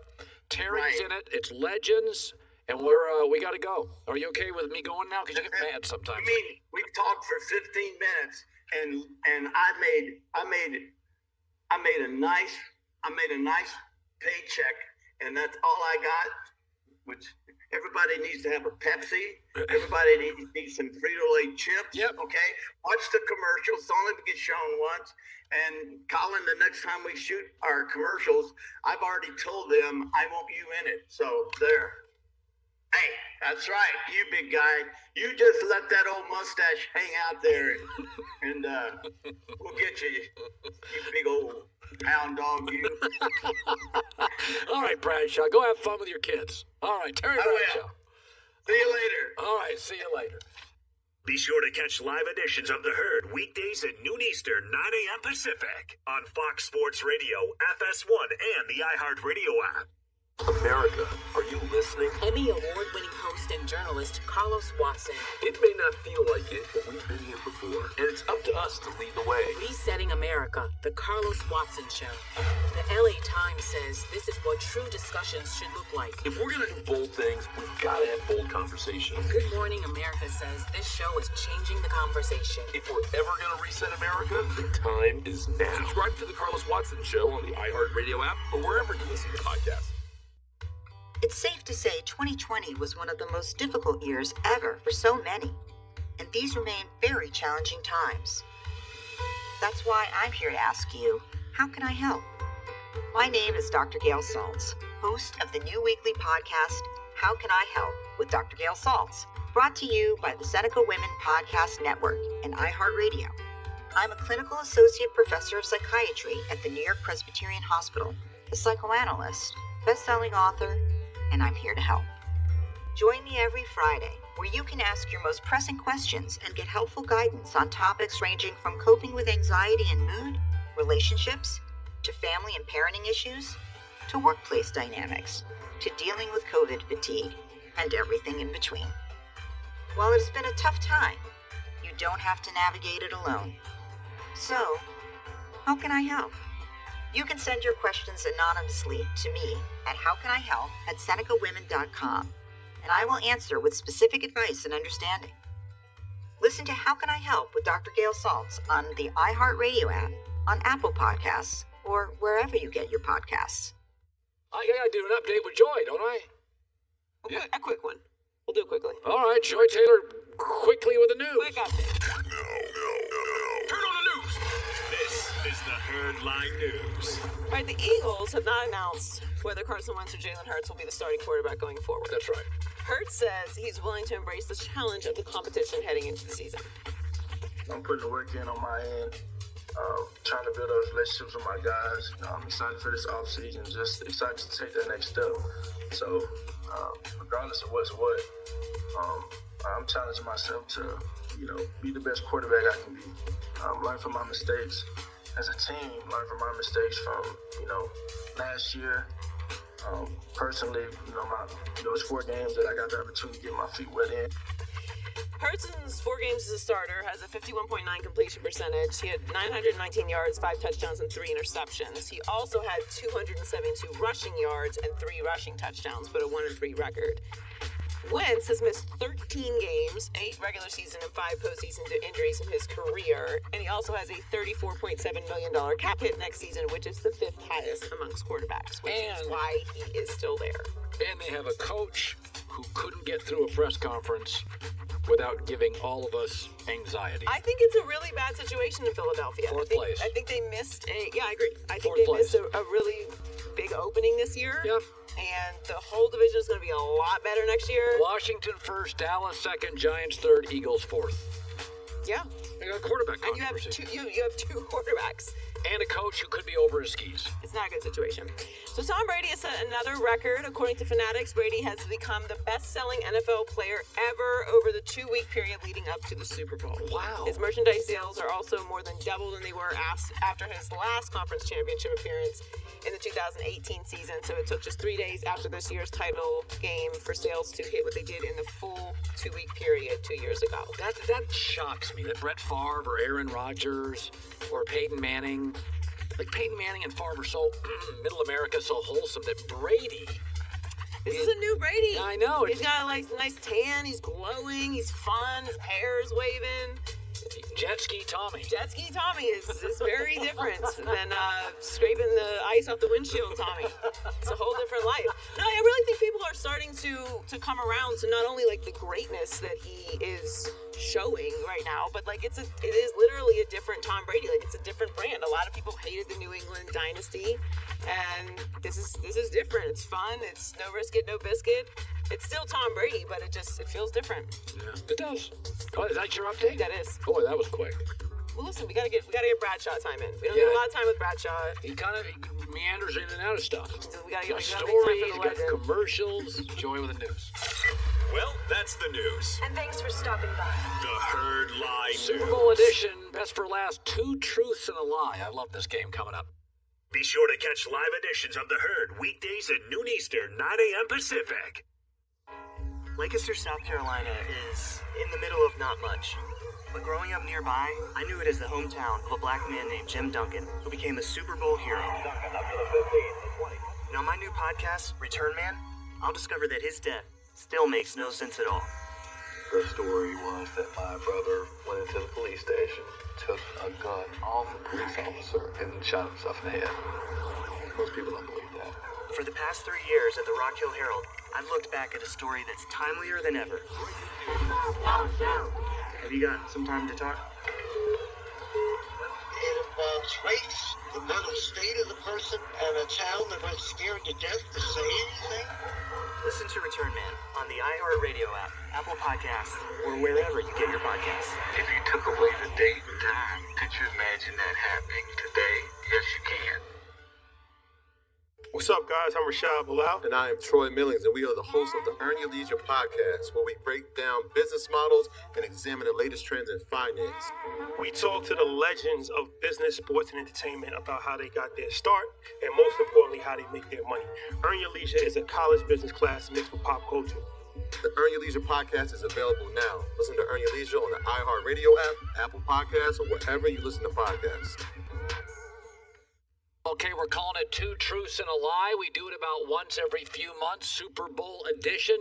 Terry's in it. It's legends, and we got to go. Are you okay with me going now? Because you get mad sometimes. I mean, we've talked for 15 minutes, and I made a nice paycheck, and that's all I got. Which everybody needs to have a Pepsi. Everybody needs some Frito-Lay chips. Yep. Okay. Watch the commercials. It's only get shown once. And Colin, the next time we shoot our commercials, I've already told them I want you in it. So there. Hey, that's right. You big guy. You just let that old mustache hang out there, and we'll get you. You big old hound dog, you. All right, Bradshaw. Go have fun with your kids. All right, Terry Bradshaw. See you later. All right, see you later. Be sure to catch live editions of The Herd weekdays at noon Eastern, 9 a.m. Pacific on Fox Sports Radio, FS1, and the iHeartRadio app. America, are you listening? Emmy award-winning host and journalist Carlos Watson. It may not feel like it, but we've been here before, and it's up to us to lead the way. Resetting America, the Carlos Watson Show. The LA Times says this is what true discussions should look like. If we're going to do bold things, we've got to have bold conversations. Good Morning America says this show is changing the conversation. If we're ever going to reset America, the time is now. Subscribe to the Carlos Watson Show on the iHeartRadio app or wherever you listen to podcasts. It's safe to say 2020 was one of the most difficult years ever for so many, and these remain very challenging times. That's why I'm here to ask you, how can I help? My name is Dr. Gail Saltz, host of the new weekly podcast, How Can I Help, with Dr. Gail Saltz, brought to you by the Seneca Women Podcast Network and iHeartRadio. I'm a clinical associate professor of psychiatry at the New York Presbyterian Hospital, a psychoanalyst, best-selling author, and I'm here to help. Join me every Friday, where you can ask your most pressing questions and get helpful guidance on topics ranging from coping with anxiety and mood, relationships, to family and parenting issues, to workplace dynamics, to dealing with COVID fatigue, and everything in between. While it has been a tough time, you don't have to navigate it alone. So, how can I help? You can send your questions anonymously to me at howcanihelp@senecawomen.com, and I will answer with specific advice and understanding. Listen to How Can I Help with Dr. Gail Saltz on the iHeartRadio app, on Apple Podcasts, or wherever you get your podcasts. I gotta do an update with Joy, don't I? A quick one. We'll do it quickly. All right, Joy Taylor, quickly with the news. Quick update. Turn on the news. This is the Herd Line News. All right, the Eagles have not announced whether Carson Wentz or Jalen Hurts will be the starting quarterback going forward. That's right. Hurts says he's willing to embrace the challenge of the competition heading into the season. I'm putting the work in on my end, trying to build those relationships with my guys. I'm excited for this offseason, just excited to take that next step. So, regardless of what's what, I'm challenging myself to, be the best quarterback I can be. Learn from my mistakes as a team, learn from my mistakes from, last year. Personally, those 4 games that I got the opportunity to get my feet wet in. Hurtson's 4 games as a starter has a 51.9 completion percentage. He had 919 yards, 5 touchdowns, and 3 interceptions. He also had 272 rushing yards and 3 rushing touchdowns, but a 1-3 record. Wentz has missed 13 games, 8 regular season and 5 postseason injuries in his career, and he also has a $34.7 million cap hit next season, which is the 5th highest amongst quarterbacks, which is why he is still there. And they have a coach who couldn't get through a press conference without giving all of us anxiety. I think it's a really bad situation in Philadelphia. Fourth place. I think they missed I agree. I think Fourth they missed a really big opening this year. Yep. And the whole division is going to be a lot better next year. Washington first, Dallas second, Giants third, Eagles fourth. Yeah. They got a quarterback And you have two quarterbacks. And a coach who could be over his skis. It's not a good situation. So Tom Brady has set another record. According to Fanatics, Brady has become the best-selling NFL player ever over the 2-week period leading up to the Super Bowl. Wow. His merchandise sales are also more than double than they were after his last conference championship appearance in the 2018 season. So it took just 3 days after this year's title game for sales to hit what they did in the full 2-week period 2 years ago. That shocks me that Brett Favre or Aaron Rodgers or Peyton Manning, like Peyton Manning and Favre are so middle America, so wholesome, that Brady. This is a new Brady. I know. He's got a nice tan. He's glowing. He's fun. His hair is waving. Jet Ski Tommy. Jet Ski Tommy is very different than scraping the ice off the windshield Tommy. It's a whole different life. No, I really think people are starting to come around to not only like the greatness that he is showing right now, but like it is literally a different Tom Brady. Like it's a different brand. A lot of people hated the New England dynasty, and this is different. It's fun. It's no risk it, no biscuit. It's still Tom Brady, but it feels different. Yeah, it does. Oh, is that your update? That is. Boy, that was quick. Well, listen, we gotta get Bradshaw time in. We don't get a lot of time with Bradshaw. He kind of meanders in and out of stuff. So we gotta get stories, got commercials. Joy with the news. Well, that's the news. And thanks for stopping by. The Herd Line Super News. Bowl edition, best for last, 2 truths and a lie. I love this game coming up. Be sure to catch live editions of The Herd weekdays at noon Eastern, 9 a.m. Pacific. Lancaster, South Carolina is in the middle of not much. But growing up nearby, I knew it as the hometown of a black man named Jim Duncan, who became a Super Bowl hero. Duncan up to the 15, 20. And on my new podcast, Return Man, I'll discover that his death still makes no sense at all. The story was that my brother went into the police station, took a gun off a police officer, and shot himself in the head. Most people don't believe that. For the past 3 years at the Rock Hill Herald, I've looked back at a story that's timelier than ever. Have you got some time to talk? It involves race, the mental state of the person, and a child that was scared to death to say anything. Listen to Return Man on the iHeartRadio app, Apple Podcasts, or wherever you get your podcasts. If you took away the date and time, could you imagine that happening today? Yes, you can. What's up, guys? I'm Rashad Bilal. And I am Troy Millings, and we are the hosts of the Earn Your Leisure podcast, where we break down business models and examine the latest trends in finance. We talk to the legends of business, sports, and entertainment about how they got their start, and most importantly, how they make their money. Earn Your Leisure is a college business class mixed with pop culture. The Earn Your Leisure podcast is available now. Listen to Earn Your Leisure on the iHeart Radio app, Apple Podcasts, or wherever you listen to podcasts. Okay, we're calling it Two Truths and a Lie. We do it about once every few months, Super Bowl edition.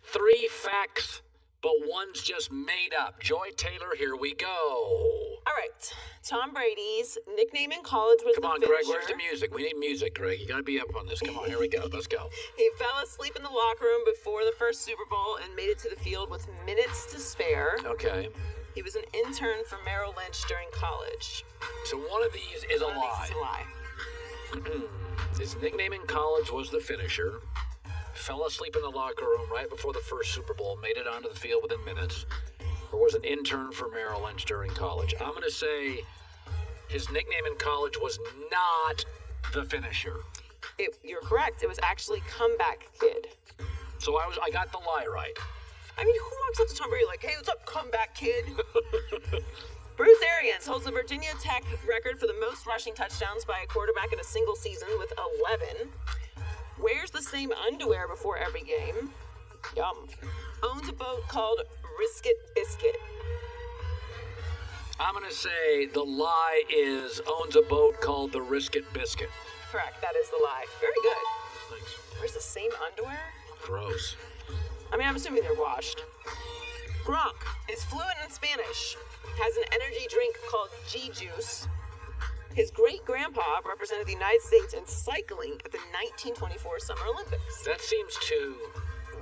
3 facts, but one's just made up. Joy Taylor, here we go. All right. Tom Brady's nickname in college was Come the on, finisher. Greg, where's the music? We need music, Greg. You gotta be up on this. Come on, here we go. Let's go. He fell asleep in the locker room before the first Super Bowl and made it to the field with minutes to spare. Okay. He was an intern for Merrill Lynch during college. So one of these is a lie. It's a lie. His nickname in college was the finisher. Fell asleep in the locker room right before the first Super Bowl, made it onto the field within minutes. Or was an intern for Merrill Lynch during college. I'm going to say his nickname in college was not the finisher. You're correct. It was actually Comeback Kid. So I got the lie right. I mean, who walks up to Tom Brady like, hey, what's up, Comeback Kid? Bruce Arians holds the Virginia Tech record for the most rushing touchdowns by a quarterback in a single season with 11. Wears the same underwear before every game. Yum. Owns a boat called Risket Biscuit. I'm going to say the lie is owns a boat called the Risket Biscuit. Correct, that is the lie. Very good. Thanks. Wears the same underwear? Gross. I mean, I'm assuming they're washed. Gronk is fluent in Spanish. Has an energy drink called G-Juice. His great-grandpa represented the United States in cycling at the 1924 Summer Olympics. That seems too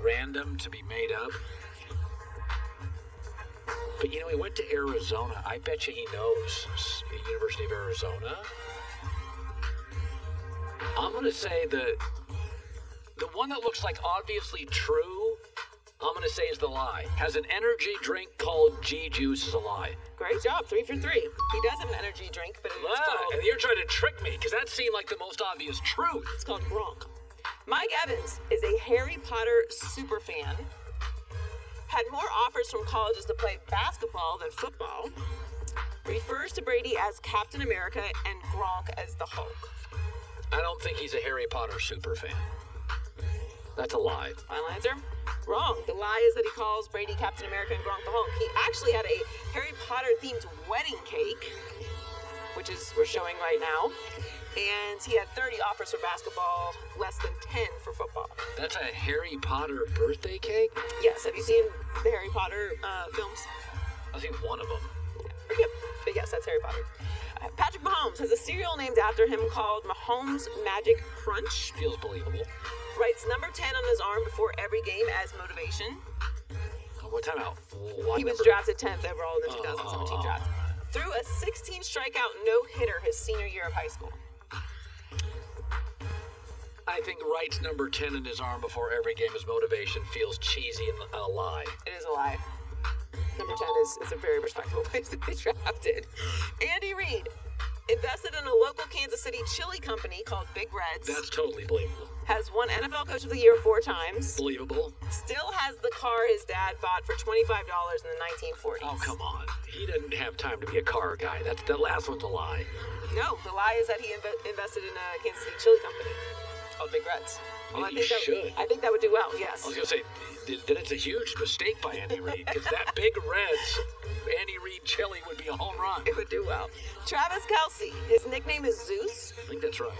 random to be made up. But, he went to Arizona. I bet you he knows University of Arizona. I'm going to say the one that looks like obviously true, I'm going to say is the lie. Has an energy drink called G-Juice is a lie. Great job, 3 for 3. He does have an energy drink, but it's called... And you're trying to trick me, because that seemed like the most obvious truth. It's called Gronk. Mike Evans is a Harry Potter superfan. Had more offers from colleges to play basketball than football. Refers to Brady as Captain America and Gronk as the Hulk. I don't think he's a Harry Potter superfan. That's a lie. Final answer? Wrong. The lie is that he calls Brady Captain America and Gronk the Hulk. He actually had a Harry Potter-themed wedding cake, which we're showing right now. And he had 30 offers for basketball, less than 10 for football. That's a Harry Potter birthday cake? Yes. Have you seen the Harry Potter films? I've seen one of them. Pretty good. But yes, that's Harry Potter. Patrick Mahomes has a cereal named after him called Mahomes Magic Crunch. Feels believable. Writes number 10 on his arm before every game as motivation. What time out? He was drafted 10th overall in the 2017 draft. Threw a 16 strikeout no-hitter his senior year of high school. I think Wright's number 10 in his arm before every game as motivation feels cheesy and a lie. It is a lie. Number 10 is a very respectable place to be drafted. Andy Reid invested in a local Kansas City chili company called Big Reds. That's totally believable. Has won NFL Coach of the Year 4 times. Believable. Still has the car his dad bought for $25 in the 1940s. Oh, come on. He didn't have time to be a car guy. That last one's a lie. No, the lie is that he invested in a Kansas City chili company called Big Reds. Well, I think that would do well, yes. I was going to say, then it's a huge mistake by Andy Reid, because that Big Reds Andy Reid chili would be a home run. It would do well. Travis Kelce, his nickname is Zeus. I think that's right.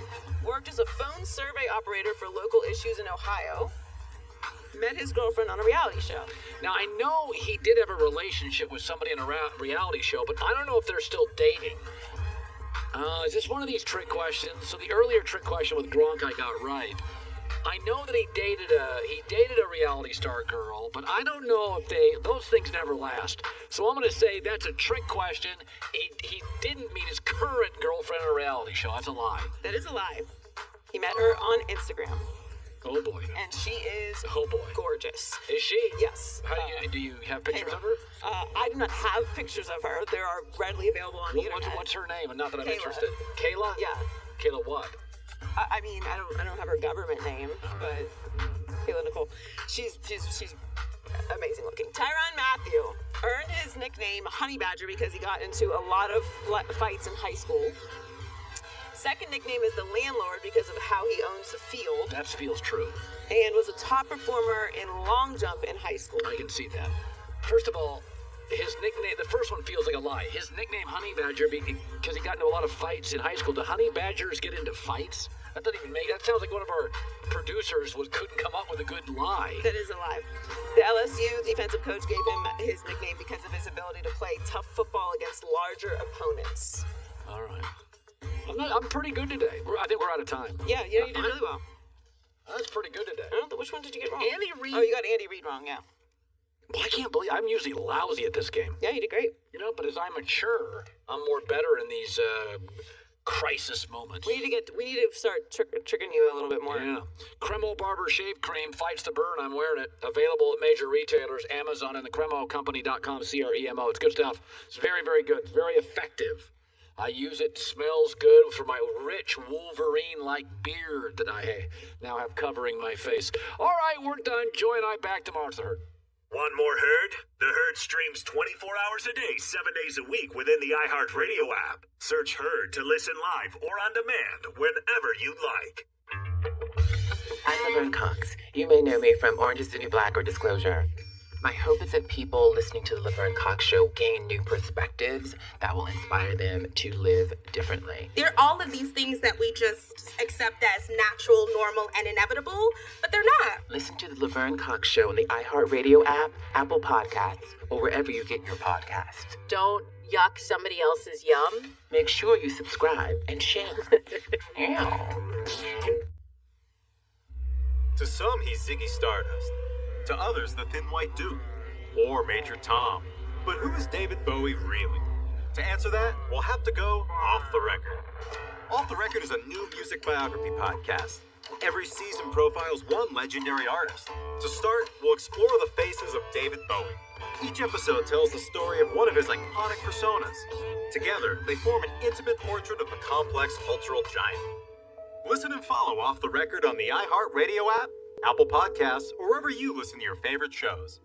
Worked as a phone survey operator for local issues in Ohio. Met his girlfriend on a reality show. Now, I know he did have a relationship with somebody in a reality show, but I don't know if they're still dating. Is this one of these trick questions? So the earlier trick question with Gronk I got right. I know that he dated a reality star girl, but I don't know if those things never last. So I'm going to say that's a trick question. He didn't meet his current girlfriend on a reality show. That's a lie. That is a lie. He met her on Instagram. Oh boy. And she is gorgeous. Is she? Yes. How do you have pictures of her? I do not have pictures of her. They are readily available on the internet. What's her name? Not that I'm interested. Kayla? Yeah. Kayla what? I mean, I don't have her government name, but Kayla Nicole. She's amazing looking. Tyrann Mathieu earned his nickname Honey Badger because he got into a lot of fights in high school. Second nickname is the Landlord because of how he owns the field. That feels true. And was a top performer in long jump in high school. I can see that. First of all, his nickname, the first one feels like a lie. His nickname Honey Badger because he got into a lot of fights in high school. Do honey badgers get into fights? That doesn't even that sounds like one of our producers couldn't come up with a good lie. That is a lie. The LSU defensive coach gave him his nickname because of his ability to play tough football against larger opponents. All right. I'm pretty good today. I think we're out of time. Yeah, you did really well. That's pretty good today. Which one did you get wrong? Andy Reid. Oh, you got Andy Reid wrong, yeah. Well, I can't believe I'm usually lousy at this game. Yeah, you did great. You know, but as I mature, I'm more better in these crisis moments. We need to start tricking you a little bit more. Yeah. Cremo Barber Shave Cream fights the burn. I'm wearing it. Available at major retailers, Amazon, and thecremocompany.com, CREMO. It's good stuff. It's very, very good. It's very effective. I use it. Smells good for my rich Wolverine-like beard that I now have covering my face. All right, we're done. Joy and I back tomorrow. It's The Herd. Want more Herd? The Herd streams 24 hours a day, 7 days a week within the iHeartRadio app. Search Herd to listen live or on demand whenever you like. I'm Laverne Cox. You may know me from Orange is the New Black or Disclosure. My hope is that people listening to the Laverne Cox Show gain new perspectives that will inspire them to live differently. There are all of these things that we just accept as natural, normal, and inevitable, but they're not. Listen to the Laverne Cox Show on the iHeartRadio app, Apple Podcasts, or wherever you get your podcasts. Don't yuck somebody else's yum. Make sure you subscribe and share. To some, he's Ziggy Stardust. To others, the Thin White Duke. Or Major Tom. But who is David Bowie really? To answer that, we'll have to go off the record. Off the Record is a new music biography podcast. Every season profiles one legendary artist. To start, we'll explore the faces of David Bowie. Each episode tells the story of one of his iconic personas. Together, they form an intimate portrait of the complex cultural giant. Listen and follow Off the Record on the iHeartRadio app, Apple Podcasts, or wherever you listen to your favorite shows.